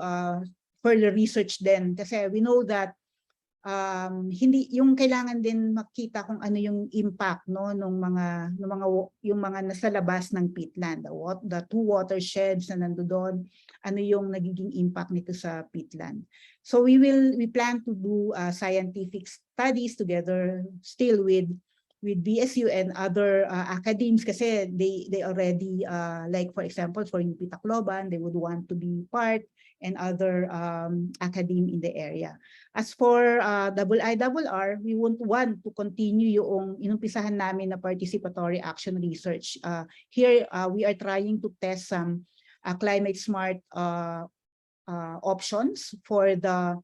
Speaker 10: further research then, kasi we know that hindi yung kailangan din makita kung ano yung impact, no, yung mga nasa labas ng peatland, the 2 watersheds na nandoon, ano yung nagiging impact nito sa peatland. So we plan to do scientific studies together still with BSU and other academies, kasi they already like for example for UP Tacloban, they would want to be part, and other academe in the area. As for IRR, we won't want to continue yung inumpisahan namin na participatory action research. Here we are trying to test some climate smart options for the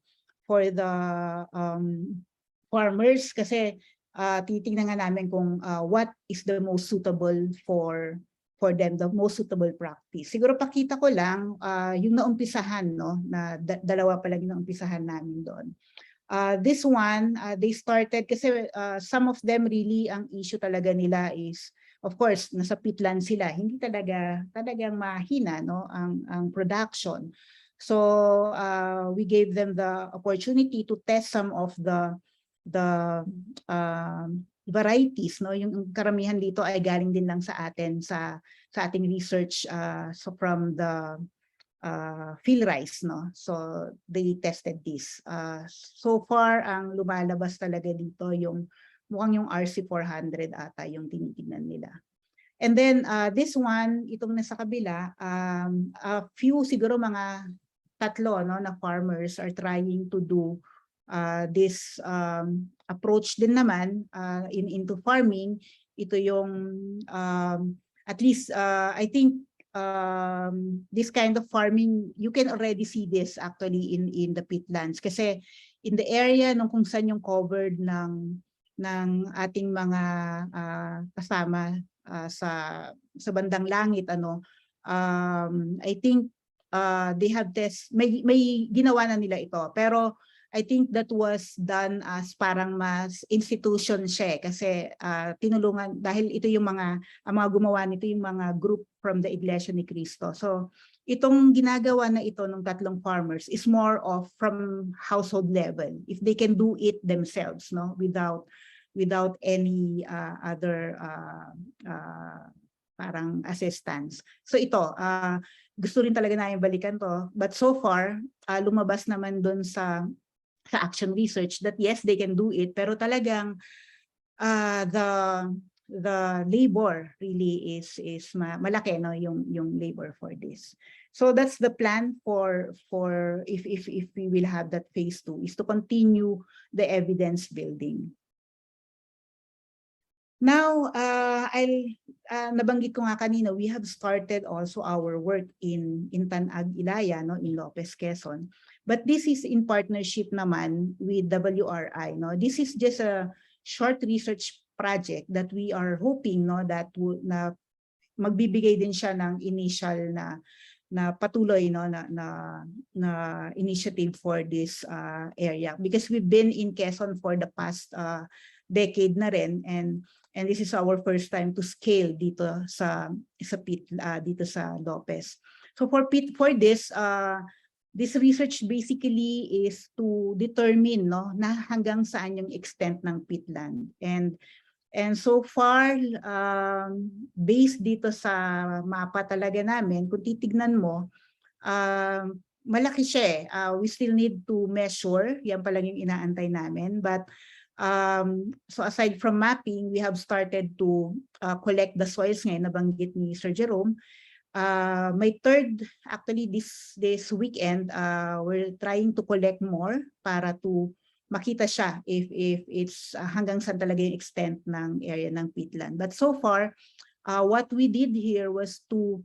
Speaker 10: farmers, kasi titingnan nga namin kung what is the most suitable for them, the most suitable practice. Siguro pakita ko lang yung naumpisahan, no, na dalawa pa lang yung naumpisahan namin doon. This one, they started kasi some of them really ang issue talaga nila is, of course, nasa peatland sila, hindi talagang mahina, no, ang production. So we gave them the opportunity to test some of the varieties, no, yung karamihan dito ay galing din lang sa atin sa ating research, so from the field rice, no, so they tested this. So far ang lumalabas talaga dito yung mukhang yung RC400 ata yung tinitingnan nila. And then this one, itong nasa kabila, a few siguro mga 3, no, na farmers are trying to do this approach din naman into farming. Ito yung at least I think this kind of farming, you can already see this actually in the peatlands, kasi in the area nung kung saan yung covered ng ating mga kasama sa bandang langit, ano, I think they have may ginawa na nila ito, pero I think that was done as parang mas institution siya, kasi tinulungan, dahil ito yung ang mga gumawa nito yung mga group from the Iglesia ni Cristo. So itong ginagawa na ito ng 3 farmers is more of from household level, if they can do it themselves, no, without any other parang assistance. So ito, gusto rin talaga namin balikan to, but so far lumabas naman doon sa action research that yes, they can do it, pero talagang the labor really is malaki, no, yung labor for this. So that's the plan for if we will have that phase 2, is to continue the evidence building. Now, nabanggit ko nga kanina, we have started also our work in Tanag, Ilaya, no, in Lopez, Quezon. But this is in partnership naman with WRI. No? This is just a short research project that we are hoping that na magbibigay din siya ng initial na patuloy na initiative for this area, because we've been in Quezon for the past decade na rin, and this is our first time to scale dito sa dito sa Lopez. So for this this research basically is to determine na hanggang saan yung extent ng peatland, and so far based dito sa mapa talaga namin, kung titignan mo malaki siya we still need to measure, yan pa lang yung inaantay namin, but so aside from mapping, we have started to collect the soils ngayon, nabanggit ni Sir Jerome. My third, actually this weekend, we're trying to collect more para to makita siya if it's hanggang saan talaga yung extent ng area ng peatland. But so far, what we did here was to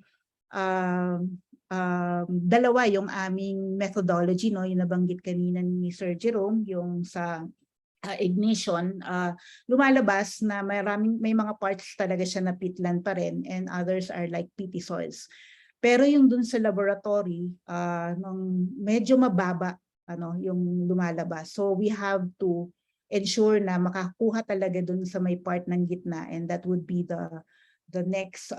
Speaker 10: dalawa yung aming methodology, yung nabanggit kanina ni Sir Jerome, yung sa ignition, lumalabas na may mga parts talaga siya na peatland pa rin, and others are like peaty soils. Pero yung dun sa laboratory, medyo mababa yung lumalabas. So we have to ensure na makakuha talaga dun sa may part ng gitna, and that would be the next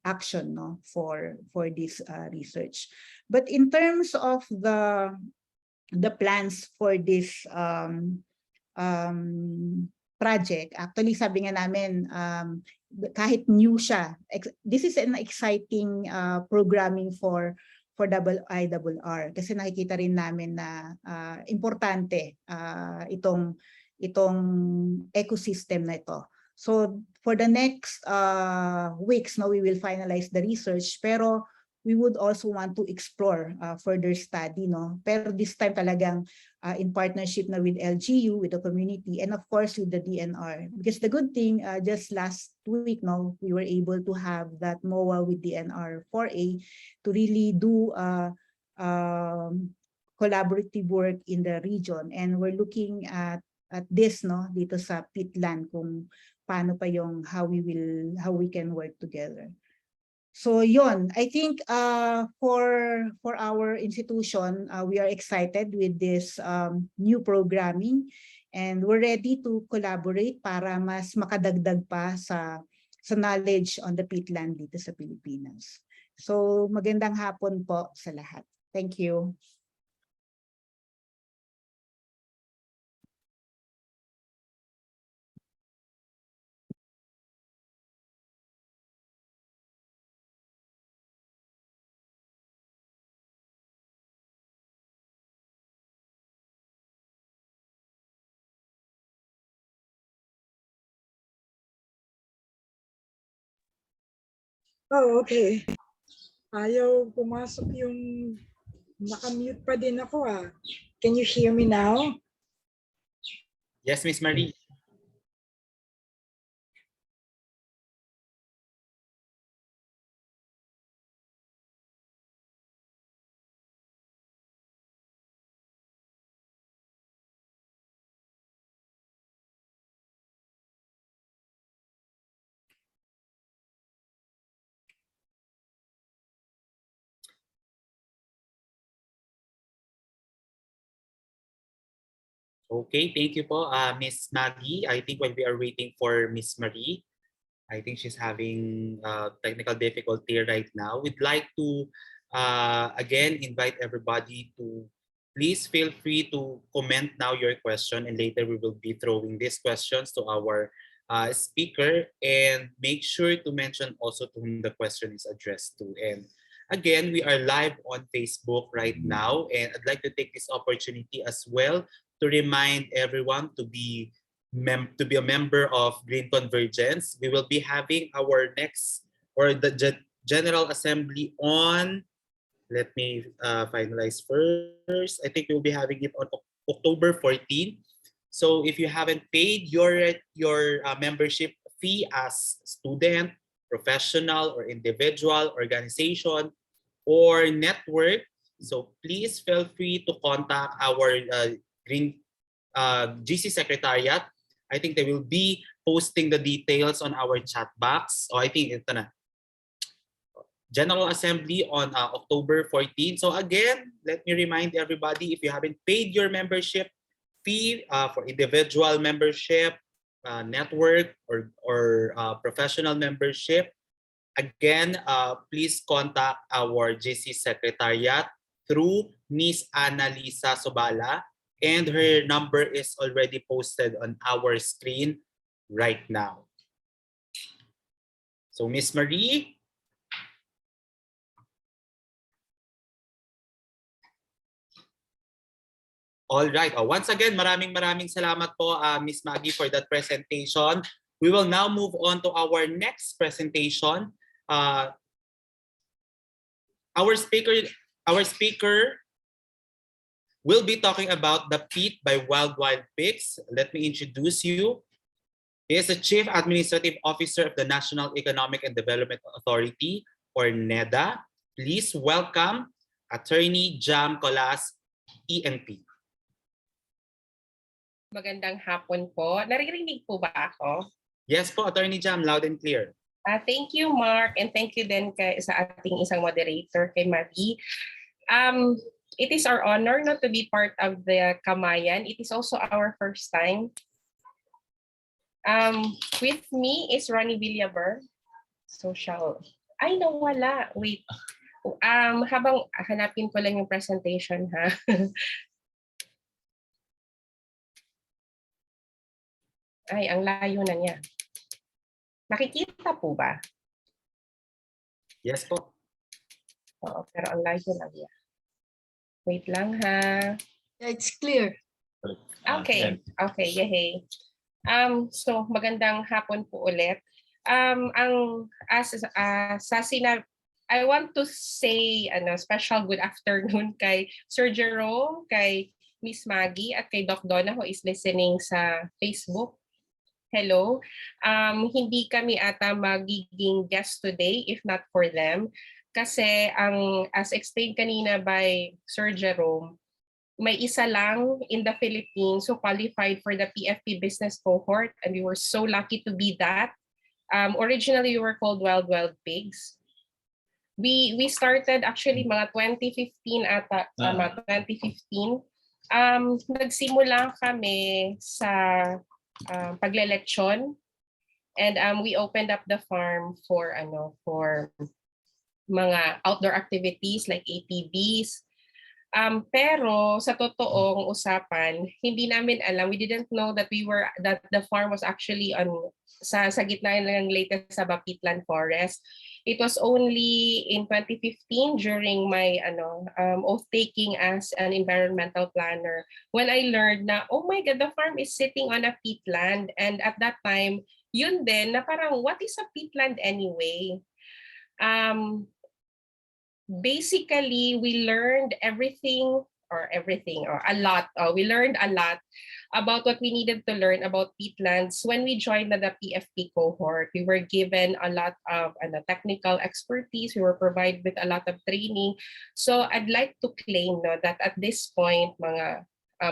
Speaker 10: action for this research. But in terms of the plans for this project, actually sabi nga namin, kahit new siya, this is an exciting programming for IRR, kasi nakikita rin namin na importante itong ecosystem na ito. So for the next weeks, we will finalize the research, pero we would also want to explore further study, pero this time talagang in partnership na with LGU, with the community, and of course with the DNR. Because the good thing, just last week, we were able to have that MOA with DNR 4A to really do collaborative work in the region, and we're looking at this dito sa peatland, kung paano pa yung how we can work together. So yon, I think for our institution, we are excited with this new programming, and we're ready to collaborate para mas makadagdag pa sa knowledge on the peatland dito sa Pilipinas. So magandang hapon po sa lahat. Thank you.
Speaker 6: Oh, okay. Ayaw pumasok yung nakamute pa din ako Can you hear me now?
Speaker 7: Yes, Miss Marie. Okay, thank you po, Miss Maggie. I think while we are waiting for Miss Marie, I think she's having technical difficulty right now. We'd like to again invite everybody to please feel free to comment now your question, and later we will be throwing these questions to our speaker, and make sure to mention also to whom the question is addressed to. And again, we are live on Facebook right now, and I'd like to take this opportunity as well to remind everyone to be a member of Green Convergence. We will be having our next, or the General Assembly on, let me finalize first. I think we'll be having it on October 14th. So if you haven't paid your membership fee as student, professional, or individual, organization, or network, So please feel free to contact our Green GC Secretariat. I think they will be posting the details on our chat box. I think ito na. General Assembly on October 14. So again, let me remind everybody, if you haven't paid your membership fee for individual membership, network, or professional membership, again, please contact our GC Secretariat through Ms. Annalisa Sobala, and her number is already posted on our screen right now. So Ms. Marie. All right. Once again, maraming salamat po, Ms. Maggie, for that presentation. We will now move on to our next presentation. Our speaker will be talking about the Peat by Wild Pigs. Let me introduce you. He is the Chief Administrative Officer of the National Economic and Development Authority, or NEDA. Please welcome Attorney Jam Colas, ENP.
Speaker 11: Magandang hapon po. Naririnig po ba ako?
Speaker 7: Yes po, Attorney Jam, loud and clear.
Speaker 11: Thank you, Mark, and thank you din sa ating isang moderator, kay Marie. It is our honor not to be part of the Kamayan. It is also our first time. With me is Ronnie Villaber, social. Ay, nawala. Wait. Habang hanapin ko lang yung presentation, ha? Ay, ang layo na niya. Nakikita po ba?
Speaker 7: Yes po.
Speaker 11: Oo, pero ang layo na niya. Wait lang, ha?
Speaker 12: It's clear.
Speaker 11: Okay. Okay, yay. So magandang hapon po ulit. I want to say special good afternoon kay Sir Jerome, kay Miss Maggie, at kay Doc Donna who is listening sa Facebook. Hello. Hindi kami ata magiging guest today if not for them. Kasi as explained kanina by Sir Jerome, may isa lang in the Philippines who qualified for the PFP business cohort, and we were so lucky to be that. Originally, we were called Wild Pigs. We started actually mga 2015 ata, 2015. Nagsimula kami sa pagleleksyon, and we opened up the farm for mga outdoor activities like ATVs. Pero sa totoong usapan, hindi namin alam, we didn't know that the farm was actually sa gitna ng latest sa Pitland forest. It was only in 2015 during my oath taking as an environmental planner when I learned na, oh my God, the farm is sitting on a peatland. And at that time, yun din na parang, what is a peatland anyway? Basically, we learned a lot. We learned a lot about what we needed to learn about peatlands when we joined the PFP cohort. We were given a lot of technical expertise. We were provided with a lot of training. So I'd like to claim that at this point, mga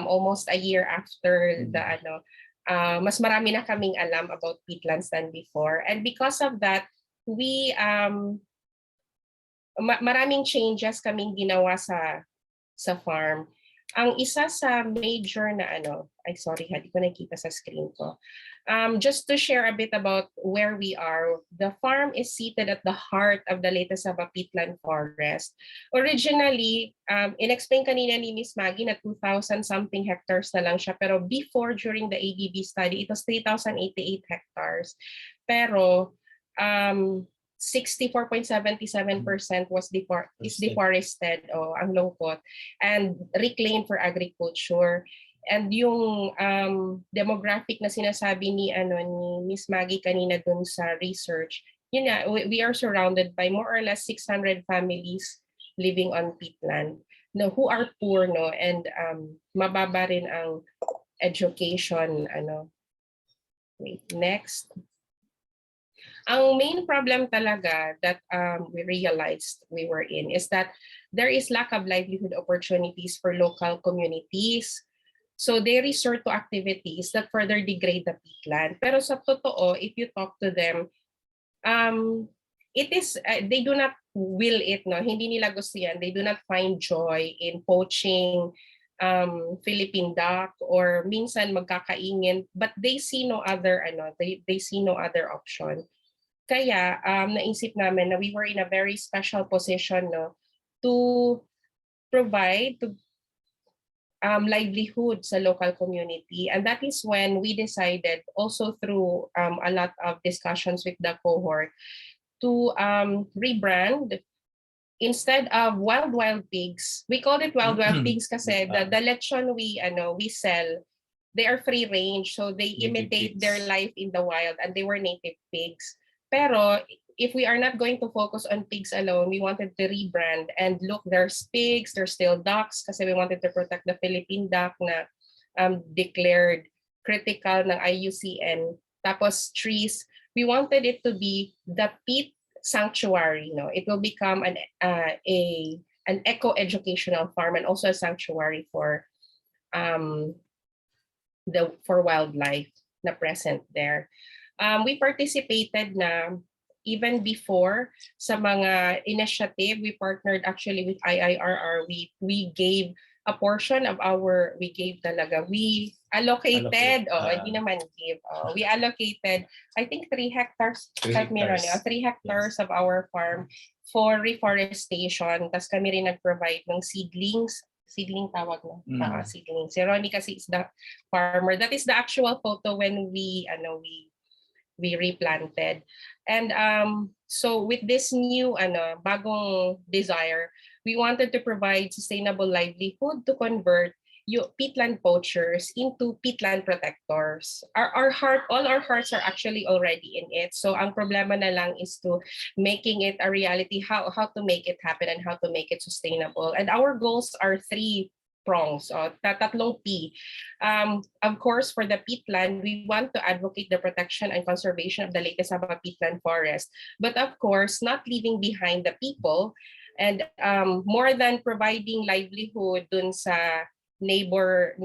Speaker 11: almost a year after mas marami na kaming alam about peatlands than before. And because of that, we maraming changes kaming ginawa sa farm. Ang isa sa major na hindi ko nakita sa screen ko. Just to share a bit about where we are, the farm is seated at the heart of the latest Pitland forest. Originally, in-explain kanina ni Miss Maggie na 2,000 something hectares na lang siya, pero before, during the ADB study, it was 3,088 hectares. Pero 64.77% is deforested, ang lungkot, and reclaimed for agriculture. And yung demographic na sinasabi ni Miss Maggie kanina dun sa research, yun na, we are surrounded by more or less 600 families living on peatland who are poor, and mababa rin ang education. Wait, next. Ang main problem talaga that we realized we were in is that there is lack of livelihood opportunities for local communities. So they resort to activities that further degrade the peatland. Pero sa totoo, if you talk to them, it is they do not will it, no, hindi nila gusto yan. They do not find joy in poaching Philippine duck or minsan magkakaingin, but they see no other they see no other option. Kaya naisip namin na we were in a very special position, no, to provide livelihood sa local community. And that is when we decided, also through a lot of discussions with the cohort, to rebrand. Instead of wild pigs, we called it wild pigs kasi the lechon we sell, they are free range, so they imitate their life in the wild, and they were native pigs. Pero if we are not going to focus on pigs alone, we wanted to rebrand and look, there's pigs, there's still ducks kasi we wanted to protect the Philippine duck na declared critical ng IUCN. Tapos trees, we wanted it to be the peat sanctuary. No, it will become an eco-educational farm and also a sanctuary for wildlife na present there. We participated na even before sa mga initiative. We partnered actually with IIRR. We gave a portion of our, we allocated, hindi naman give. We allocated, I think 3 hectares, 3 hectares of our farm for reforestation. Tapos kami rin nag-provide ng seedlings. Seedling tawag na. Seedling. Si Ronnie kasi is the farmer. That is the actual photo when we replanted. And so with this new bagong desire, we wanted to provide sustainable livelihood to convert peatland poachers into peatland protectors. All our hearts are actually already in it. So ang problema na lang is to making it a reality, how to make it happen and how to make it sustainable. And our goals are 3 prongs, tatlong P. Of course, for the peatland, we want to advocate the protection and conservation of the Lake Sabah peatland forest. But of course, not leaving behind the people. And more than providing livelihood dun sa neighbors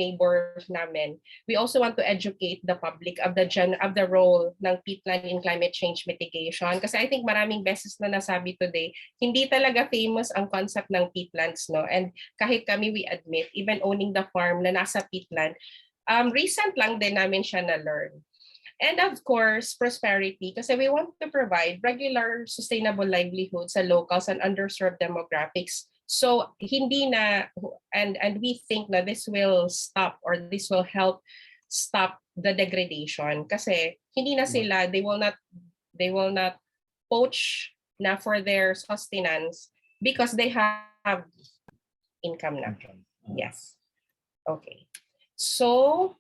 Speaker 11: namin, we also want to educate the public of the role ng peatland in climate change mitigation. Kasi I think maraming beses na nasabi today, hindi talaga famous ang concept ng peatlands, no? And kahit kami, we admit, even owning the farm na nasa peatland, recent lang din namin siya na-learn. And of course, prosperity, kasi we want to provide regular sustainable livelihood sa locals and underserved demographics. So hindi na, and we think na this will stop, or this will help stop the degradation kasi hindi na sila, they will not poach na for their sustenance because they have income na. Yes. Okay. So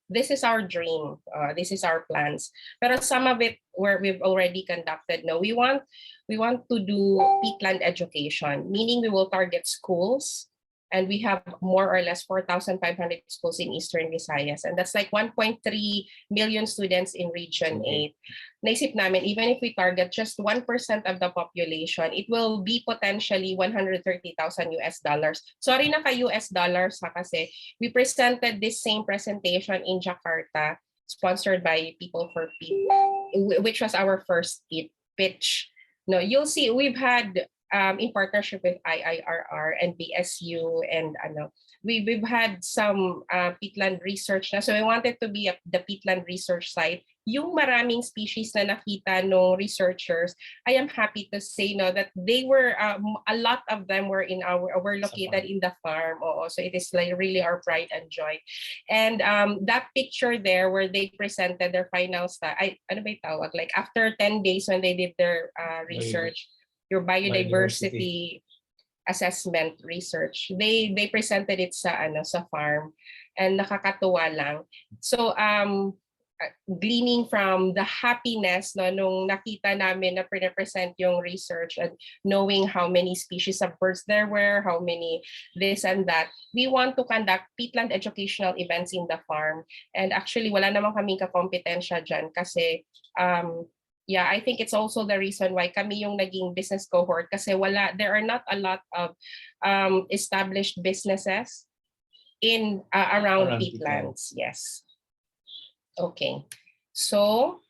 Speaker 11: this is our dream. This is our plans. Pero some of it where we've already conducted. No, we want to do peatland education, meaning we will target schools, and we have more or less 4,500 schools in Eastern Visayas, and that's like 1.3 million students in Region 8. Naisip namin, even if we target just 1% of the population, it will be potentially $130,000 US dollars. Sorry na ka US dollars ha, kasi we presented this same presentation in Jakarta, sponsored by People for Peat, which was our first pitch. No, you'll see we've had in partnership with IIRR and BSU, and we've had some peatland research na. So we wanted to be the peatland research site. Yung maraming species na nakita no researchers, I am happy to say that they were a lot of them were located in the farm. So it is like really our pride and joy. And that picture there where they presented their final like after 10 days when they did their research, your biodiversity assessment research, they presented it sa farm, and nakakatuwa lang. So gleaning from the happiness no, nung nakita namin na pre-present yung research and knowing how many species of birds there were, how many this and that, we want to conduct peatland educational events in the farm. And actually, wala naman kaming kakompetensya dyan kasi yeah, I think it's also the reason why kami yung naging business cohort kasi there are not a lot of established businesses in around peatlands. Yes. Okay, so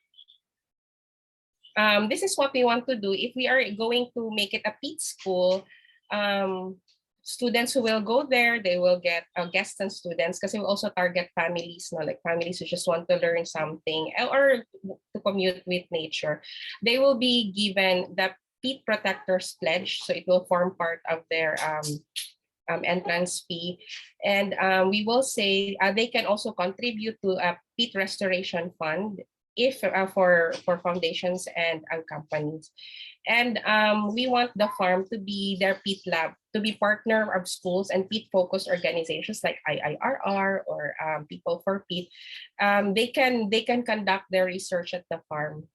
Speaker 11: this is what we want to do. If we are going to make it a peat school, students who will go there, they will get guests and students because we also target families, no? Like families who just want to learn something or to commute with nature. They will be given the peat protectors pledge, so it will form part of their entrance fee, and we will say they can also contribute to a peat restoration fund if for foundations and companies, and we want the farm to be their peat lab, to be partner of schools and peat focused organizations like IIRR or People for Peat. They can conduct their research at the farm.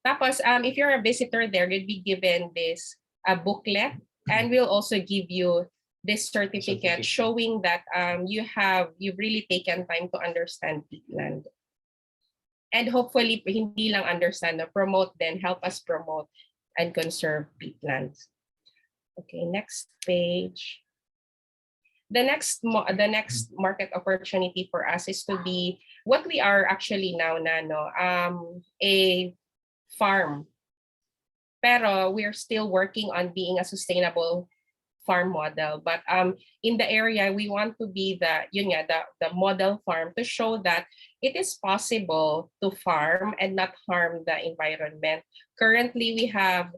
Speaker 11: Tapos if you're a visitor there, you'll be given this booklet, and we'll also give you this certificate showing that you've really taken time to understand peatland. And hopefully, hindi lang understand, promote then, help us promote and conserve peatlands. Okay, next page. The next market opportunity for us is to be what we are actually now, a farm. Pero we're still working on being a sustainable farm model, but in the area we want to be the model farm to show that it is possible to farm and not harm the environment. Currently we have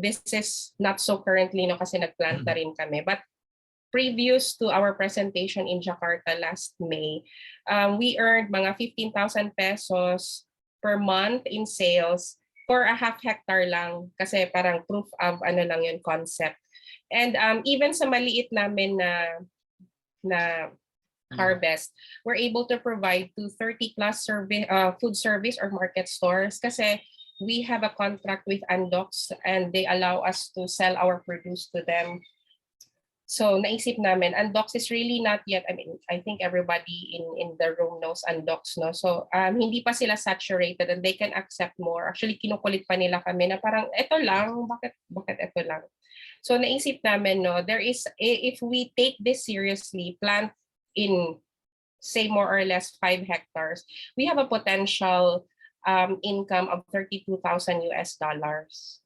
Speaker 11: this is not so currently no kasi nagplant na rin kami, but previous to our presentation in Jakarta last May, we earned mga 15,000 pesos per month in sales for a half hectare lang kasi parang proof of lang yun concept. And even sa maliit namin na harvest, we're able to provide to 30 plus food service or market stores kasi we have a contract with Andox and they allow us to sell our produce to them. So naisip namin, Undox is really not yet, I mean, I think everybody in the room knows Undox, no? So hindi pa sila saturated and they can accept more. Actually, kinukulit pa nila kami na parang, eto lang, bakit eto lang? So naisip namin, no, there is, if we take this seriously, plant in, say more or less 5 hectares, we have a potential income of $32,000 US.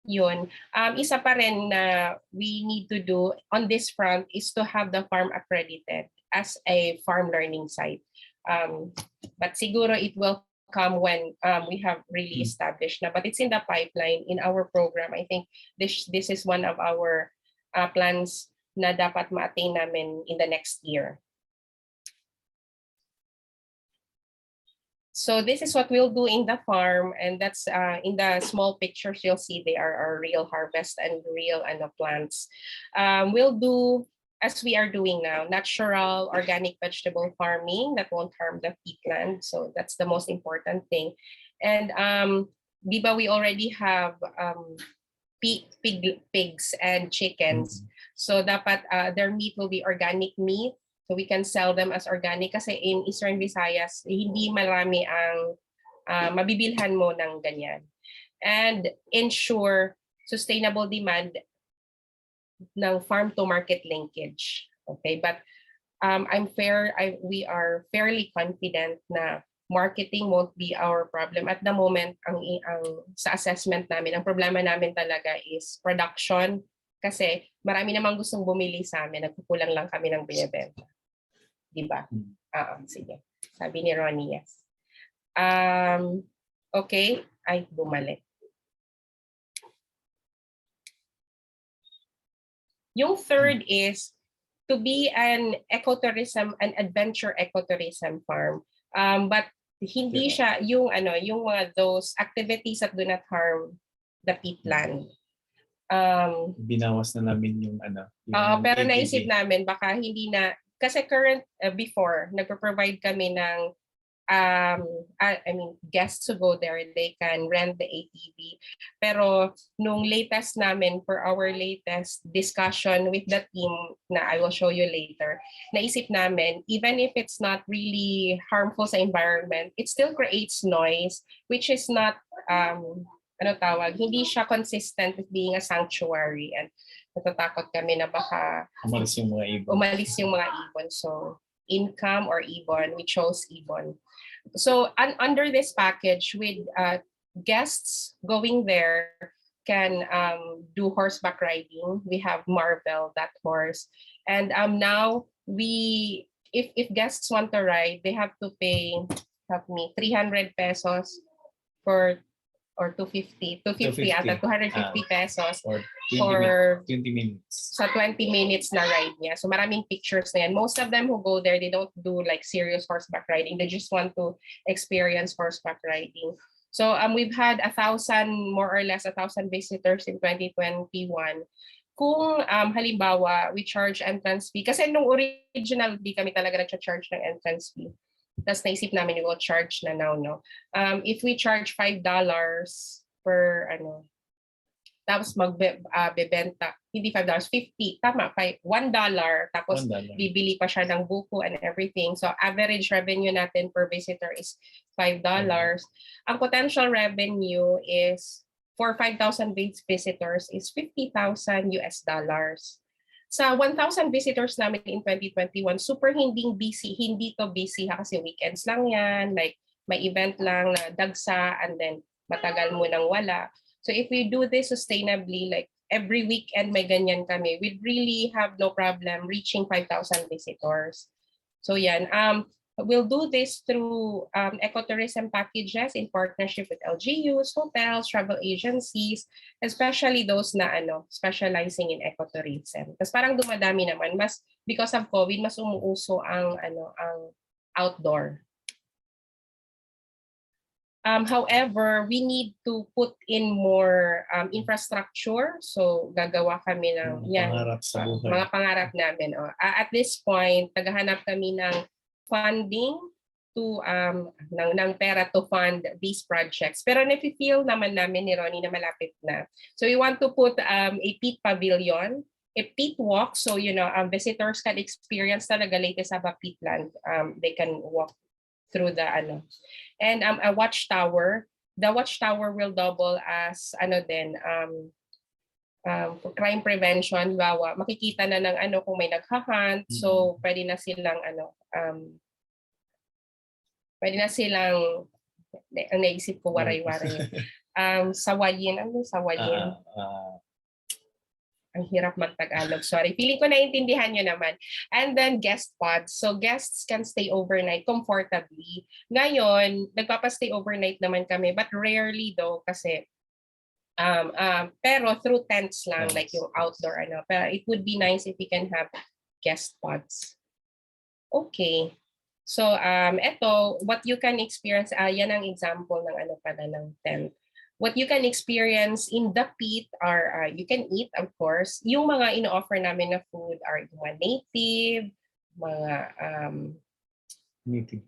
Speaker 11: Yun. Isa pa rin na we need to do on this front is to have the farm accredited as a farm learning site. But siguro it will come when we have really established na. But it's in the pipeline in our program. I think this is one of our plans na dapat ma-attain namin in the next year. So this is what we'll do in the farm, and that's in the small pictures you'll see they are our real harvest and real plants. We'll do as we are doing now, natural organic vegetable farming that won't harm the peatland. So that's the most important thing. And diba we already have pigs and chickens. So dapat their meat will be organic meat. So we can sell them as organic kasi in Eastern Visayas, hindi marami ang mabibilhan mo ng ganyan. And ensure sustainable demand ng farm to market linkage. Okay, but we are fairly confident na marketing won't be our problem. At the moment, ang sa assessment namin, ang problema namin talaga is production kasi marami namang gustong bumili sa amin, nagkukulang lang kami ng binibenta. Diba? Sige. Sabi ni Ronnie, yes. Okay. Ay, bumalik. Yung third is to be an ecotourism, an adventure ecotourism farm. But hindi siya yung mga those activities that do not harm the peatland.
Speaker 12: Binawas na namin yung
Speaker 11: pero naisip namin baka hindi na kasi before, nagpo-provide kami ng guests to go there, they can rent the ATV. Pero nung latest namin, for our latest discussion with the team na I will show you later, naisip namin, even if it's not really harmful sa environment, it still creates noise, which is not, hindi siya consistent with being a sanctuary. And natatakot kami na baka umalis yung mga ibon. So, income or ibon, we chose ibon. So under this package, with guests going there can do horseback riding. We have Marvel, that horse. And now if guests want to ride, they have to pay, 300 pesos or 250 ata 250 pesos for
Speaker 12: 20 minutes.
Speaker 11: Sa 20 minutes na ride niya. So maraming pictures na yan. Most of them who go there, they don't do like serious horseback riding. They just want to experience horseback riding. So we've had more or less 1,000 visitors in 2021. Kung halimbawa, we charge entrance fee, kasi nung original di kami talaga nag-charge ng entrance fee. Tapos naisip namin, we will charge na now, no? If we charge $5 per, tapos magbebenta, hindi $5, 50, tama, $1, tapos
Speaker 12: $1.
Speaker 11: bibili pa siya ng buko and everything. So average revenue natin per visitor is $5. Ang potential revenue is, for 5,000 visitors, is $50,000 US. Sa 1,000 visitors namin in 2021, super hindi to busy kasi weekends lang yan, like may event lang na dagsa and then matagal mo nang wala. So if we do this sustainably, like every weekend may ganyan kami, we'd really have no problem reaching 5,000 visitors. So yan, we'll do this through ecotourism packages in partnership with LGUs, hotels, travel agencies, especially those na specializing in ecotourism. Tapos parang dumadami naman, mas because of COVID, mas umuuso ang outdoor. However, we need to put in more infrastructure. So gagawa kami ng mga pangarap namin. At this point, naghahanap kami ng funding to ng pera to fund these projects. Pero nafe-feel naman namin ni Ronnie na malapit na. So we want to put a peat pavilion, a peat walk, so visitors can experience talaga latest sa peatland. They can walk through the and a watchtower. The watchtower will double as crime prevention. Bawa makikita na ng kung may naghahunt, so pwede na silang naisip ko waray-waray. Sawayin. Sawayin? Ang hirap mag-Tagalog. Sorry. Feeling ko naiintindihan nyo naman. And then guest pods. So guests can stay overnight comfortably. Ngayon, nagpapastay overnight naman kami, but rarely though kasi pero through tents lang, like yung outdoor Pero it would be nice if we can have guest pods. Okay. So eto, what you can experience, yan ang example ng ng tent. What you can experience in the peat are, you can eat, of course. Yung mga ino-offer namin na food are yung mga native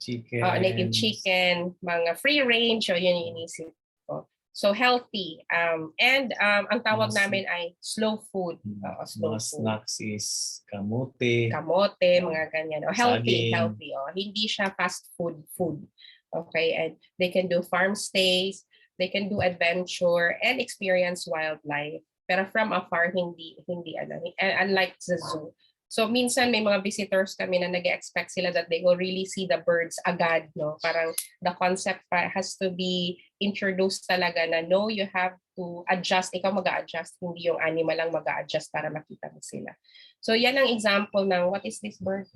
Speaker 11: chicken, mga free range, so yun yung inisip ko. So healthy. And ang tawag namin ay slow food.
Speaker 12: Slow food. Snacks is kamote.
Speaker 11: Mga ganyan. Healthy. Hindi siya fast food. Okay, and they can do farm stays. They can do adventure and experience wildlife. Pero from afar, hindi unlike the zoo. So minsan may mga visitors kami na nag-expect sila that they will really see the birds agad, no? Parang the concept has to be introduced talaga na no, you have to adjust. Ikaw mag-a-adjust, hindi yung animal lang mag-a-adjust para makita mo sila. So yan ang example ng, what is this bird?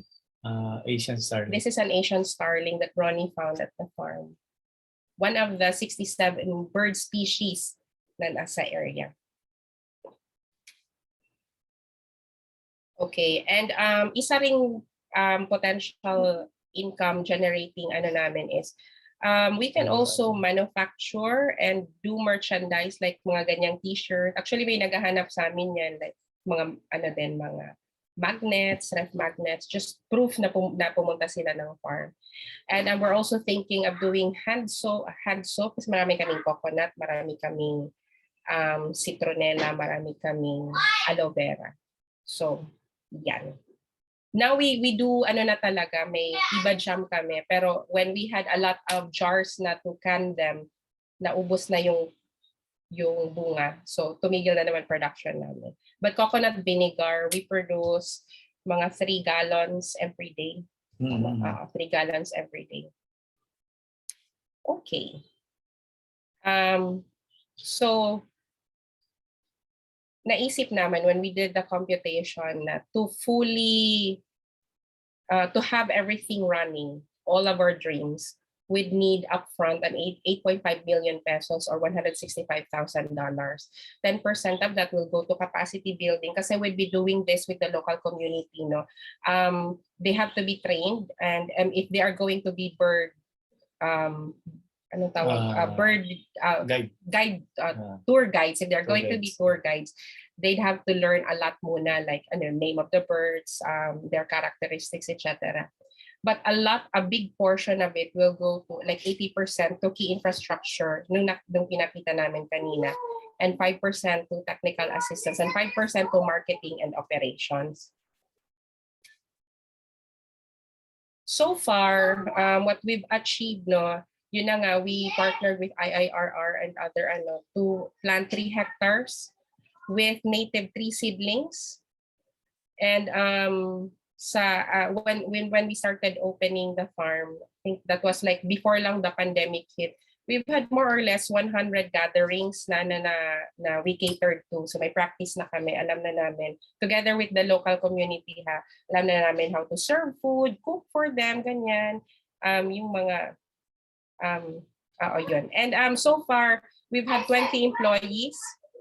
Speaker 12: Asian starling.
Speaker 11: This is an Asian starling that Ronnie found at the farm. One of the 67 bird species na nasa area. Okay, and isa ring potential income generating namin is we can also manufacture and do merchandise like mga ganyang t-shirt. Actually may naghahanap sa amin yan, like mga mga magnets, ref magnets, just proof na, na pumunta sila ng farm. And we're also thinking of doing hand soap kasi marami kaming coconut, marami kaming citronella, marami kaming aloe vera. So, yan. Now we do ano na talaga, may iba jam kami, pero when we had a lot of jars na to can them, naubos na yung bunga. So, tumigil na naman production namin. But coconut vinegar, we produce mga 3 gallons every day. 3 gallons every day. Okay. So, naisip naman when we did the computation na to fully, to have everything running, all of our dreams, we'd need upfront an 8.5 million pesos or $165,000. 10% of that will go to capacity building kasi we'd be doing this with the local community. No, they have to be trained, and if they are going to be bird, tour guides. If they're going to be tour guides, they'd have to learn a lot muna, like name of the birds, their characteristics, etc. But a big portion of it will go to like 80% to key infrastructure, nung pinakita namin kanina, and 5% to technical assistance, and 5% to marketing and operations. So far, what we've achieved, no, yun na nga, we partnered with IIRR and other to plant 3 hectares with native tree seedlings. And when we started opening the farm, I think that was like before lang the pandemic hit, we've had more or less 100 gatherings na we catered to. So may practice na kami, alam na namin. Together with the local community, alam na namin how to serve food, cook for them, ganyan. Yung mga, yun. And so far, we've had 20 employees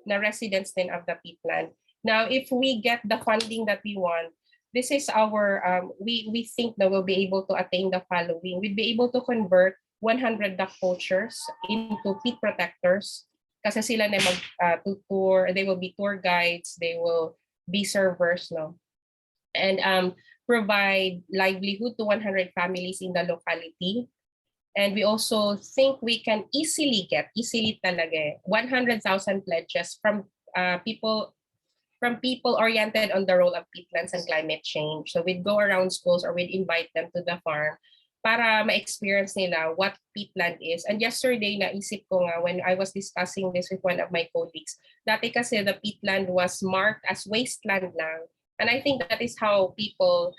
Speaker 11: na residents din of the peatland. Now, if we get the funding that we want, this is our, we think that we'll be able to attain the following. We'll be able to convert 100 duck poachers into peat protectors. Kasi sila na mag-tour, they will be tour guides, they will be servers, no? And provide livelihood to 100 families in the locality. And we also think we can easily talaga, 100,000 pledges from people oriented on the role of peatlands and climate change. So we'd go around schools or we'd invite them to the farm para ma-experience nila what peatland is. And yesterday, naisip ko nga when I was discussing this with one of my colleagues, dati kasi the peatland was marked as wasteland lang. And I think that is how people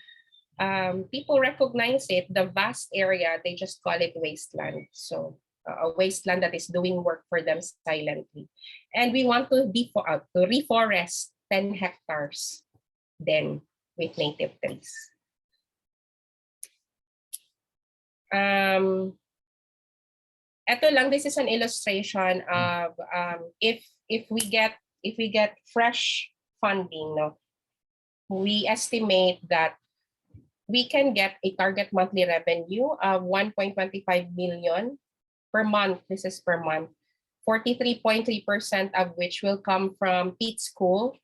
Speaker 11: recognize it, the vast area, they just call it wasteland. So a wasteland that is doing work for them silently. And we want to reforest 10 hectares then with native trees. Ito lang, this is an illustration of if we get fresh funding, no, we estimate that we can get a target monthly revenue of 1.25 million per month. This is per month. 43.3% of which will come from peat school,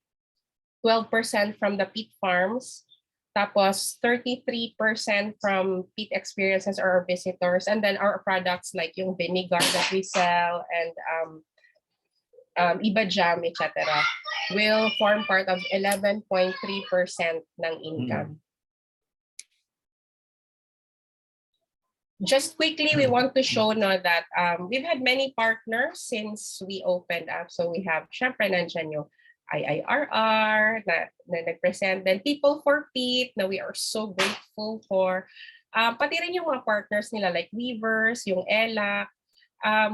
Speaker 11: 12% from the peat farms, tapos 33% from peat experiences or our visitors, and then our products like yung vinegar that we sell and iba jam, etc. will form part of 11.3% ng income. Just quickly, we want to show now that we've had many partners since we opened up. So we have, syempre, nandiyan yung IIRR na nag-present, then People for Peat na we are so grateful for. Pati rin yung mga partners nila like Weavers, yung ELAC,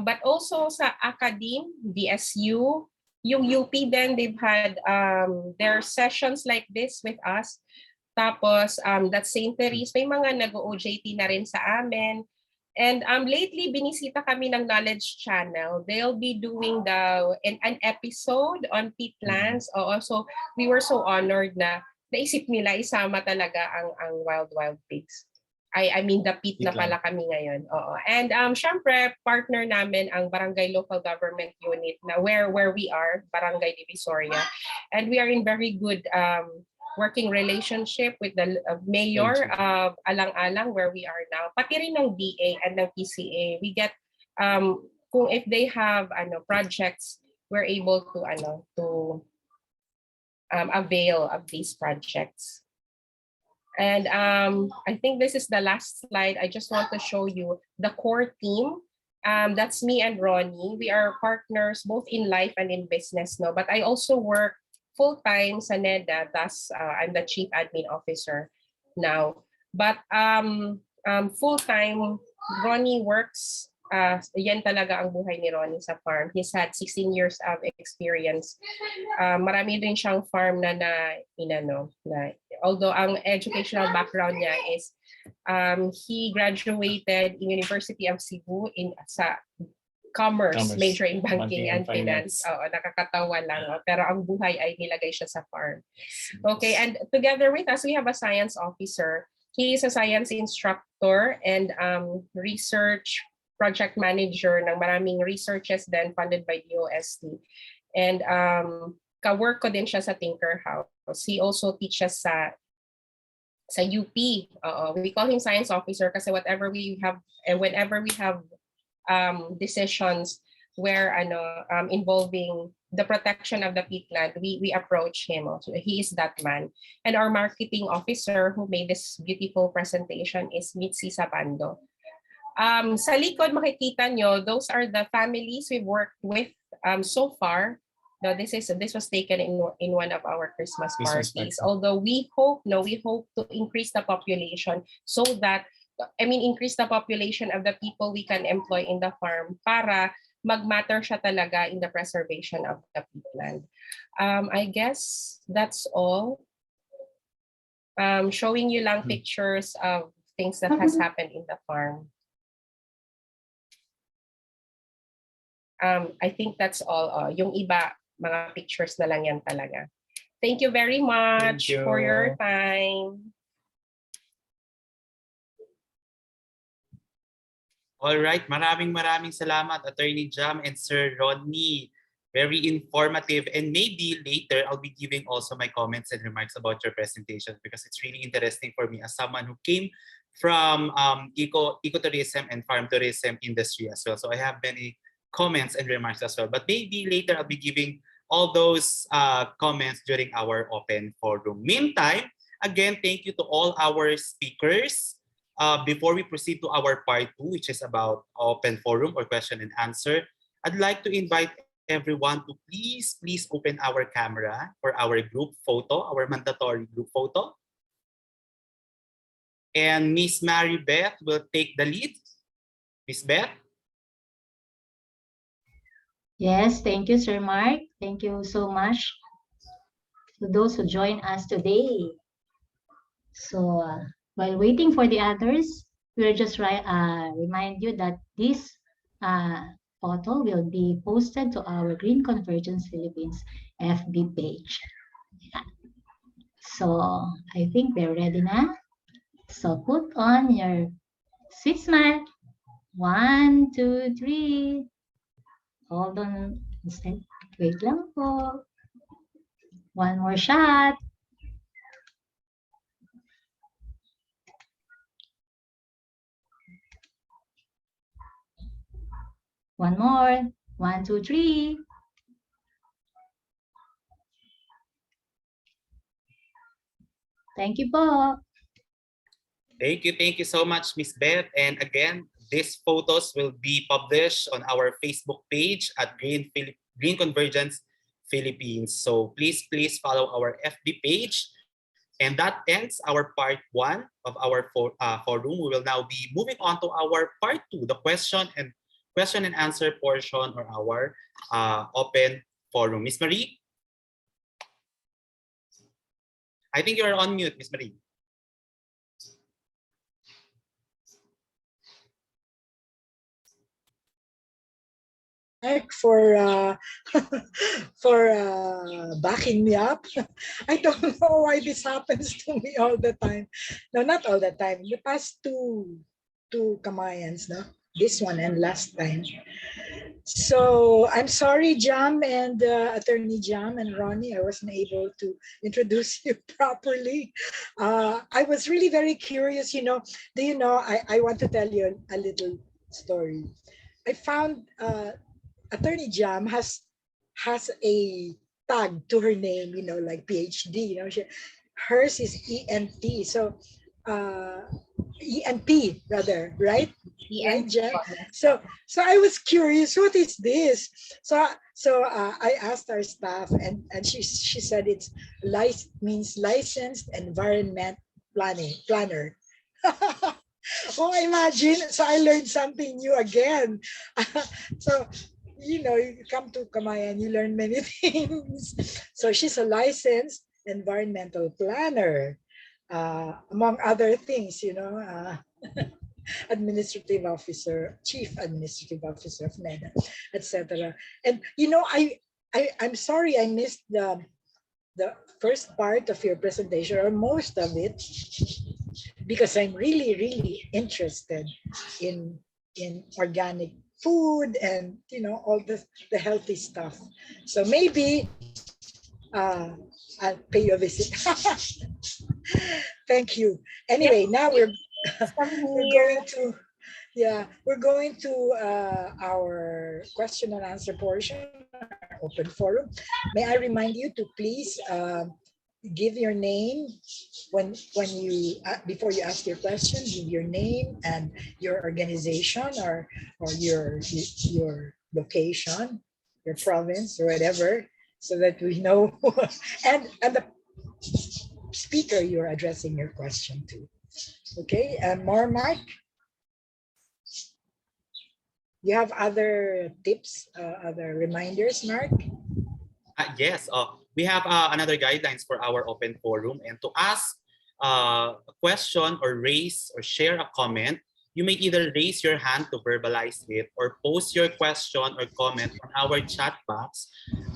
Speaker 11: but also sa Academe, DSU, yung UP din, they've had their sessions like this with us. Tapos, that St. Therese, may mga nag-OJT na rin sa amin. And lately, binisita kami ng Knowledge Channel. They'll be doing an episode on Pitlands. Also, we were so honored na naisip nila isama talaga ang wild pigs. I mean, the peat na pala kami ngayon. Oo. And syempre, partner namin ang Barangay Local Government Unit na where we are, Barangay Divisoria. And we are in very good working relationship with the mayor of Alang-Alang, where we are now, pati rin ng DA and ng PCA. We get kung if they have projects, we're able to avail of these projects. And I think this is the last slide. I just want to show you the core team. That's me and Ronnie. We are partners both in life and in business, no? But I also work full-time sa NEDA, thus I'm the Chief Admin Officer now. But full-time, Ronnie works, yan talaga ang buhay ni Ronnie sa farm. He's had 16 years of experience. Marami din siyang farm na although ang educational background niya is he graduated in University of Cebu sa commerce, major in banking and finance. Oo, nakakatawa lang. Pero ang buhay ay nilagay siya sa farm. Okay, and together with us, we have a science officer. He is a science instructor and research project manager ng maraming researches then funded by DOST. And ka-work ko din siya sa Tinker House. He also teaches sa UP. We call him science officer kasi whatever we have and whenever we have decisions where involving the protection of the peatland, we approach him. So he is that man. And our marketing officer who made this beautiful presentation is Mitzi Sabando. Sa likod makikita nyo, those are the families we've worked with so far. Now, this was taken in one of our Christmas parties. Although we hope to increase the population so that increase the population of the people we can employ in the farm para mag-matter siya talaga in the preservation of the peatland. I guess that's all. Showing you lang pictures of things that has happened in the farm. I think that's all. Yung iba, mga pictures na lang yan talaga. Thank you very much for your time.
Speaker 7: All right, maraming salamat, Attorney Jam and Sir Rodney. Very informative, and maybe later I'll be giving also my comments and remarks about your presentation because it's really interesting for me as someone who came from ecotourism and farm tourism industry as well. So I have many comments and remarks as well. But maybe later I'll be giving all those comments during our open forum. Meantime, again, thank you to all our speakers. Before we proceed to our part 2, which is about open forum or question and answer, I'd like to invite everyone to please open our camera for our group photo, our mandatory group photo. And Miss Mary Beth will take the lead. Miss Beth?
Speaker 3: Yes, thank you, Sir Mark. Thank you so much to those who joined us today. So, while waiting for the others, we'll just remind you that this photo will be posted to our Green Convergence Philippines FB page. Yeah. So I think we're ready now. So put on your sweet smile. 1, 2, 3. Hold on. Wait lang po. One more shot. One more. 1, 2, 3. Thank you po.
Speaker 7: Thank you so much, Miss Beth. And again, these photos will be published on our Facebook page at Green Convergence Philippines. So please follow our FB page. And that ends our part 1 of our forum. We will now be moving on to our part 2, the question and answer portion or our open forum. Miss Marie? I think you are on mute, Miss Marie.
Speaker 6: For backing me up. I don't know why this happens to me all the time. No, not all the time. The past two Kamayans, no? This one and last time. So I'm sorry, Jam and Attorney Jam and Ronnie, I wasn't able to introduce you properly. I was really very curious, you know, do you know, I want to tell you a little story. I found Attorney Jam has a tag to her name, you know, like PhD, you know, hers is ENT. So ENP rather, right? Right, Jen? So I was curious, what is this? So I asked our staff, and she said it's means licensed environment planner. Oh, imagine! So I learned something new again. So you know, you come to Kamayan, you learn many things. So she's a licensed environmental planner, among other things, you know. Administrative officer, chief administrative officer of NEDA, etc. And you know, I'm sorry I missed the first part of your presentation, or most of it, because I'm really interested in organic food and you know all the healthy stuff. So maybe I'll pay you a visit. Thank you. Anyway, now we're going to our question and answer portion, our open forum. May I remind you to please give your name when you before you ask your question. Give your name and your organization or your location, your province or whatever, so that we know and the speaker you're addressing your question to. Okay, more, Mark? You have other tips, other reminders, Mark?
Speaker 7: Yes, we have another guidelines for our open forum. And to ask a question or raise or share a comment, you may either raise your hand to verbalize it or post your question or comment on our chat box,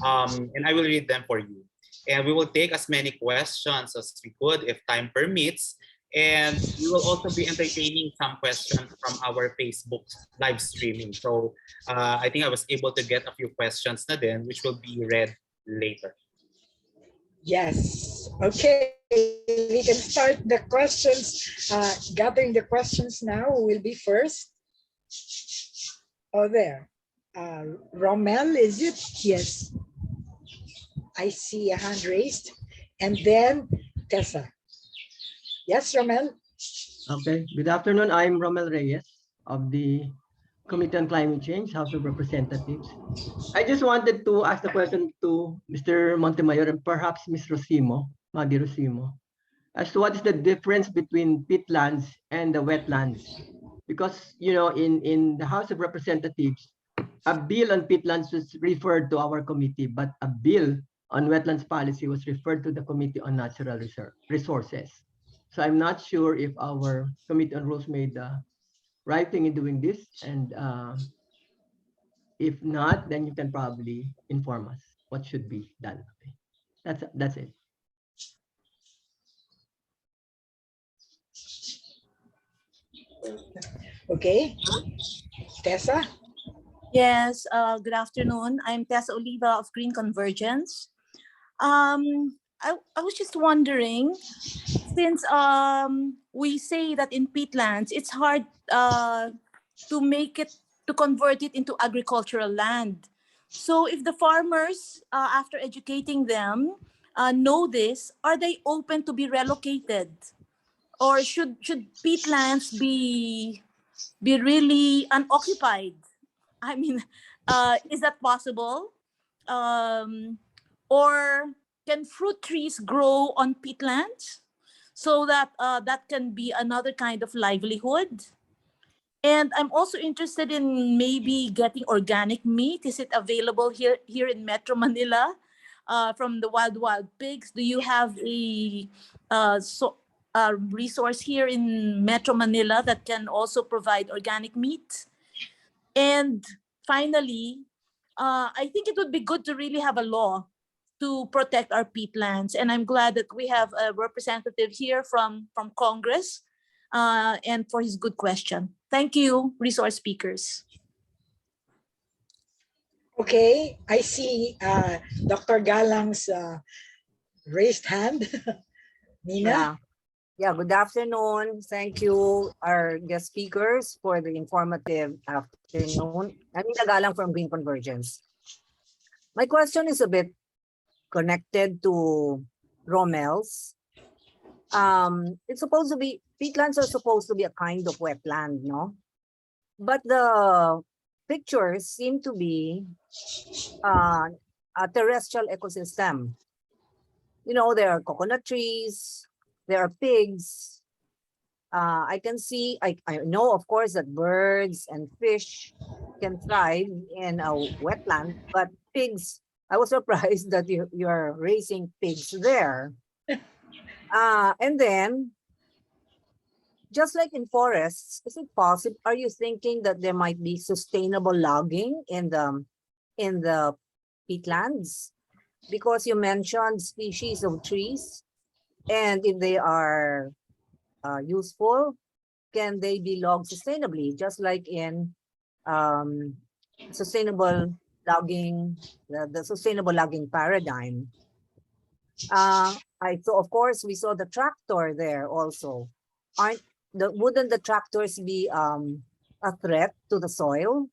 Speaker 7: and I will read them for you. And we will take as many questions as we could if time permits. And we will also be entertaining some questions from our Facebook live streaming. So I think I was able to get a few questions na din, which will be read later.
Speaker 6: Yes. Okay. We can start the questions, gathering the questions now. Who will be first? Oh, there. Rommel, is it? Yes. I see a hand raised. And then Tessa. Yes, Rommel?
Speaker 13: Okay. Good afternoon. I'm Rommel Reyes of the Committee on Climate Change, House of Representatives. I just wanted to ask the question to Mr. Montemayor and perhaps Ms. Rosimo, Maggie Rosimo, as to what is the difference between peatlands and the wetlands. Because, you know, in the House of Representatives, a bill on peatlands was referred to our committee, but a bill on wetlands policy was referred to the Committee on Natural Resources. So I'm not sure if our Committee on Rules made the right thing in doing this, and if not, then you can probably inform us what should be done. Okay. That's it.
Speaker 6: Okay. Tessa?
Speaker 14: Yes, good afternoon. I'm Tessa Oliva of Green Convergence. I was just wondering, since we say that in peatlands, it's hard to convert it into agricultural land. So if the farmers, after educating them, know this, are they open to be relocated? Or should peatlands be really unoccupied? I mean, is that possible? Or can fruit trees grow on peatlands so that that can be another kind of livelihood? And I'm also interested in maybe getting organic meat. Is it available here in Metro Manila from the wild pigs? Do you have a resource here in Metro Manila that can also provide organic meat? And finally, I think it would be good to really have a law to protect our peatlands. And I'm glad that we have a representative here from Congress and for his good question. Thank you, resource speakers.
Speaker 6: Okay, I see Dr. Galang's raised hand. Nina?
Speaker 15: Yeah, good afternoon. Thank you, our guest speakers, for the informative afternoon. I'm Nina Galang from Green Convergence. My question is a bit connected to Romel's. It's supposed to be, peatlands are supposed to be a kind of wetland, no? But the pictures seem to be a terrestrial ecosystem. You know, there are coconut trees, there are pigs. I can see, I know, of course, that birds and fish can thrive in a wetland, but pigs, I was surprised that you're raising pigs there. And then, just like in forests, is it possible, are you thinking that there might be sustainable logging in the peatlands? Because you mentioned species of trees, and if they are useful, can they be logged sustainably, just like in sustainable logging, the sustainable logging paradigm? So of course we saw the tractor there also. Wouldn't the tractors be a threat to the soil?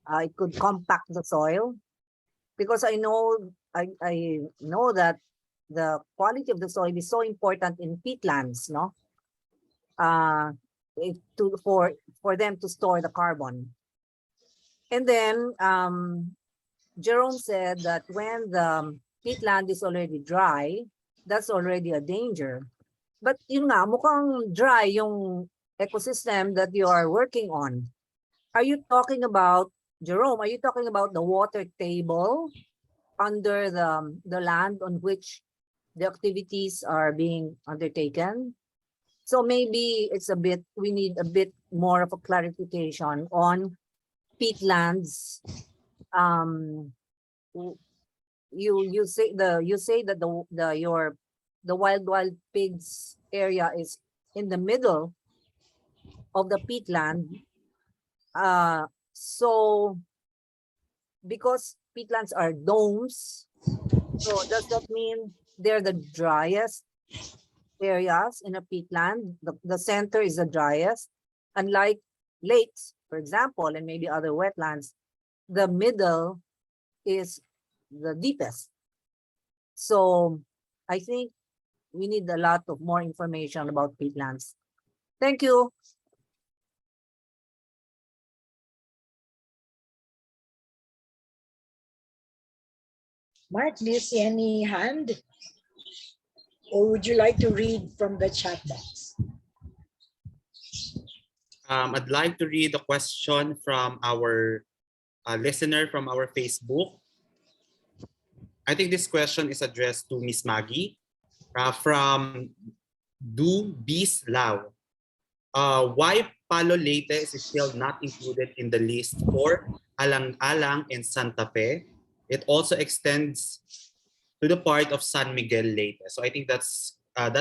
Speaker 15: It could compact the soil, because I know that the quality of the soil is so important in peatlands, no? For them to store the carbon. And then Jerome said that when the peatland is already dry, that's already a danger. But yun nga, mukhang dry yung ecosystem that you are working on. Are you talking about, Jerome, are you talking about the water table under the land on which the activities are being undertaken? So maybe we need a bit more of a clarification on peatlands. You say that the wild pigs area is in the middle of the peatland. So because peatlands are domes, so does that mean they're the driest areas in a peatland? The center is the driest, unlike lakes, for example, and maybe other wetlands, the middle is the deepest. So I think we need a lot of more information about peatlands. Thank you.
Speaker 6: Mark, do you see any hand? Or would you like to read from the chat box?
Speaker 7: I'd like to read a question from our listener from our Facebook. I think this question is addressed to Miss Maggie from Du Bis Lao. Why Palo Leyte is still not included in the list for Alang-Alang and Santa Fe? It also extends to the part of San Miguel Leyte. So I think that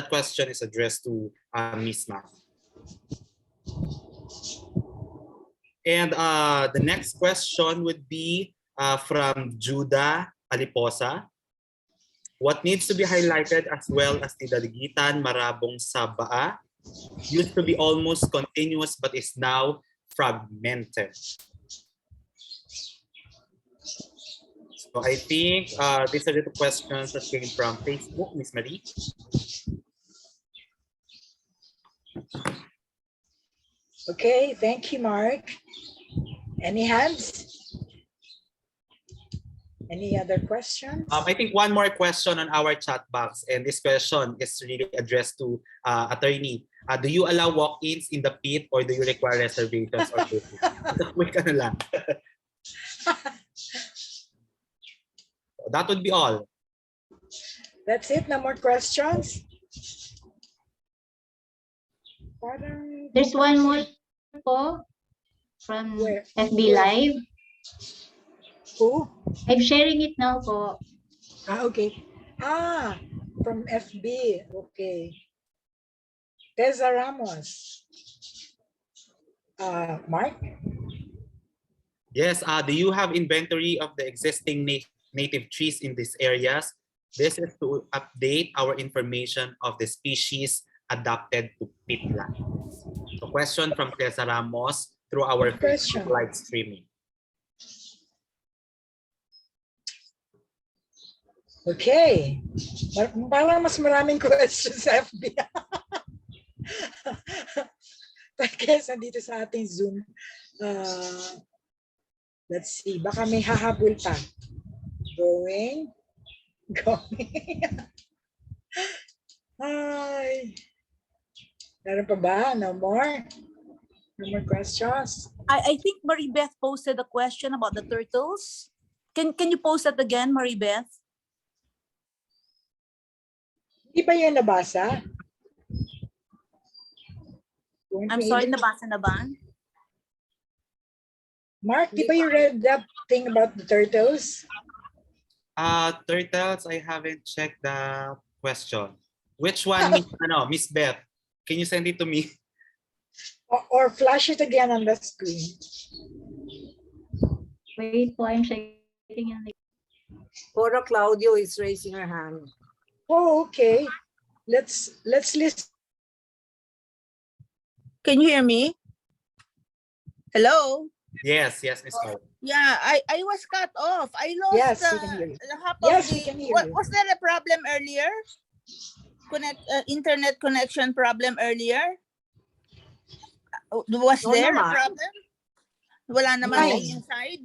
Speaker 7: question is addressed to Miss Maggie. And the next question would be from Judah Aliposa. What needs to be highlighted as well as the Daligitan Marabong Sabaa used to be almost continuous but is now fragmented. So I think these are the questions that came from Facebook, Ms. Marie.
Speaker 6: Okay, thank you, Mark. Any hands? Any other questions?
Speaker 7: I think one more question on our chat box, and this question is really addressed to attorney. Do you allow walk-ins in the pit or do you require reservations or quick ano lang? That would be all.
Speaker 6: That's it. No more questions.
Speaker 3: There's one more po from FB Live.
Speaker 6: Who?
Speaker 3: I'm sharing it now po.
Speaker 6: Okay. From FB. Okay. Teza Ramos. Mark?
Speaker 7: Yes, do you have inventory of the existing native trees in these areas? This is to update our information of the species adapted to peatlands. So question from Tessa Ramos through our
Speaker 6: Good question.
Speaker 7: Facebook live streaming.
Speaker 6: Okay. Parang mas maraming questions sa FB. Kesa dito sa ating Zoom. Let's see. Baka may hahabol pa. Going. Hi. Meron pa ba? No more? No more questions?
Speaker 14: I think Maribeth posted a question about the turtles. Can you post that again, Maribeth?
Speaker 6: Hindi ba yan nabasa?
Speaker 14: I'm sorry, nabasa na ba?
Speaker 6: Mark, di ba you read that thing about the turtles?
Speaker 7: Turtles, I haven't checked the question. Which one, Miss Beth? Can you send it to me?
Speaker 6: Or flash it again on the screen.
Speaker 3: Wait po, I'm checking.
Speaker 15: Cora Claudio is raising her hand.
Speaker 6: Oh, okay. Let's listen.
Speaker 16: Can you hear me? Hello?
Speaker 7: Yes, Miss Cora.
Speaker 16: Yeah, I was cut off. I lost
Speaker 6: Yes, we can hear you.
Speaker 16: half of
Speaker 6: Yes,
Speaker 16: the,
Speaker 6: we can hear you.
Speaker 16: Was there a problem earlier? Internet connection problem earlier? Was
Speaker 15: No
Speaker 16: there a
Speaker 15: naman.
Speaker 16: problem? Wala naman
Speaker 6: No.
Speaker 16: inside?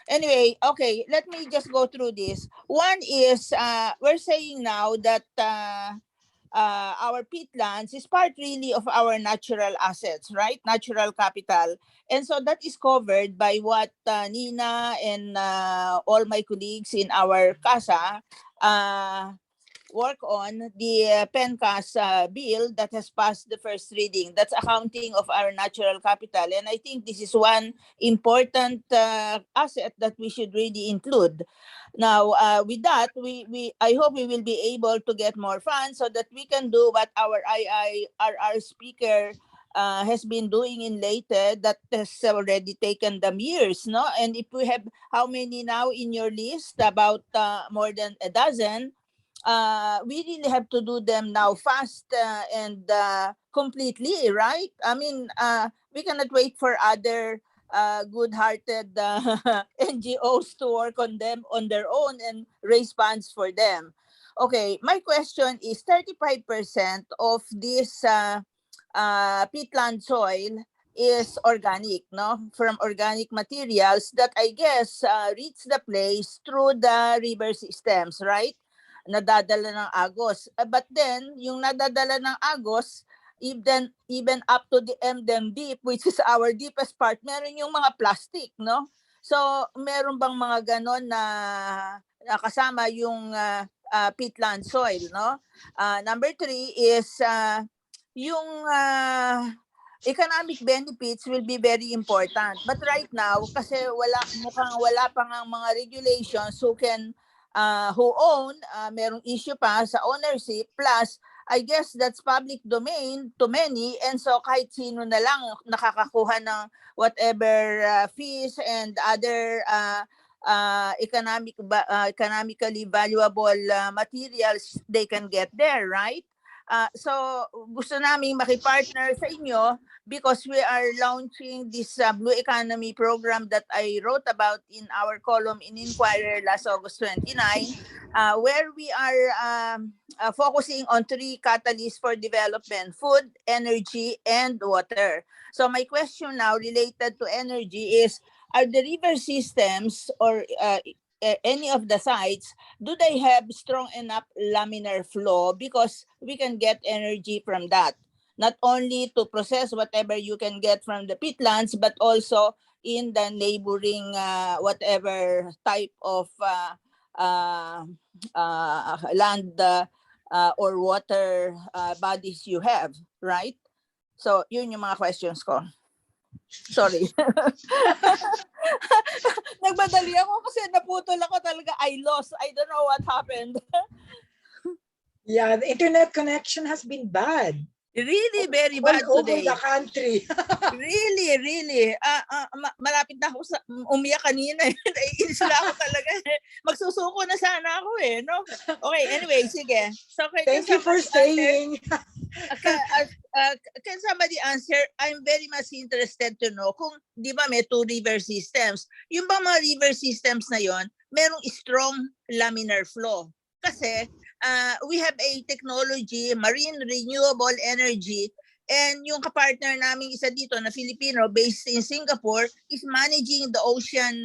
Speaker 16: Anyway, okay, let me just go through this. One is, we're saying now that our peatlands is part really of our natural assets, right? Natural capital. And so that is covered by what Nina and all my colleagues in our CASA work on, the PENCAS bill that has passed the first reading. That's accounting of our natural capital. And I think this is one important asset that we should really include. Now, with that, I hope we will be able to get more funds so that we can do what our IIRR speaker has been doing in Leyte that has already taken them years, no? And if we have, how many now in your list? About more than a dozen. We really have to do them now fast and completely, right? I mean, we cannot wait for other good-hearted NGOs to work on them on their own and raise funds for them. Okay, my question is 35% of this peatland soil is organic, no? From organic materials that I guess reach the place through the river systems, right? Nadadala ng Agos. But then, yung nadadala ng Agos, even up to the MDM deep, which is our deepest part, meron yung mga plastic, no? So, meron bang mga ganon na kasama yung peatland soil, no? Number 3 is yung economic benefits will be very important. But right now, kasi mukhang wala pang ang mga regulations who own, merong issue pa sa ownership, plus I guess that's public domain to many, and so kahit sino na lang nakakakuha ng whatever fees and other economically valuable materials they can get there, right? So gusto namin makipartner sa inyo because we are launching this Blue Economy program that I wrote about in our column in Inquirer last August 29, where we are focusing on 3 catalysts for development: food, energy, and water. So my question now related to energy is, are the river systems or any of the sites, do they have strong enough laminar flow? Because we can get energy from that. Not only to process whatever you can get from the peatlands, but also in the neighboring whatever type of land or water bodies you have, right? So, yun yung mga questions ko. Sorry. Nagmadali ako kasi naputol ako talaga. I lost. I don't know what happened.
Speaker 6: Yeah, the internet connection has been bad.
Speaker 16: Really very
Speaker 6: All
Speaker 16: bad
Speaker 6: over
Speaker 16: today.
Speaker 6: the country.
Speaker 16: Really. Malapit na ako sa umiyak kanina. Naiinis na ako talaga. Magsusuko na sana ako eh, no? Okay, anyway, sige. So,
Speaker 6: Thank you for staying.
Speaker 16: Can somebody answer? I'm very much interested to know kung, di ba may 2 river systems. Yung ba mga river systems na yon, merong strong laminar flow. Kasi we have a technology, marine renewable energy, and yung kapartner namin isa dito na Filipino based in Singapore is managing the ocean,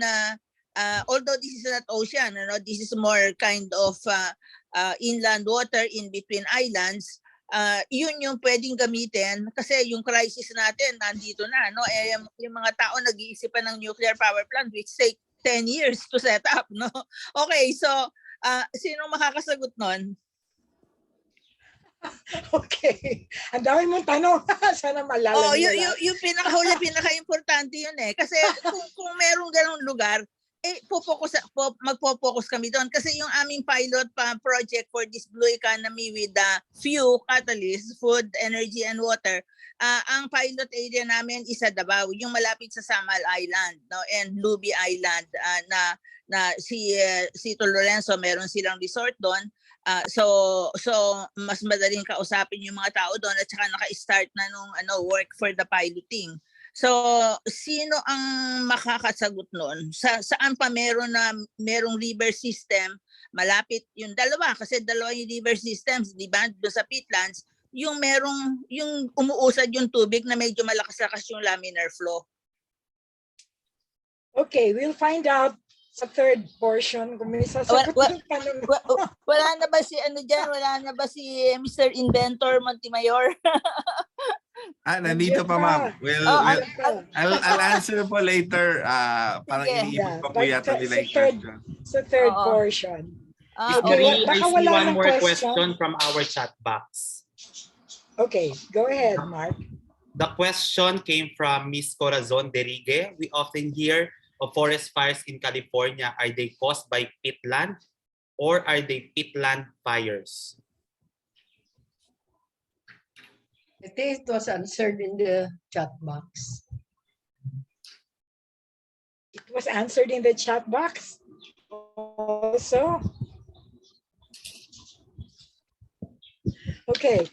Speaker 16: although this is not ocean, this is more kind of inland water in between islands. Yun yung pwedeng gamitin kasi yung crisis natin nandito na, no? Yung mga tao nag-iisipan ng nuclear power plant which take 10 years to set up, no? Okay, so sino makakasagot nun?
Speaker 6: Okay. Ang dami mong tanong. Sana malala nila.
Speaker 16: Yung pinakahuli, pinaka-importante yun eh. Kasi kung merong ganong lugar, magpo-focus kami doon. Kasi yung aming pilot project for this blue economy with few catalysts, food, energy, and water, ang pilot area namin is sa Davao, yung malapit sa Samal Island, no, and Luby Island, na si Tito Lorenzo, meron silang resort doon. So mas madaling kausapin yung mga tao doon at saka naka-start na nung work for the piloting. So sino ang makakasagot noon? Saan pa merong river system malapit yung dalawa, kasi dalawa yung river systems, di ba? Doon sa Pitlands, yung umuusad yung tubig na medyo malakas-lakas yung laminar flow.
Speaker 6: Okay, we'll find out sa third portion kung may sasagot ng tanong.
Speaker 16: Wala na ba si wala na ba si Mr. Inventor Montemayor?
Speaker 9: Nandito pa, ma'am. I'll answer po later. Parang iniipon pa po yata nila yung question.
Speaker 6: Sa third portion.
Speaker 7: Okay, I see one more question from our chat box.
Speaker 6: Okay, go ahead, Mark.
Speaker 7: The question came from Miss Corazon Derigue. We often hear of forest fires in California. Are they caused by peatland or are they peatland fires?
Speaker 17: I think it was answered in the chat box.
Speaker 6: It was answered in the chat box also. Okay,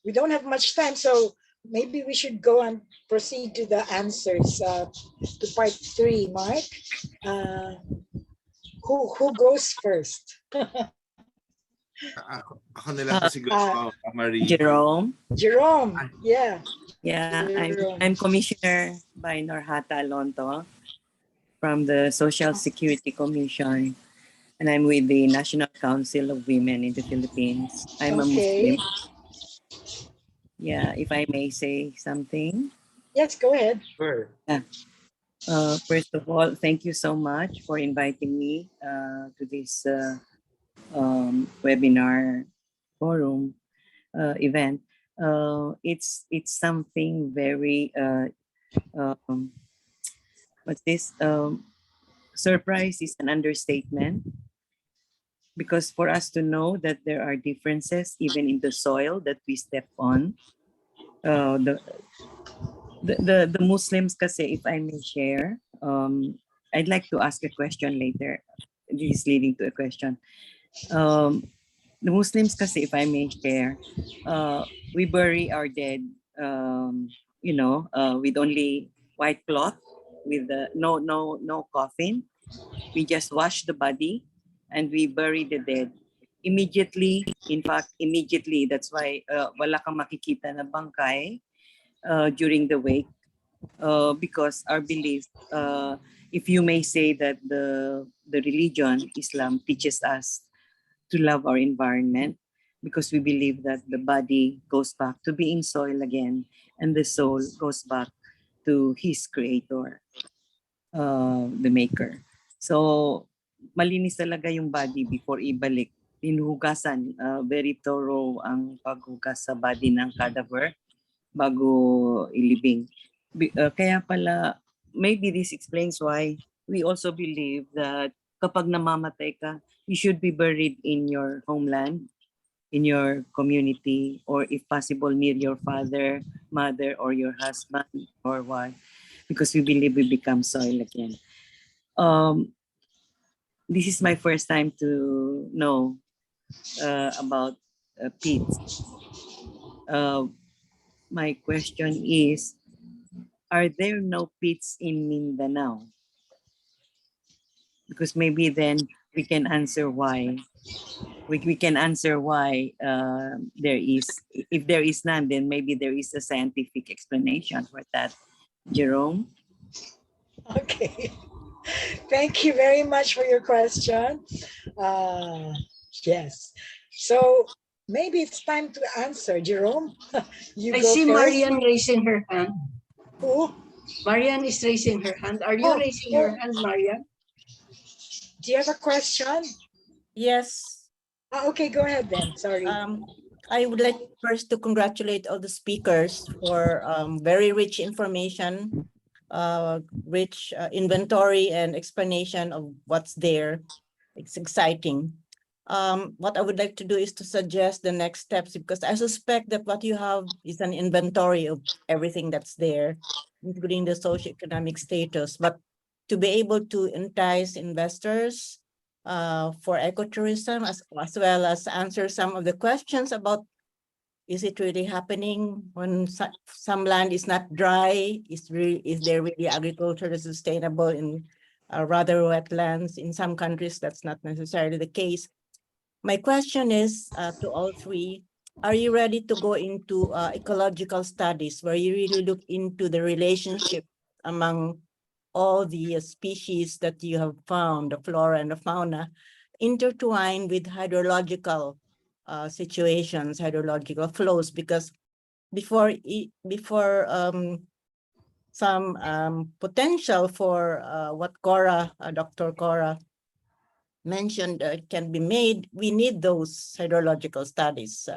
Speaker 6: we don't have much time, so maybe we should go and proceed to the answers to part 3. Mark, who goes first?
Speaker 9: Ako nila po siguro, Marie.
Speaker 18: Jerome.
Speaker 6: Jerome, yeah.
Speaker 18: Yeah,
Speaker 6: Jerome.
Speaker 18: I'm Commissioner by Norhata Lonto from the Social Security Commission, and I'm with the National Council of Women in the Philippines. I'm a Muslim. Yeah, if I may say something.
Speaker 6: Yes, go ahead.
Speaker 7: Sure.
Speaker 18: Yeah. First of all, thank you so much for inviting me to this webinar forum event. It's something very what's this? Surprise is an understatement, because for us to know that there are differences even in the soil that we step on. The Muslims kasi, if I may share, I'd like to ask a question later. This is leading to a question. The Muslims kasi, if I may share, we bury our dead, with only white cloth, with no coffin. We just wash the body and we bury the dead. Immediately, in fact, immediately, that's why wala kang makikita na bangkay during the wake, because our belief, if you may say that the religion, Islam, teaches us to love our environment, because we believe that the body goes back to being soil again and the soul goes back to his creator, the maker. So, malinis talaga yung body before ibalik. Pinuhugasan, very thorough ang paghugas sa body ng cadaver bago ilibing. Kaya pala, maybe this explains why we also believe that kapag namamatay ka, you should be buried in your homeland, in your community, or if possible near your father, mother, or your husband, or what, because we believe we become soil again. This is my first time to know about peats. My question is, are there no peats in Mindanao? Because maybe then we can answer why. We can answer why there is. If there is none, then maybe there is a scientific explanation for that. Jerome?
Speaker 6: Okay. Thank you very much for your question. Yes. So maybe it's time to answer. Jerome, you
Speaker 17: I
Speaker 6: go
Speaker 17: see
Speaker 6: first.
Speaker 17: Marian raising her hand.
Speaker 6: Who?
Speaker 17: Marian is raising her hand. Are you raising your hand, Marian?
Speaker 6: Do you have a question?
Speaker 19: Yes.
Speaker 6: Okay, go ahead then. Sorry.
Speaker 19: I would like first to congratulate all the speakers for very rich information, rich inventory and explanation of what's there. It's exciting. What I would like to do is to suggest the next steps, because I suspect that what you have is an inventory of everything that's there, including the socioeconomic status. But to be able to entice investors for ecotourism, as well as answer some of the questions about, is it really happening when some land is not dry? Is there really agriculture that's sustainable in rather wetlands? In some countries, that's not necessarily the case. My question is to all three, are you ready to go into ecological studies where you really look into the relationship among all the species that you have found, the flora and the fauna, intertwined with hydrological situations, hydrological flows? Because before some potential for what Dr. Cora mentioned can be made, we need those hydrological studies.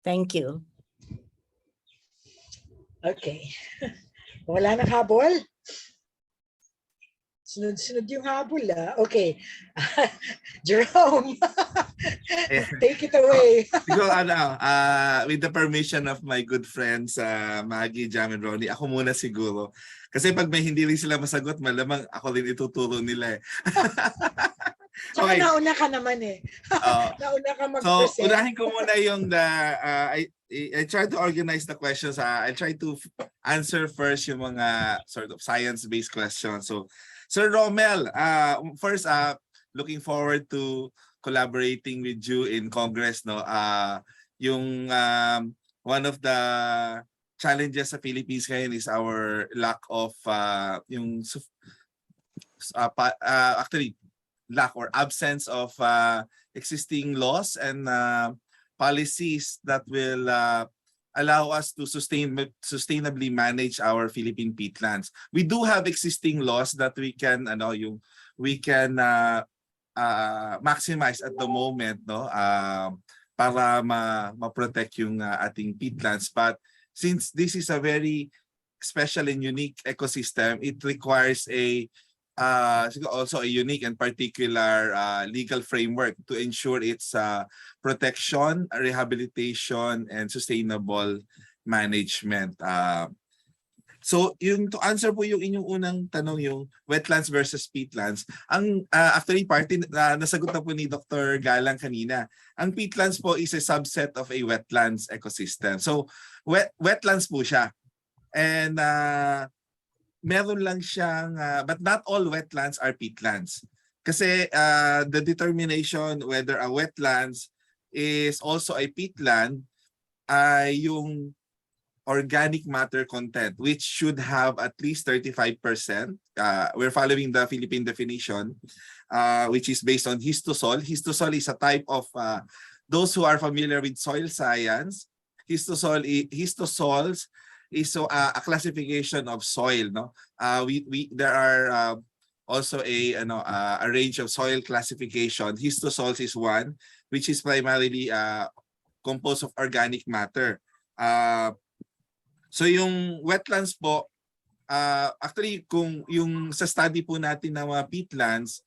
Speaker 19: Thank you.
Speaker 6: Okay. Wala nang habol? Sunod-sunod yung habol, ah. Okay. Jerome, take it away.
Speaker 9: Siguro with the permission of my good friends Maggie, Jam, and Ronnie, ako muna siguro. Kasi pag may hindi rin sila masagot, malamang ako rin ituturo nila eh.
Speaker 6: Tsaka nauna ka naman eh. Nauna ka mag-present.
Speaker 9: So, unahin ko muna yung I try to organize the questions. I try to answer first yung mga sort of science-based questions. So, Sir Romel, first, looking forward to collaborating with you in Congress. No, yung one of the challenges sa Philippines ngayon is our lack of actually lack or absence of existing laws and policies that will allow us to sustainably manage our Philippine peatlands. We do have existing laws that we can maximize at the moment, no, para ma-protect yung ating peatlands. But since this is a very special and unique ecosystem, it requires also a unique and particular legal framework to ensure its protection, rehabilitation, and sustainable management. So yung to answer po yung inyong unang tanong, yung wetlands versus peatlands, ang actually party nasagot na po ni Dr. Galang kanina. Ang peatlands po is a subset of a wetlands ecosystem. So wetlands po siya. And meron lang siyang, but not all wetlands are peatlands. Kasi the determination whether a wetlands is also a peatland ay yung organic matter content, which should have at least 35%. We're following the Philippine definition, which is based on histosol. Histosol is a type of, those who are familiar with soil science, histosols is a classification of soil, no. There are also a range of soil classification. Histosols is one, which is primarily composed of organic matter. So yung wetlands po, actually kung yung sa study po natin ng mga peatlands,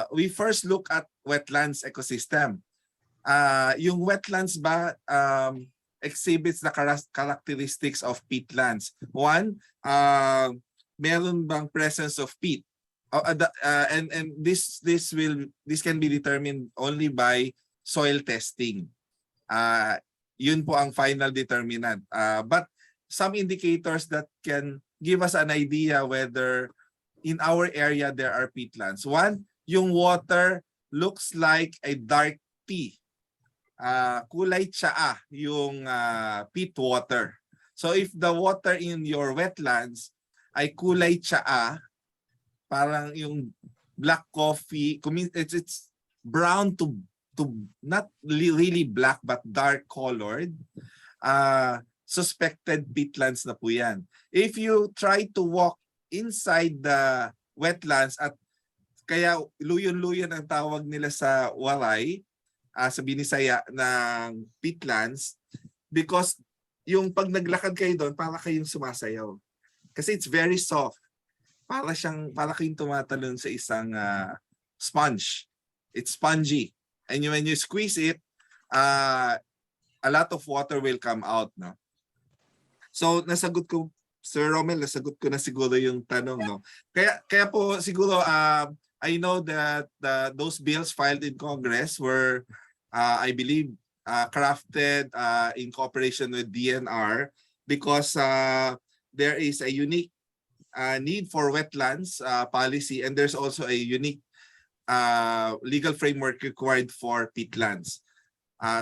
Speaker 9: we first look at wetlands ecosystem. yung wetlands ba exhibits the characteristics of peatlands. One, meron bang presence of peat? And this can be determined only by soil testing. Yun po ang final determinant. But some indicators that can give us an idea whether in our area there are peatlands. One, yung water looks like a dark tea. Kulay tsaa yung peat water. So if the water in your wetlands ay kulay tsaa, parang yung black coffee, it's brown to not really black but dark colored, suspected peatlands na po yan. If you try to walk inside the wetlands, at kaya luyon-luyon ang tawag nila sa Waray, sa Binisaya ng peatlands, because yung pag naglakad kayo doon, para kayong sumasayaw. Kasi it's very soft. Para kayong tumatalon sa isang sponge. It's spongy. And when you squeeze it, a lot of water will come out, no? So nasagot ko, Sir Romel, nasagot ko na siguro yung tanong, no? Kaya po siguro I know that those bills filed in Congress were, I believe, crafted in cooperation with DNR because there is a unique need for wetlands policy, and there's also a unique legal framework required for peatlands.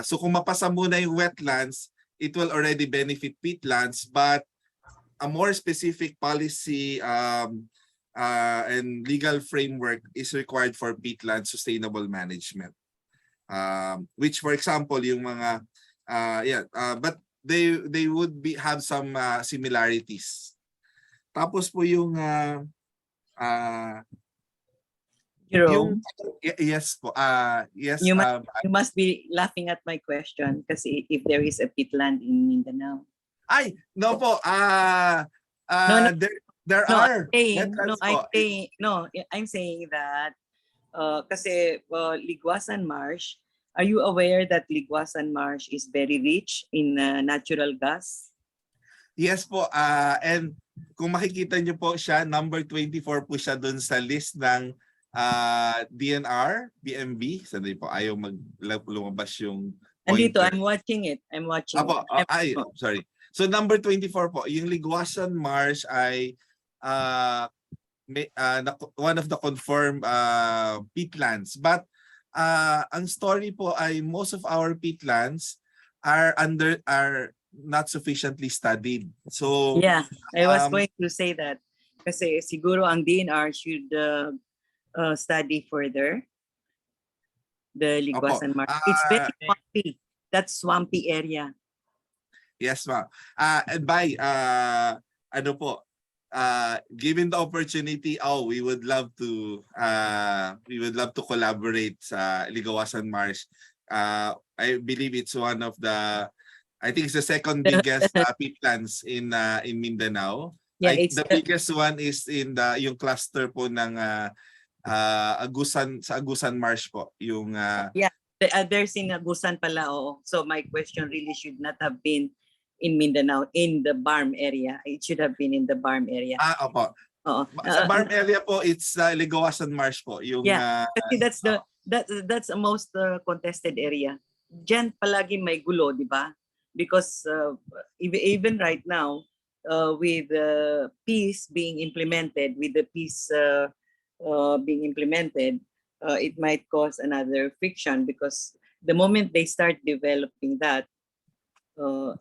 Speaker 9: So kung mapasa muna yung wetlands, it will already benefit peatlands, but a more specific policy and legal framework is required for peatland sustainable management. Which, for example, yung mga but they would have some similarities. Tapos po yung
Speaker 18: Jerome,
Speaker 9: yes po. Yes.
Speaker 18: you must be laughing at my question kasi if there is a peatland in Mindanao.
Speaker 9: Ay, no po.
Speaker 18: No.
Speaker 9: There are.
Speaker 18: I'm saying that kasi Ligwasan Marsh, are you aware that Ligwasan Marsh is very rich in natural gas?
Speaker 9: Yes po. And kung makikita niyo po siya, number 24 po siya doon sa list ng DNR, BMB. Sandali po, ayaw lumabas yung
Speaker 18: Andito,
Speaker 9: pointer.
Speaker 18: I'm watching it.
Speaker 9: Sorry. So number 24 po, yung Ligwasan Marsh ay one of the confirmed peatlands. But ang story po ay most of our peatlands are not sufficiently studied. So
Speaker 18: yeah, I was going to say that kasi siguro ang DNR should study further the Ligwasan Marsh. It's very swampy. That's swampy area.
Speaker 9: Yes, ma'am. And by given the opportunity, we would love to collaborate sa Ligawasan Marsh. I believe it's one of the, I think it's the second biggest peatlands in Mindanao.
Speaker 18: Yeah,
Speaker 9: The biggest one is in yung cluster po ng Agusan Marsh po, yung
Speaker 18: there's in Agusan pala. So my question really should not have been in Mindanao, in the Barm area. It should have been in the Barm area.
Speaker 9: Opo. Sa Barm area po, it's Ligawasan Marsh po. Yung,
Speaker 18: kasi that's the most contested area. Diyan palagi may gulo, di ba? Because even right now, with peace being implemented, it might cause another friction because the moment they start developing that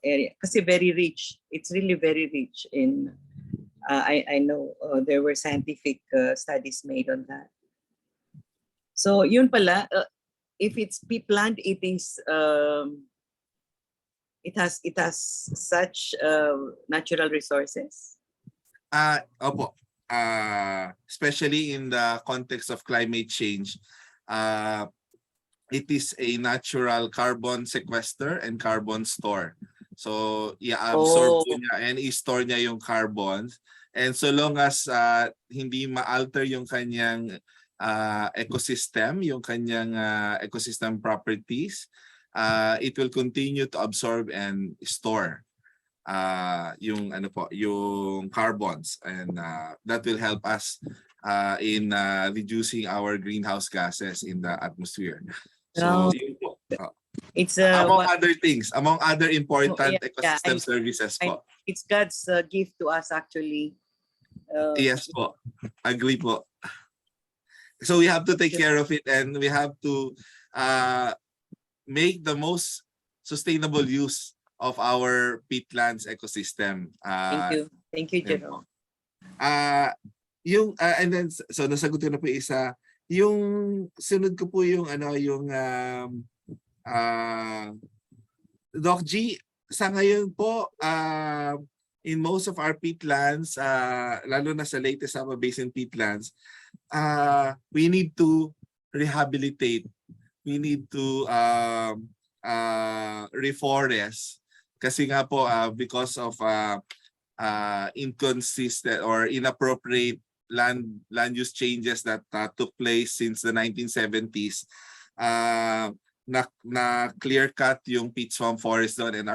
Speaker 18: area, kasi very rich, it's really very rich in, I know there were scientific studies made on that. So yun pala, if it's peatland, it is, it has such natural resources.
Speaker 9: Opo. Especially in the context of climate change, it is a natural carbon sequester and carbon store. So, absorb niya and i-store niya yung carbons. And so long as hindi ma-alter yung kanyang ecosystem, yung kanyang ecosystem properties, it will continue to absorb and store yung yung carbons, and that will help us in reducing our greenhouse gases in the atmosphere. So yun po.
Speaker 18: It's
Speaker 9: among other things, among other important
Speaker 18: yeah,
Speaker 9: ecosystem services po.
Speaker 18: It's God's gift to us actually.
Speaker 9: Yes po. Agree po. So we have to take care of it, and we have to make the most sustainable use of our peatlands ecosystem.
Speaker 18: Thank you, Jerome.
Speaker 9: And then so nasagot ko na po isa. Yung sunod ko po yung Doc G, sa ngayon po in most of our peatlands, lalo na sa latest Sabah Basin peatlands, we need to rehabilitate. We need to reforest. Kasi nga po because of inconsistent or inappropriate land use changes that took place since the 1970s, na clear cut yung peat swamp forest doon, and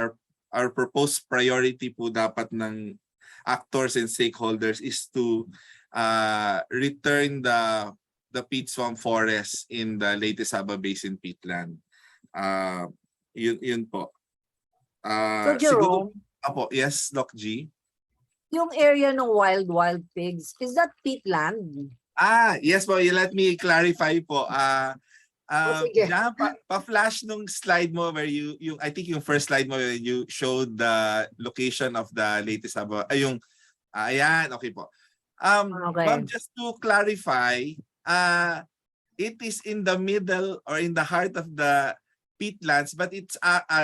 Speaker 9: our proposed priority po dapat ng actors and stakeholders is to return the peat swamp forest in the latest Sabah Basin peatland. Yun po. Siguro, yes, Doc G.
Speaker 15: Yung area ng wild pigs, is that peatland?
Speaker 9: Yes po. Let me clarify po. Diyan, pa-flash nung slide mo where yung I think yung first slide mo where you showed the location of the latest ayan, okay po. But just to clarify, it is in the middle or in the heart of the peatlands, but it's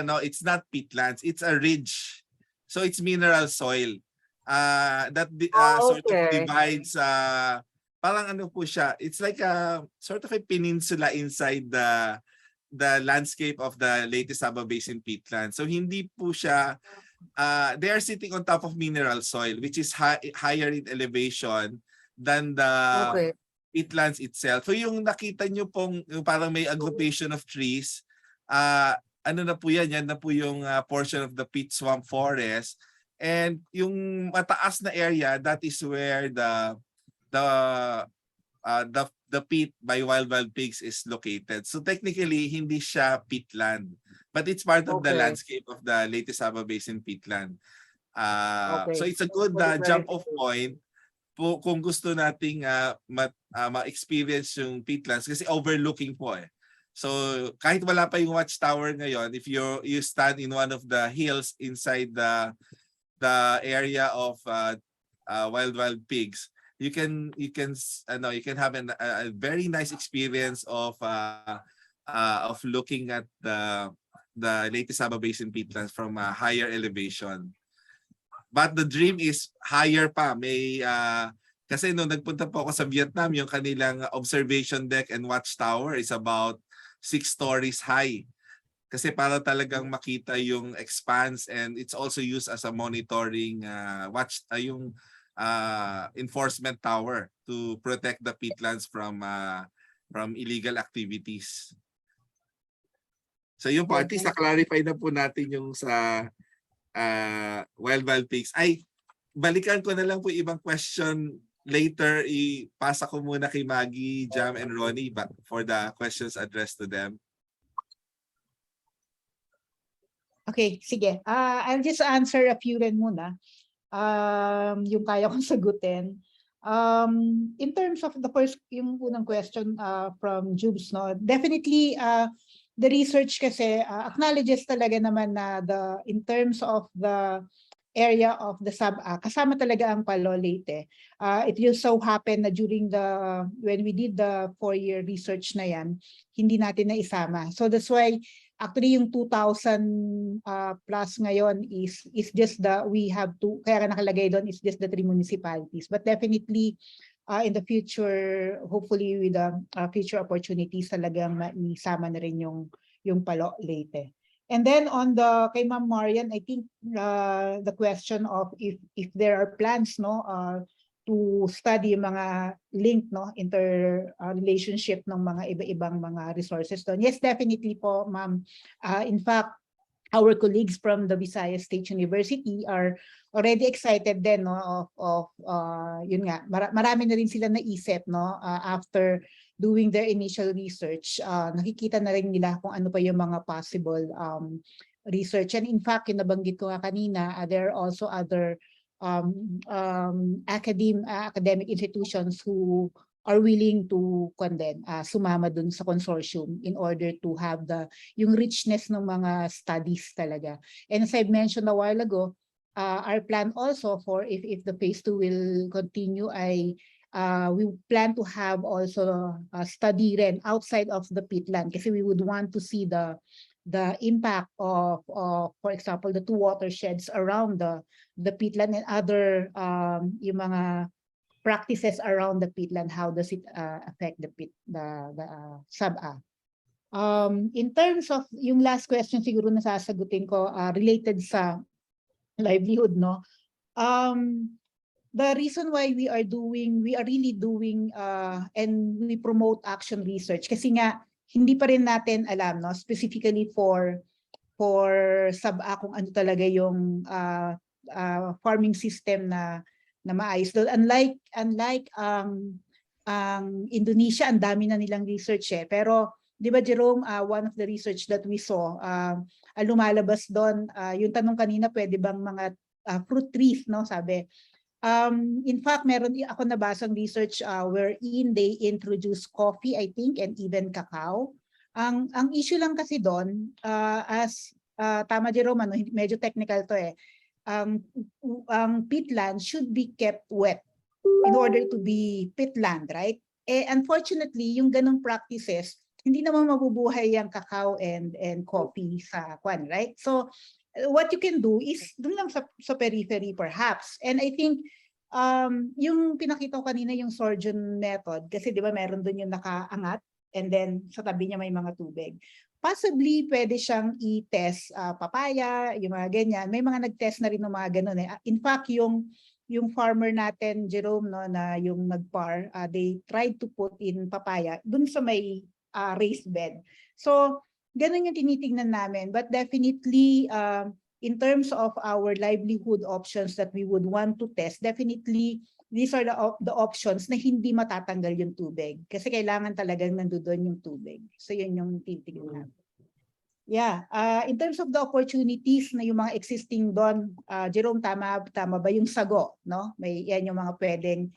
Speaker 9: no, it's not peatlands, it's a ridge. So it's mineral soil that sort of divides parang po siya, it's like a sort of a peninsula inside the landscape of the latest Sabah Basin peatland. So hindi po siya they are sitting on top of mineral soil, which is higher in elevation than the peatlands itself. So yung nakita nyo pong yung parang may aggregation of trees, na po yan na po yung portion of the peat swamp forest, and yung mataas na area, that is where the peat by wild pigs is located. So technically hindi siya peatland, but it's part of the landscape of the latest Sabah Basin peatland. So it's a good jump off point po kung gusto nating ma-experience yung peatlands, kasi overlooking po eh. So kahit wala pa yung watchtower ngayon, if you stand in one of the hills inside the area of wild pigs, you can have a very nice experience of looking at the latest Sabah Basin peatlands from a higher elevation. But the dream is higher pa. May kasi nung nagpunta po ako sa Vietnam, yung kanilang observation deck and watchtower is about 6 stories high. Kasi para talagang makita yung expanse, and it's also used as a monitoring yung enforcement tower to protect the peatlands from illegal activities. So yung po, at least na-clarify na po natin yung sa wild pigs. Ay, balikan ko na lang po ibang question later. Ipasa ko muna kay Maggie, Jam, and Ronnie for the questions addressed to them.
Speaker 10: Okay, sige. I'll just answer a few rin muna. Yung kaya kong sagutin. In terms of the first, yung unang question from Jubes, no, definitely the research kasi acknowledges talaga naman na in terms of the area of the kasama talaga ang Palo Leyte. It just so happened na when we did the 4-year research na yan, hindi natin na isama. So that's why actually yung 2,000 plus ngayon is just kaya nakalagay doon is just the 3 municipalities. But definitely in the future, hopefully with future opportunities, talagang maisama na rin yung Palo Leyte. And then on kay Ma'am Marian, I think the question of if there are plans to to study yung mga link, no, relationship ng mga iba-ibang mga resources doon. Yes, definitely po, ma'am. In fact, our colleagues from the Visayas State University are already excited din, no, of yun nga, marami na rin sila naisip, no, after doing their initial research. Nakikita na rin nila kung ano pa yung mga possible research. And in fact, yung nabanggit ko nga kanina, there are also other academic institutions who are willing to sumama dun sa consortium in order to have yung richness ng mga studies talaga. And as I've mentioned a while ago, our plan also for if the phase 2 will continue ay we plan to have also a study rin outside of the peatland kasi we would want to see the impact of for example, the two watersheds around the peatland and other yung mga practices around the peatland. How does it affect the sab-a? In terms of yung last question siguro na sasagutin ko related sa livelihood, no? The reason why we are really doing and we promote action research kasi nga hindi pa rin natin alam, no, specifically for sab-a kung ano talaga yung farming system na maayos doon. Unlike ang Indonesia, ang dami na nilang research eh. Pero di ba, Jerome, one of the research that we saw, lumalabas doon, yung tanong kanina, pwede bang mga fruit trees, no, sabi. In fact, meron ako nabasang research wherein they introduce coffee, I think, and even cacao. Ang issue lang kasi doon, tama Jerome, ano, medyo technical to eh. Ang peatland should be kept wet in order to be peatland, right? Eh, unfortunately, yung ganong practices, hindi naman mabubuhay yung cacao and coffee sa kwan, right? So, what you can do is dun lang sa periphery perhaps. And I think yung pinakita ko kanina yung sorghum method kasi di ba meron dun yung nakaangat and then sa tabi niya may mga tubig. Possibly pwede siyang i-test papaya, yung mga ganyan. May mga nag-test na rin ng mga ganun eh. In fact, yung farmer natin, Jerome, no, na yung nag-par, they tried to put in papaya dun sa may raised bed. So, ganun yung tinitingnan namin. But definitely, in terms of our livelihood options that we would want to test, definitely, these are the options na hindi matatanggal yung tubig. Kasi kailangan talagang nandoon yung tubig. So, yun yung tinitingnan namin. Yeah, in terms of the opportunities na yung mga existing doon, Jerome, tama ba yung sago, no? May yan yung mga pwedeng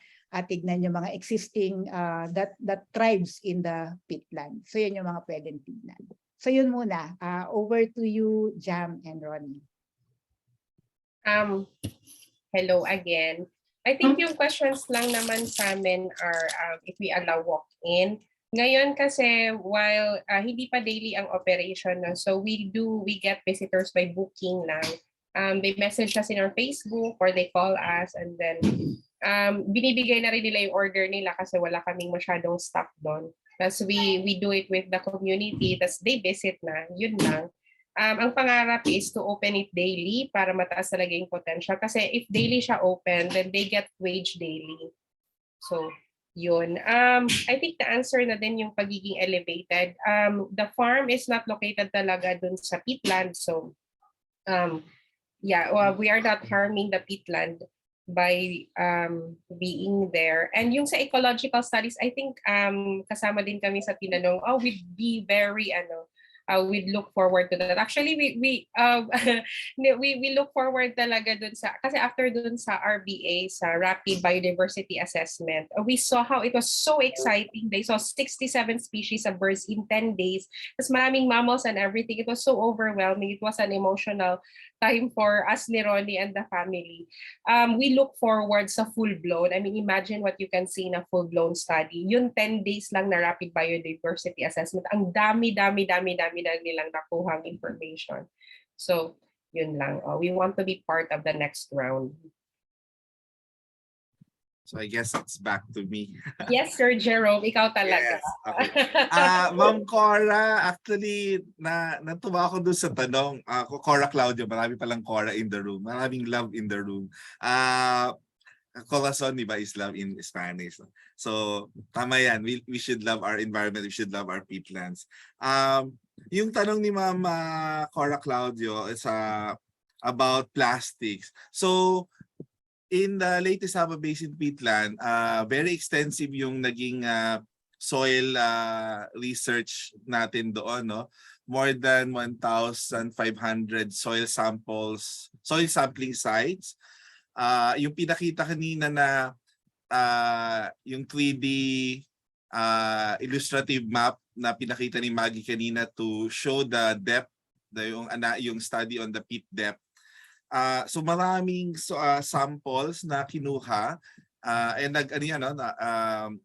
Speaker 10: tignan yung mga existing that tribes in the peatland. So, yun yung mga pwedeng tignan. So yun muna. Over to you, Jam and Ronnie.
Speaker 11: Hello again. I think yung questions lang naman sa amin are if we allow walk-in. Ngayon kasi while hindi pa daily ang operation, no, so we get visitors by booking lang. They message us in our Facebook or they call us and then binibigay na rin nila yung order nila kasi wala kaming masyadong stock doon. Tapos we do it with the community, tapos they visit na, yun lang. Ang pangarap is to open it daily para mataas talaga yung potential. Kasi if daily siya open, then they get wage daily. So, yun. I think the answer na din yung pagiging elevated. The farm is not located talaga dun sa peatland. So, yeah, well, we are not harming the peatland by being there. And yung sa ecological studies, I think kasama din kami sa tinanong, we'd be very we'd look forward to that. Actually, we look forward talaga dun sa, kasi after dun sa RBA, sa Rapid Biodiversity Assessment, we saw how it was so exciting. They saw 67 species of birds in 10 days. Tapos maraming mammals and everything. It was so overwhelming. It was an emotional time for us ni Ronnie and the family. We look forward sa full-blown. I mean, imagine what you can see in a full-blown study. Yung 10 days lang na Rapid Biodiversity Assessment, ang dami na nilang nakuhang information. So, yun lang. We want to be part of the next round.
Speaker 9: So I guess it's back to me.
Speaker 11: Yes, Sir Jerome, ikaw talaga.
Speaker 9: Yes, okay. Ma'am Cora, actually, natuwa ako doon sa tanong. Cora Claudio, marami palang Cora in the room. Maraming love in the room. Corazon, di ba, is love in Spanish. So, tama yan. We should love our environment. We should love our peatlands. Yung tanong ni Ma'am Cora Claudio is about plastics. So, in the latest Haba Basin peatland, very extensive yung naging soil research natin doon, no? More than 1,500 soil sampling sites. Yung pinakita kanina na yung 3D illustrative map na pinakita ni Maggie kanina to show the depth, yung study on the peat depth. So maraming samples na kinuha and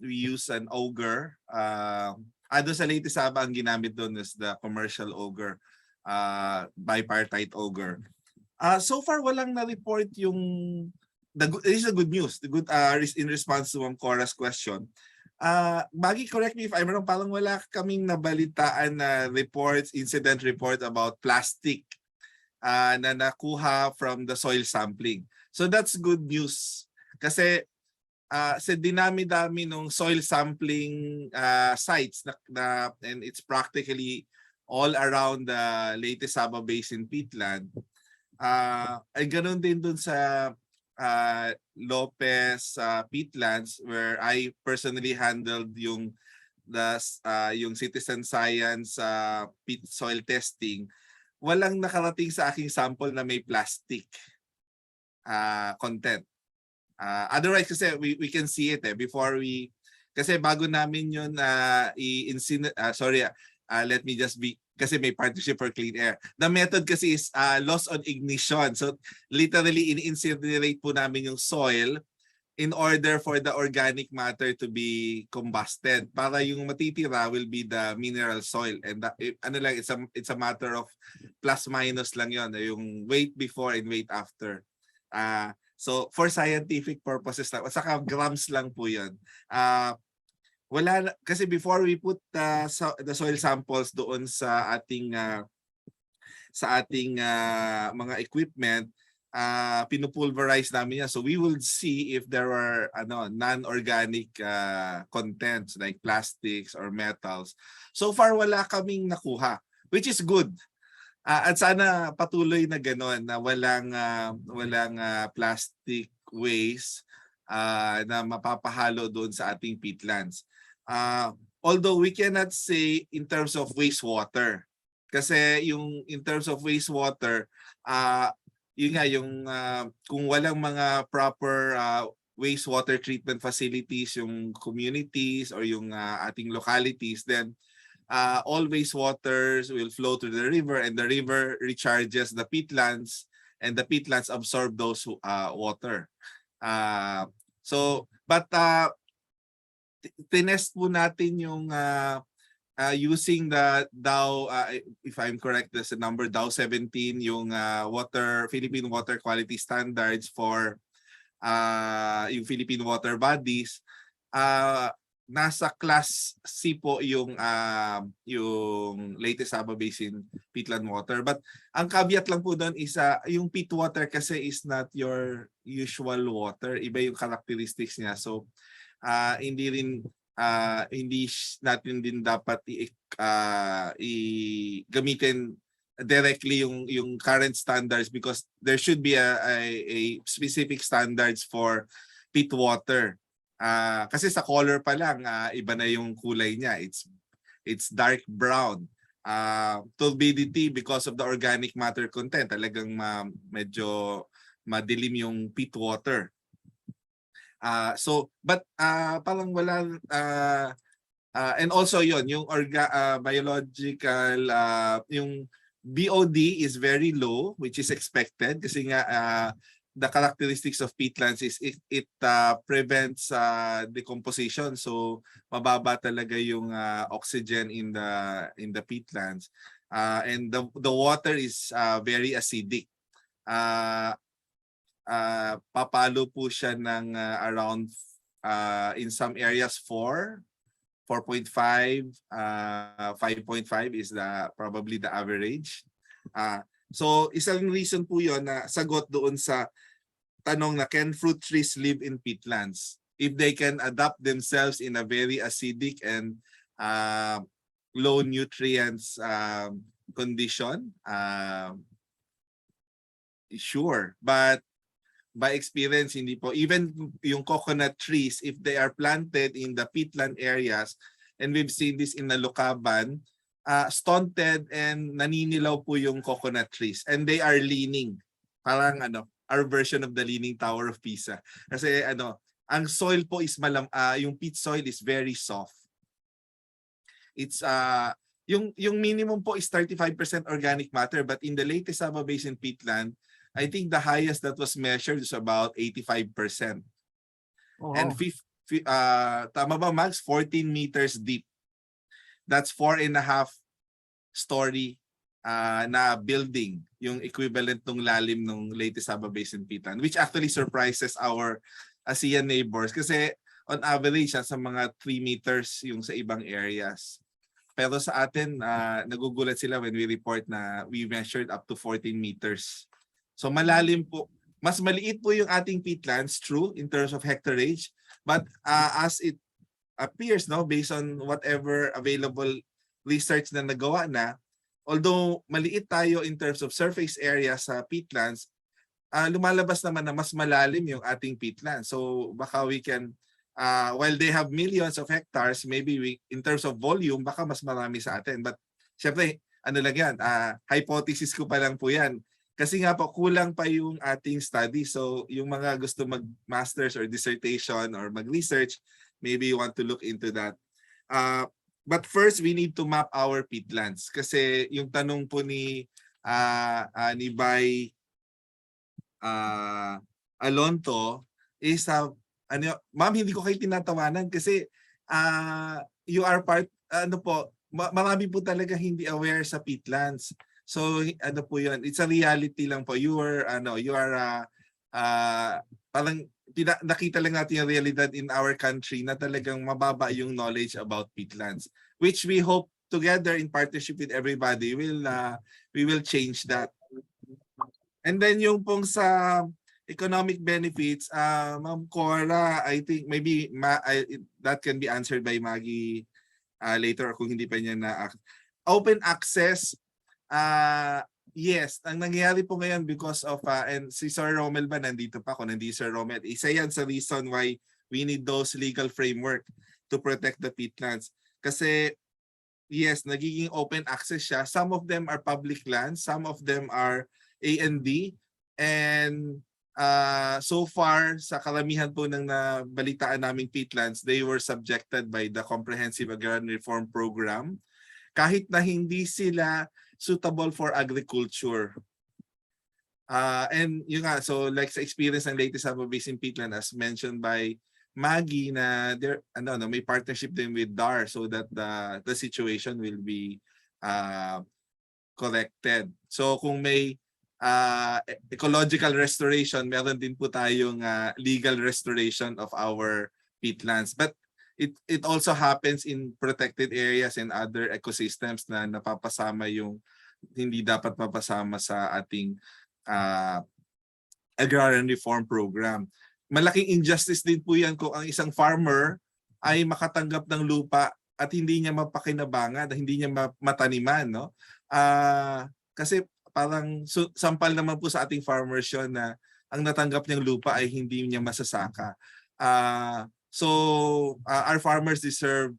Speaker 9: we use an auger. Doon sa latest Haba, ang ginamit doon is the commercial auger, bipartite auger. So far, walang na-report yung... This is a good news. The good in response to Ma'am Cora's question. Maggie, correct me if I'm wrong, parang wala kaming nabalitaan na incident report about plastic na nakuha from the soil sampling. So that's good news. Kasi sa dinami-dami ng soil sampling sites and it's practically all around the latest Haba Basin peatland. Ay ganoon din dun sa Lopez Pitlands where I personally handled yung citizen science peat soil testing. Walang nakarating sa aking sample na may plastic content. Otherwise kasi we can see it before kasi bago namin yun let me just be, kasi may Partnership for Clean Air. The method kasi is loss on ignition. So literally in-incinerate po namin yung soil in order for the organic matter to be combusted. Para yung matitira will be the mineral soil. And it's a matter of plus minus lang yon, yung weight before and weight after. So for scientific purposes lang, at saka grams lang po yun. Wala kasi before we put the soil samples doon sa ating mga equipment, pinupulverize namin yan, so we will see if there are non-organic contents like plastics or metals. So far wala kaming nakuha, which is good. At sana patuloy na gano'n na walang plastic waste na mapapahalo doon sa ating peatlands. Although we cannot say in terms of wastewater. Kasi yung in terms of wastewater, kung walang mga proper wastewater treatment facilities, yung communities or yung ating localities, then all wastewaters will flow to the river and the river recharges the peatlands and the peatlands absorb those water. Tinest po natin yung using the Dow, if I'm correct, there's a number, Dow 17, yung Philippine Water Quality Standards for yung Philippine water bodies. Nasa class C po yung latest Haba Basin peatland water. But ang caveat lang po doon is yung peat water kasi is not your usual water. Iba yung characteristics niya. So hindi natin din dapat gamitin directly yung current standards because there should be a specific standards for peat water. Kasi sa color pa lang iba na yung kulay niya. It's dark brown. Turbidity because of the organic matter content. Talagang medyo madilim yung peat water. Parang wala and also yung biological yung BOD is very low, which is expected kasi nga the characteristics of peatlands is it prevents decomposition, so mababa talaga yung oxygen in the peatlands, and the water is very acidic. Papalo po siya ng around in some areas 4.5, 5.5 is probably the average. So isang reason po yon na sagot doon sa tanong na, can fruit trees live in peatlands? If they can adapt themselves in a very acidic and low nutrients condition, sure. But by experience, hindi po. Even yung coconut trees, if they are planted in the peatland areas, and we've seen this in Nalukaban, stunted and naninilaw po yung coconut trees. And they are leaning. Parang our version of the Leaning Tower of Pisa. Kasi ang soil po is yung peat soil is very soft. It's yung minimum po is 35% organic matter, but in the latest Saba Basin peatland, I think the highest that was measured is about 85%.
Speaker 15: Oh.
Speaker 9: And tama ba Max? 14 meters deep. That's 4.5 story na building, yung equivalent ng lalim ng latest Saba Basin peatland, which actually surprises our ASEAN neighbors kasi on average sa mga 3 meters yung sa ibang areas. Pero sa atin, nagugulat sila when we report na we measured up to 14 meters. So malalim po. Mas maliit po yung ating peatlands, true, in terms of hectareage. But as it appears, based on whatever available research na nagawa na, although maliit tayo in terms of surface area sa peatlands, lumalabas naman na mas malalim yung ating peatlands. So baka we can, while they have millions of hectares, maybe in terms of volume, baka mas marami sa atin. But syempre, lang yan, hypothesis ko pa lang po yan. Kasi nga po, kulang pa yung ating study. So yung mga gusto mag-masters or dissertation or mag-research, maybe you want to look into that. But first, we need to map our peatlands. Kasi yung tanong po ni Bay Alonto is, ma'am, hindi ko kayo tinatawanan kasi you are part, marami po talaga hindi aware sa peatlands. So po yun, it's a reality lang po. You are parang nakita lang natin yung realidad in our country na talagang mababa yung knowledge about peatlands, which we hope together in partnership with everybody we will change that. And then yung pong sa economic benefits, Ma'am Cora, I think maybe that can be answered by Maggie later kung hindi pa niya na open access. Yes, ang nangyayari po ngayon because of and si Sir Romel ba nandito pa? Kung nandito Sir Romel, isa yan sa reason why we need those legal framework to protect the peatlands. Kasi yes, nagiging open access siya. Some of them are public lands, some of them are A&D, and so far sa karamihan po ng nabalitaan naming peatlands, they were subjected by the Comprehensive Agrarian Reform Program kahit na hindi sila suitable for agriculture. And yun nga, so like sa experience ng latest Saba Basin peatland as mentioned by Maggie na there may partnership din with DAR so that the situation will be corrected. So kung may ecological restoration, meron din po tayong legal restoration of our peatlands. But it also happens in protected areas and other ecosystems na napapasama yung hindi dapat mapasama sa ating agrarian reform program. Malaking injustice din po yan kung ang isang farmer ay makatanggap ng lupa at hindi niya mapakinabangan, hindi niya mataniman, no? Kasi parang sampal naman po sa ating farmers yun na ang natanggap niyang lupa ay hindi niya masasaka. So our farmers deserves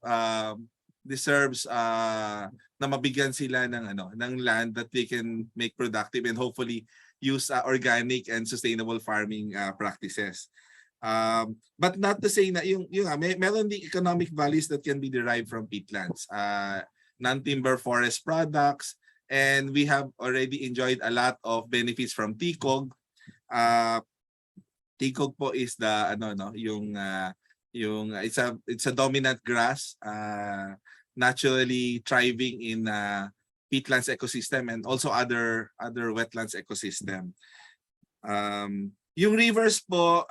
Speaker 9: na mabigyan sila ng land that they can make productive and hopefully use organic and sustainable farming practices. But not to say na meron ding economic values that can be derived from peatlands, non-timber forest products, and we have already enjoyed a lot of benefits from TICOG. TICOG po is the it's a dominant grass naturally thriving in peatlands ecosystem and also other wetlands ecosystem. Yung rivers po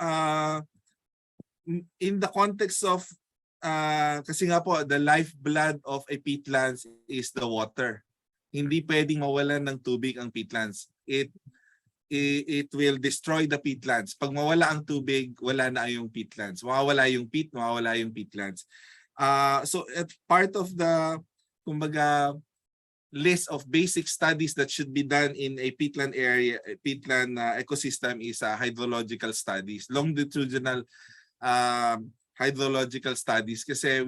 Speaker 9: in the context of kasi nga po the lifeblood of a peatlands is the water. Hindi pwedeng mawalan ng tubig ang peatlands. it will destroy the peatlands. Pag mawala ang tubig, wala na yung peatlands. Mawawala yung peat, mawawala yung peatlands. So part of the kumbaga list of basic studies that should be done in a peatland area, peatland ecosystem is hydrological studies, longitudinal hydrological studies, kasi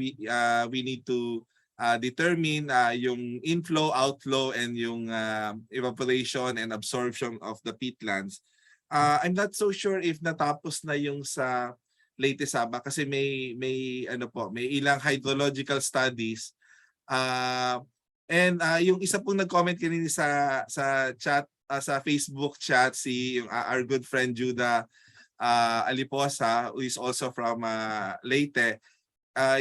Speaker 9: we need to determine yung inflow, outflow, and yung evaporation and absorption of the peatlands. I'm not so sure if natapos na yung sa Leyte Saba, kasi may ilang hydrological studies. And yung isa pong nag-comment kanina sa chat, sa Facebook chat, si our good friend Judah Aliposa, who is also from Leyte.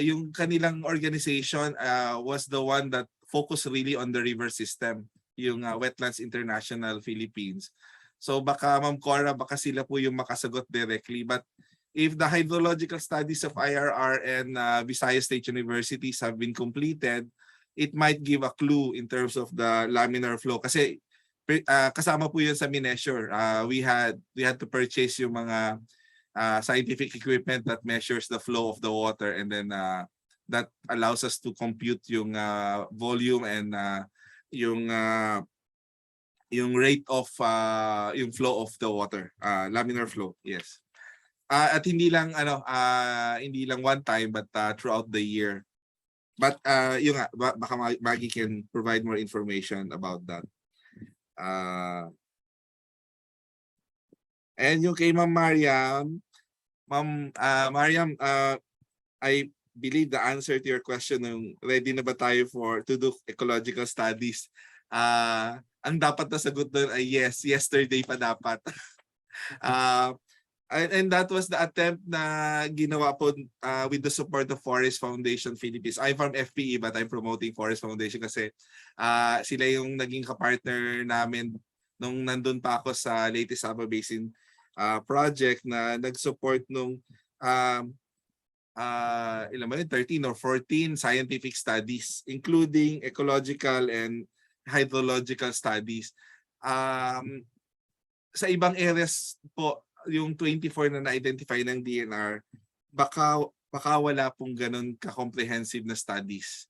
Speaker 9: Yung kanilang organization was the one that focused really on the river system, yung Wetlands International Philippines. So baka Ma'am Cora, baka sila po yung makasagot directly. But if the hydrological studies of IRR and Visayas State Universities have been completed, it might give a clue in terms of the laminar flow. Kasi kasama po yun sa mineasure. We had to purchase yung mga scientific equipment that measures the flow of the water, and then that allows us to compute yung volume and yung rate of yung flow of the water, laminar flow. Yes. At hindi lang one time, but throughout the year. But yung nga, baka Maggie can provide more information about that. And yung kay Ma'am Mariam, I believe the answer to your question, ready na ba tayo to do ecological studies? Ang dapat na sagot doon ay yes, yesterday pa dapat. And that was the attempt na ginawa po with the support of Forest Foundation Philippines. I'm from FPE, but I'm promoting Forest Foundation kasi sila yung naging kapartner namin nung nandun pa ako sa Leyte Saba Basin project na nag-support nung 13 or 14 scientific studies, including ecological and hydrological studies. Sa ibang areas po, yung 24 na na-identify ng DNR, baka wala pong ganun ka-comprehensive na studies.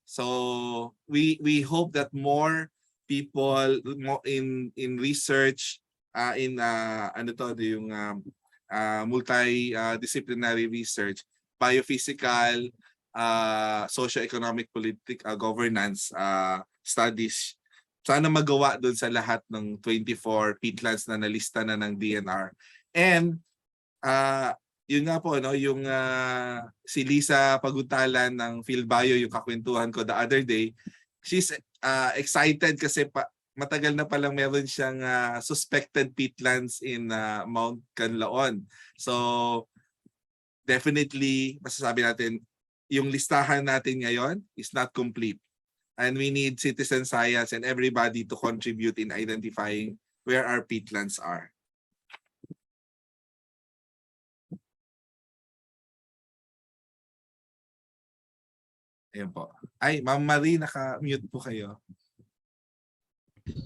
Speaker 9: So we hope that more people in research, in yung multidisciplinary research, biophysical, socio-economic, political, governance studies, sana magawa doon sa lahat ng 24 peatlands na nalista na ng DNR. And yun nga po, yung si Lisa Pagutalan ng PhilBio, yung kakwentuhan ko the other day, she's excited kasi matagal na palang meron siyang suspected peatlands in Mount Canlaon. So definitely masasabi natin yung listahan natin ngayon is not complete. And we need citizen science and everybody to contribute in identifying where our peatlands are. Ayan po. Ay, Ma'am Marie, naka-mute po kayo.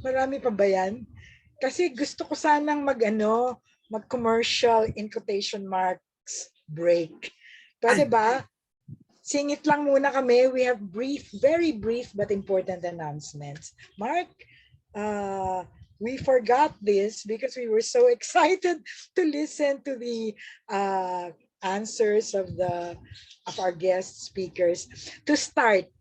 Speaker 6: Marami pa ba yan? Kasi gusto ko sanang mag-commercial in quotation marks break. Pwede ba? Singit lang muna kami. We have very brief but important announcements. Mark, we forgot this because we were so excited to listen to the answers of our guest speakers. To start,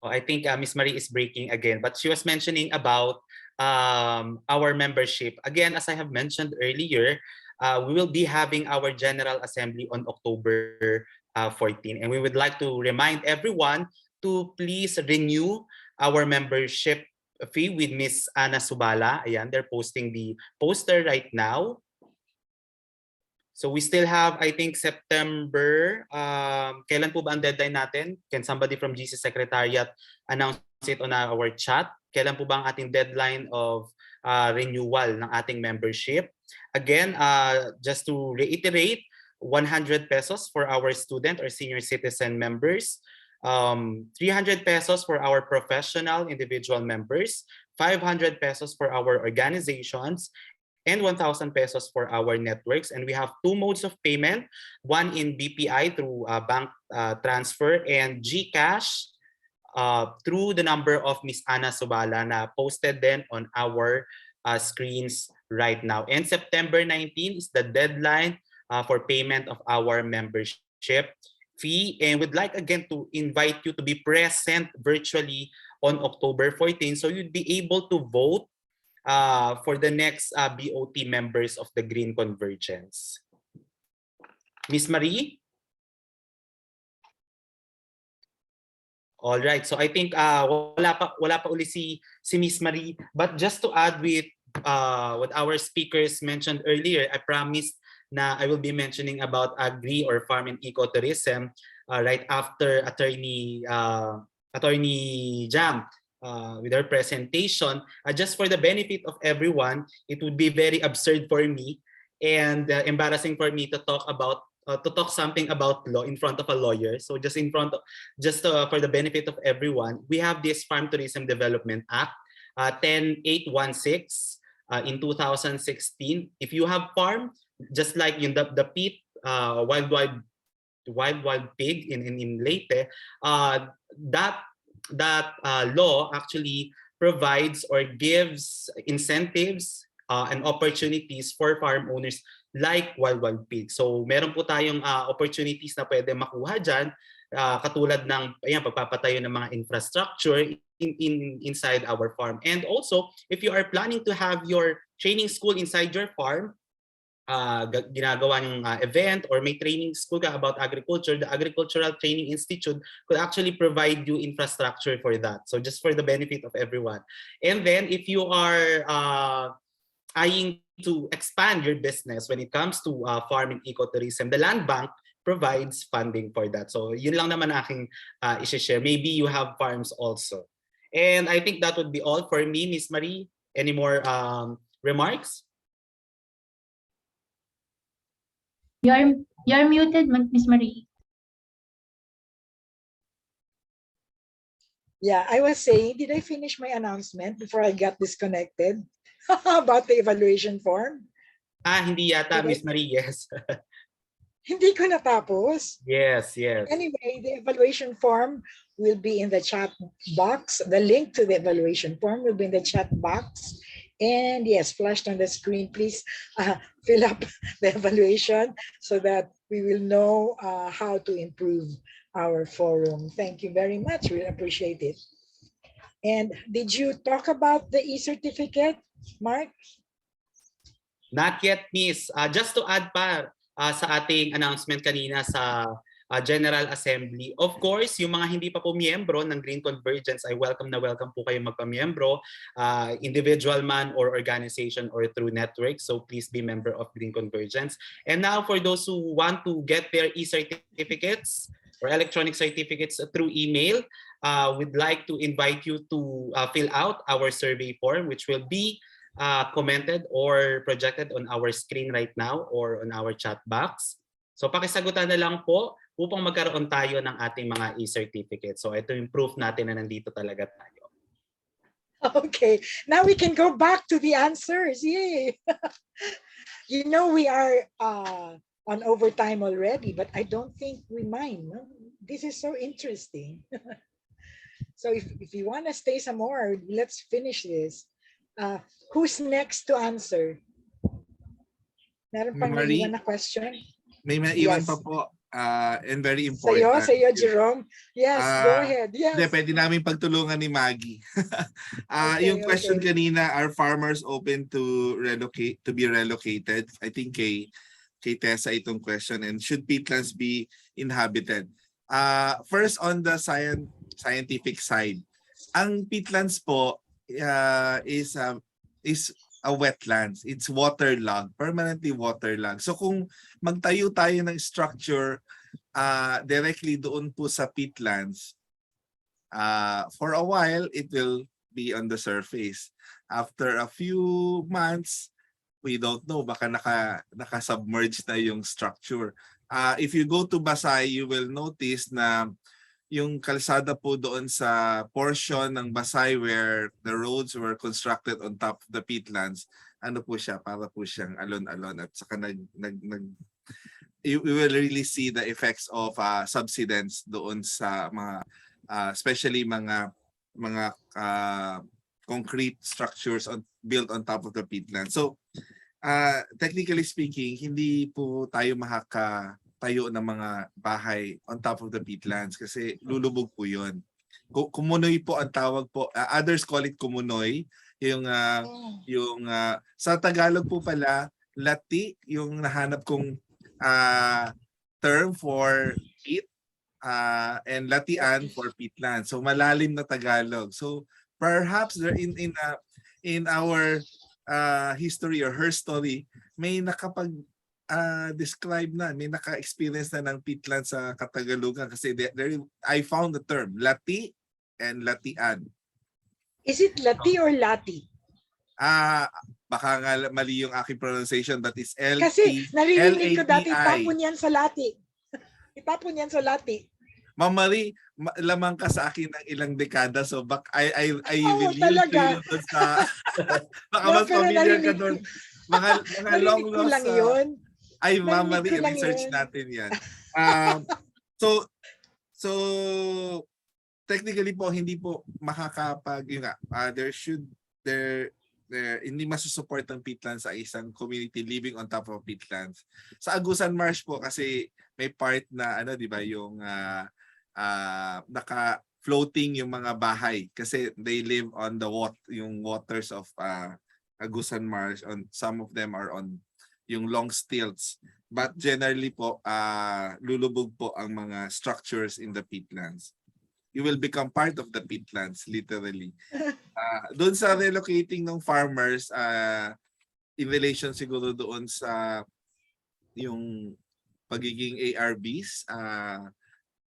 Speaker 7: I think Ms. Marie is breaking again, but she was mentioning about our membership. Again, as I have mentioned earlier, we will be having our General Assembly on October 14. And we would like to remind everyone to please renew our membership fee with Ms. Ana Subala. Ayan, they're posting the poster right now. So we still have, I think, September. Kailan po ba ang deadline natin? Can somebody from GC Secretariat announce it on our chat? Kailan po ba ang ating deadline of renewal ng ating membership? Again, just to reiterate, 100 pesos for our student or senior citizen members, 300 pesos for our professional individual members, 500 pesos for our organizations, and 1,000 pesos for our networks. And we have two modes of payment, one in BPI through bank transfer and GCash through the number of Miss Ana Subala na posted then on our screens right now. And September 19 is the deadline for payment of our membership fee. And we'd like again to invite you to be present virtually on October 14, so you'd be able to vote for the next BOT members of the Green Convergence. Miss Marie? All right, so I think wala pa uli si Miss Marie, but just to add with what our speakers mentioned earlier, I promised na I will be mentioning about agri or farm and ecotourism right after Attorney Jam with her presentation. Just for the benefit of everyone, it would be very absurd for me and embarrassing for me to talk something about law in front of a lawyer. So just for the benefit of everyone, we have this Farm Tourism Development Act 10816 in 2016. If you have farm, just like in the peat wild pig in Leyte, that law actually provides or gives incentives and opportunities for farm owners like wild pig. So meron po tayong opportunities na pwede makuha dyan, katulad ng pagpapatayo ng mga infrastructure inside our farm. And also, if you are planning to have your training school inside your farm, ginagawa ng event or may training school ka about agriculture, the Agricultural Training Institute could actually provide you infrastructure for that. So just for the benefit of everyone. And then if you are eyeing to expand your business when it comes to farming ecotourism, the Land Bank provides funding for that. So yun lang naman aking i-share. Maybe you have farms also. And I think that would be all for me, Miss Marie. Any more remarks?
Speaker 3: You're muted, Miss Marie.
Speaker 6: Yeah, I was saying, did I finish my announcement before I got disconnected about the evaluation form?
Speaker 7: Hindi yata, Miss Marie, yes.
Speaker 6: Hindi ko natapos.
Speaker 7: Yes.
Speaker 6: Anyway, the evaluation form will be in the chat box. The link to the evaluation form will be in the chat box. And yes, flashed on the screen. Please fill up the evaluation so that we will know how to improve our forum. Thank you very much. We appreciate it. And did you talk about the e-certificate, Mark?
Speaker 7: Not yet, Miss. Just to add pa sa ating announcement kanina sa General Assembly. Of course, yung mga hindi pa po miyembro ng Green Convergence, ay welcome po kayo magpamiyembro, individual man or organization or through network. So please be member of Green Convergence. And now for those who want to get their e-certificates or electronic certificates through email, we'd like to invite you to fill out our survey form, which will be commented or projected on our screen right now or on our chat box. So pakisagutan na lang po upang magkaroon tayo ng ating mga e-certificate. So ito yung proof natin na nandito talaga tayo.
Speaker 6: Okay, now we can go back to the answers. Yay! You know we are on overtime already, but I don't think we mind. No? This is so interesting. So if you want to stay some more, let's finish this. Who's next to answer? Meron pang naiwan na question?
Speaker 9: May maiwan pa po and very important.
Speaker 6: Sa'yo, Jerome. Yes, go ahead. Yes.
Speaker 9: Pwede namin pagtulungan ni Maggie. Yung question kanina, are farmers open to be relocated? I think kay Tessa itong question. And should peatlands be inhabited? First, on the scientific side, ang peatlands po is a wetlands. It's waterlogged, permanently waterlogged. So kung magtayo tayo ng structure directly doon po sa peatlands, for a while it will be on the surface. After a few months, we don't know, baka naka-submerge na yung structure. If you go to Basay, you will notice na yung kalsada po doon sa portion ng Basay where the roads were constructed on top of the peatlands, ano po siya, para po siyang alon-alon at saka you will really see the effects of subsidence doon sa mga especially mga concrete structures built on top of the peatland. So technically speaking, hindi po tayo makakatayo ng mga bahay on top of the peatlands kasi lulubog po 'yon. Kumunoy po ang tawag po. Others call it kumunoy. Yung sa Tagalog po pala, lati yung nahanap kong term for peat and latian for peatland. So malalim na Tagalog. So perhaps there in our history or her story, may describe na, may naka-experience na ng peatland sa Katagalugan kasi I found the term lati and latian.
Speaker 6: Is it lati or lati?
Speaker 9: Baka nga mali yung aking pronunciation, but it's L-T-L-A-T-I.
Speaker 6: Kasi naririnig ko dati, itapon yan sa lati. Itapon yan sa lati.
Speaker 9: Ma'am Marie, lamang ka sa akin ng ilang dekada, so I will use
Speaker 6: talaga.
Speaker 9: you sa baka mas familiar ka doon. Mga long lost.
Speaker 6: Lang yun.
Speaker 9: Ay, Ma'am Marie, research natin yan. So technically po, hindi po makakapag, hindi masusupport ng peatlands sa isang community living on top of peatlands. Sa Agusan Marsh po kasi may part na di ba yung naka-floating yung mga bahay kasi they live on the yung waters of Agusan Marsh. Some of them are on yung long stilts. But generally po lulubog po ang mga structures in the peatlands. You will become part of the peatlands, literally. Doon sa relocating ng farmers, in relation siguro doon sa yung pagiging ARBs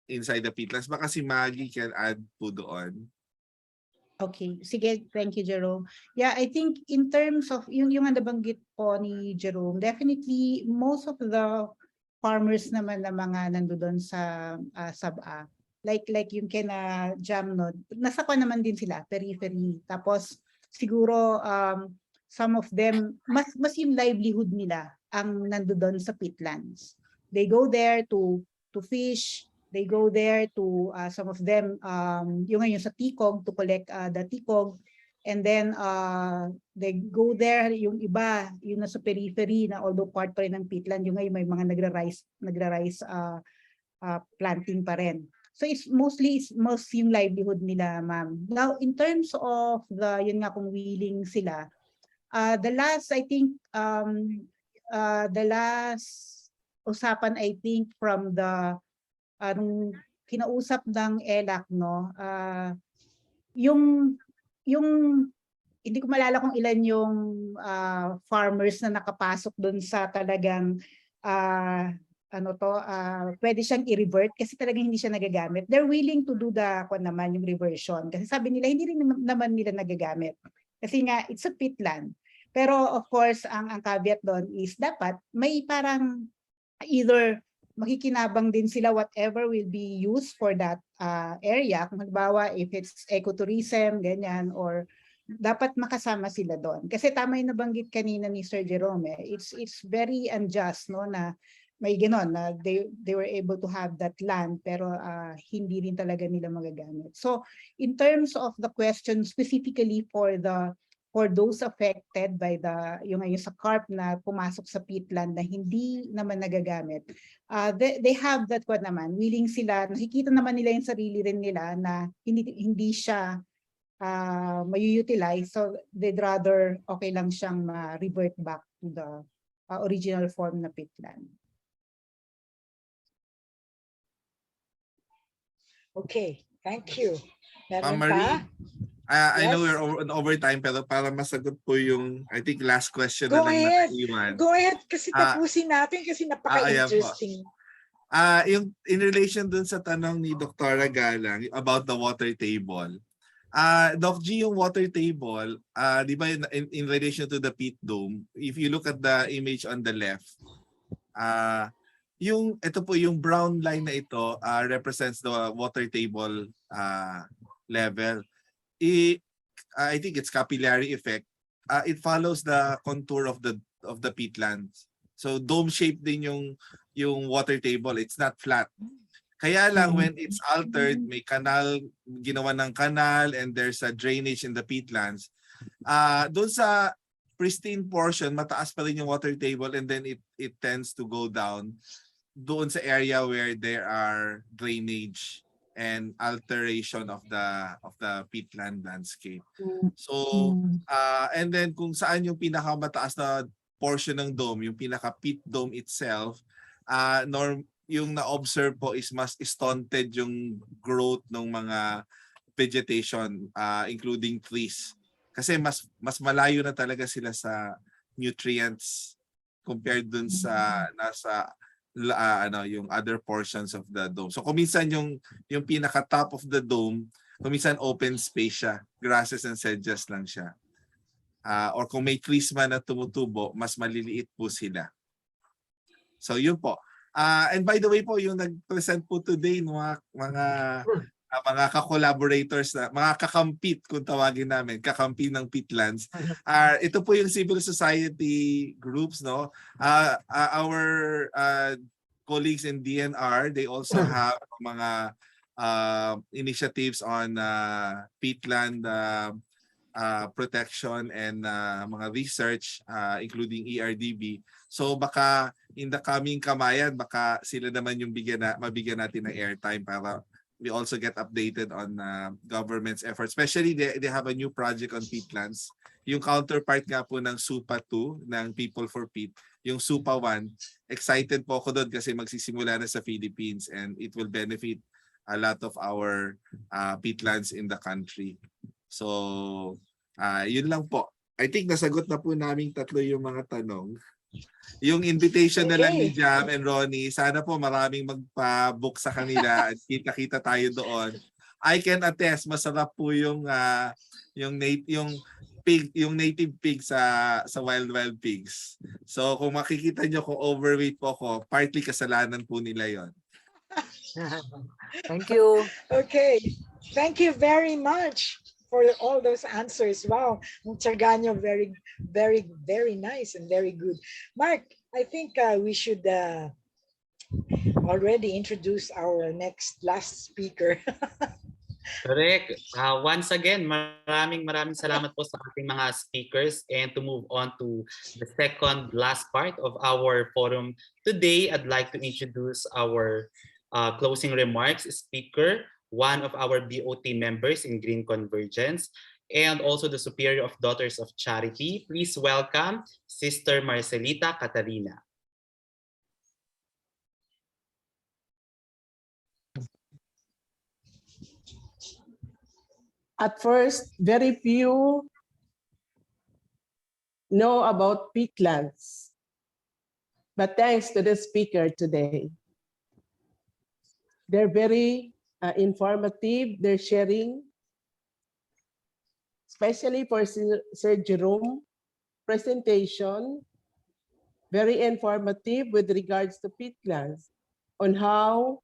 Speaker 9: inside the peatlands, baka si Maggie can add po doon.
Speaker 10: Okay, sige, thank you, Jerome. Yeah, I think in terms of yung nabanggit po ni Jerome, definitely most of the farmers naman na mga nandoon sa Saba, like yung kina Jamnod, nasa ko naman din sila, periphery. Tapos siguro some of them, mas yung livelihood nila ang nandoon sa peatlands. They go there to fish, they go there to, some of them, yung ngayon sa tikog, to collect the tikog. And then they go there, yung iba, yung nasa periphery na although part pa rin ng peatland, yung ngayon may mga nagra-rice planting pa rin. So it's most yung livelihood nila, ma'am. Now, in terms of yun nga kung willing sila, the last, I think, the last usapan, I think, from the kinausap ng ELAC, no, yung hindi ko malala kung ilan yung farmers na nakapasok doon sa talagang pwede siyang i-revert kasi talagang hindi siya nagagamit. They're willing to do yung reversion. Kasi sabi nila, hindi rin naman nila nagagamit. Kasi nga, it's a peatland. Pero of course, ang caveat doon is dapat may parang either makikinabang din sila whatever will be used for that area. Kung halimbawa, if it's ecotourism, ganyan, or dapat makasama sila doon. Kasi tama yung nabanggit kanina ni Sir Jerome, it's very unjust, no, na may ganon na they were able to have that land pero hindi rin talaga nila magagamit. So in terms of the question specifically for those affected by yung sa carp na pumasok sa peatland na hindi naman nagagamit, they have that naman, willing sila, nakikita naman nila yung sarili rin nila na hindi siya may-utilize, so they'd rather okay lang siyang revert back to the original form na peatland.
Speaker 6: Okay, thank you.
Speaker 9: Ma'am Marie, I know we're on overtime pero para masagot po yung, I think, last question na lang naiwan.
Speaker 6: Go ahead, kasi tapusin natin kasi napaka-interesting.
Speaker 9: Yung in relation dun sa tanong ni Dr. Galang about the water table. Doc G, yung water table, di ba in relation to the peat dome, if you look at the image on the left, ito po yung brown line na ito represents the water table level. I think it's capillary effect. It follows the contour of the peatlands. So dome shape din yung water table. It's not flat. Kaya lang when it's altered, may kanal, ginawa ng kanal, and there's a drainage in the peatlands. Doon sa pristine portion, mataas pa rin yung water table, and then it tends to go down doon sa area where there are drainage and alteration of the peatland landscape. So and then kung saan yung pinakamataas na portion ng dome, yung pinaka peat dome itself, yung na-observe po is mas stunted yung growth ng mga vegetation, including trees. Kasi mas malayo na talaga sila sa nutrients compared dun sa nasa yung other portions of the dome. So kuminsan yung pinaka top of the dome, kuminsan open space siya, grasses and sedges lang siya. Or kung may trees man na tumutubo, mas maliliit po sila. So yun po. And by the way po, yung nag-present po today mga ka-collaborators na, mga kakampit kung tawagin namin, kakampi ng Pitlands. Ito po yung civil society groups, no? Our colleagues in DNR, they also have mga initiatives on peatland protection and mga research, including ERDB. So baka in the coming Kamayan, baka sila naman yung mabigyan natin ng airtime para we also get updated on government's efforts. Especially they have a new project on peatlands. Yung counterpart nga po ng SUPA 2, ng People for Peat, yung SUPA 1, excited po ako doon kasi magsisimula na sa Philippines and it will benefit a lot of our peatlands in the country. So, yun lang po. I think nasagot na po naming tatlo yung mga tanong. Yung invitation na lang ni Jam and Ronnie, sana po maraming magpa-book sa kanila at kita-kita tayo doon. I can attest, masarap po yung native pig sa wild pigs. So kung makikita nyo kung overweight po ako, partly kasalanan po nila yon.
Speaker 15: Thank you.
Speaker 6: Okay. Thank you very much for all those answers. Wow, ang tiyaga nyo, very, very, very nice and very good. Mark, I think we should already introduce our last speaker.
Speaker 7: Correct. Once again, maraming salamat po sa ating mga speakers, and to move on to the second last part of our forum today, I'd like to introduce our closing remarks speaker, one of our BOT members in Green Convergence, and also the Superior of Daughters of Charity. Please welcome Sister Marcelita Catalina.
Speaker 20: At first, very few know about peatlands, but thanks to the speaker today, they're very informative, they're sharing, especially for Sir Jerome presentation, very informative with regards to peatlands, on how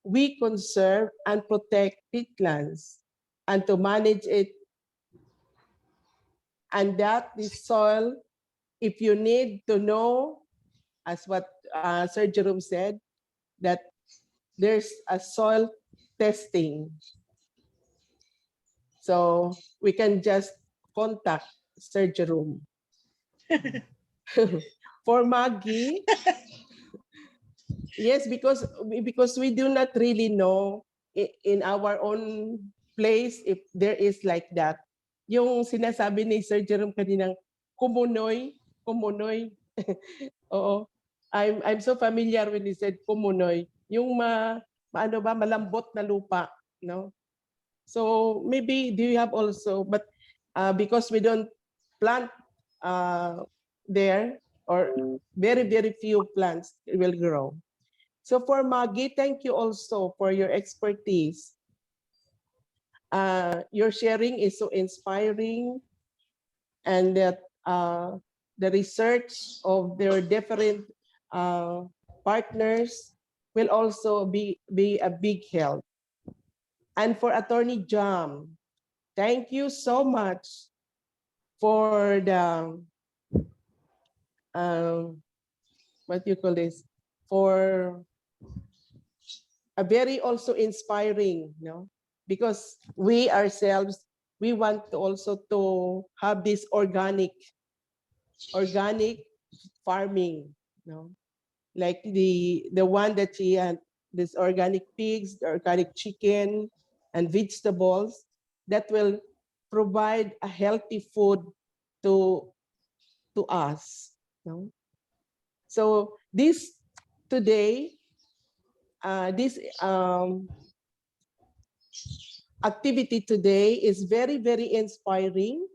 Speaker 20: we conserve and protect peatlands and to manage it. And that is soil, if you need to know, as what Sir Jerome said, that there's a soil testing. So we can just contact Sir Jerome. For Maggie, yes, because we do not really know in our own place if there is like that. Yung sinasabi ni Sir Jerome kaninang kumunoy. Oo. I'm so familiar when he said kumunoy. Yung malambot na lupa, no? So maybe do you have also, but because we don't plant there, or very, very few plants will grow. So for Maggie, thank you also for your expertise. Your sharing is so inspiring, and that the research of their different partners will also be a big help. And for Attorney Jam, thank you so much for the what you call this, for a very also inspiring, you know, because we ourselves, we want to also to have this organic farming, you know, like the one that she had, this organic pigs, the organic chicken and vegetables that will provide a healthy food to us, you know? So this today, this activity today is very, very inspiring,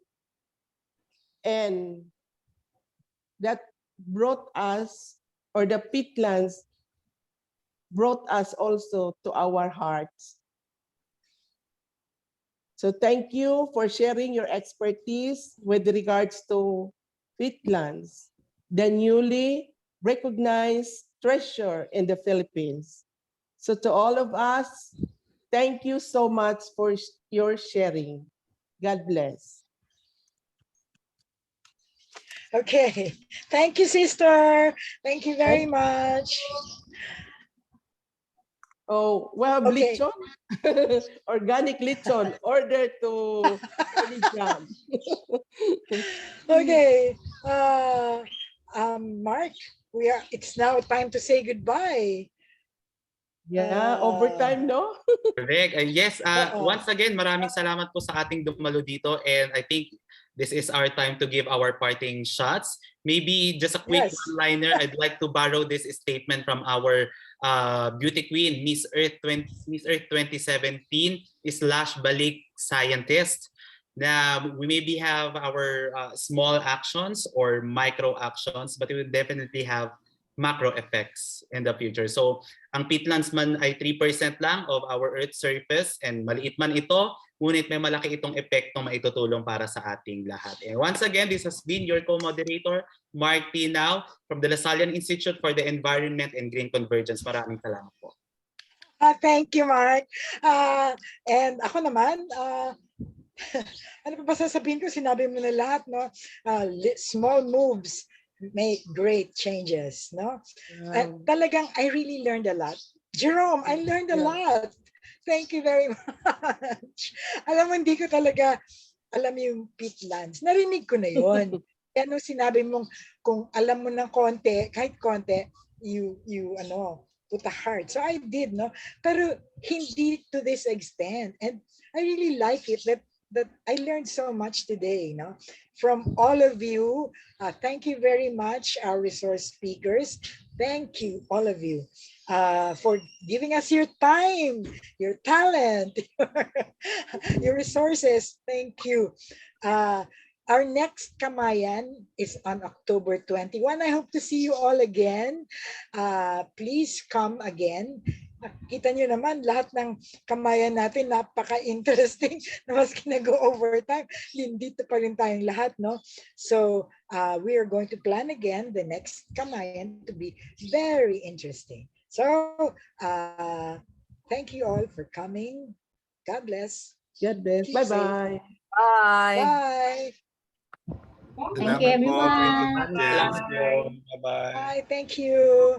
Speaker 20: and that brought us, or the Pitlands brought us also to our hearts. So thank you for sharing your expertise with regards to Pitlands, the newly recognized treasure in the Philippines. So to all of us, thank you so much for your sharing. God bless.
Speaker 6: Okay. Thank you, sister. Thank you very much.
Speaker 20: Oh, well,
Speaker 6: Okay.
Speaker 20: lechon, organic lechon, order to Jam.
Speaker 6: Okay. Mark, it's now time to say goodbye.
Speaker 20: Yeah, overtime, no?
Speaker 7: Correct. Yes, once again, maraming salamat po sa ating dumalo dito, and I think this is our time to give our parting shots. Maybe just a quick one-liner. I'd like to borrow this statement from our beauty queen, Miss Earth 2017 / balik scientist. Na we maybe have our small actions or micro actions, but we will definitely have macro effects in the future. So ang peatlands man ay 3% lang of our Earth's surface, and maliit man ito, ngunit may malaki itong epektong maitutulong para sa ating lahat. And once again, this has been your co-moderator, Mark Tinao, from the Lasallian Institute for the Environment and Green Convergence. Maraming salamat po.
Speaker 6: Thank you, Mark. And ako naman, ano pa ba sasabihin ko? Sinabi mo na lahat, no? Small moves make great changes, no? Talagang I really learned a lot. Jerome, I learned a lot. Thank you very much. Alam mo, hindi ko talaga alam yung peatlands. Narinig ko na yon. Kaya nung sinabi mong kung alam mo ng konti, kahit konti, you put a heart. So I did, no? Pero hindi to this extent. And I really like it that I learned so much today, no? From all of you. Thank you very much, our resource speakers. Thank you, all of you, for giving us your time, your talent, your resources. Thank you. Our next Kamayan is on October 21. I hope to see you all again. Please come again. Kita nyo naman, lahat ng Kamayan natin, napaka-interesting na maski nag-go overtime. Dito pa rin tayong lahat, no? So, we are going to plan again the next Kamayan to be very interesting. So, thank you all for coming. God bless.
Speaker 20: God bless. Bye-bye.
Speaker 15: Bye.
Speaker 6: Bye.
Speaker 3: Thank you, everyone.
Speaker 7: Bye-bye.
Speaker 6: Bye. Thank you.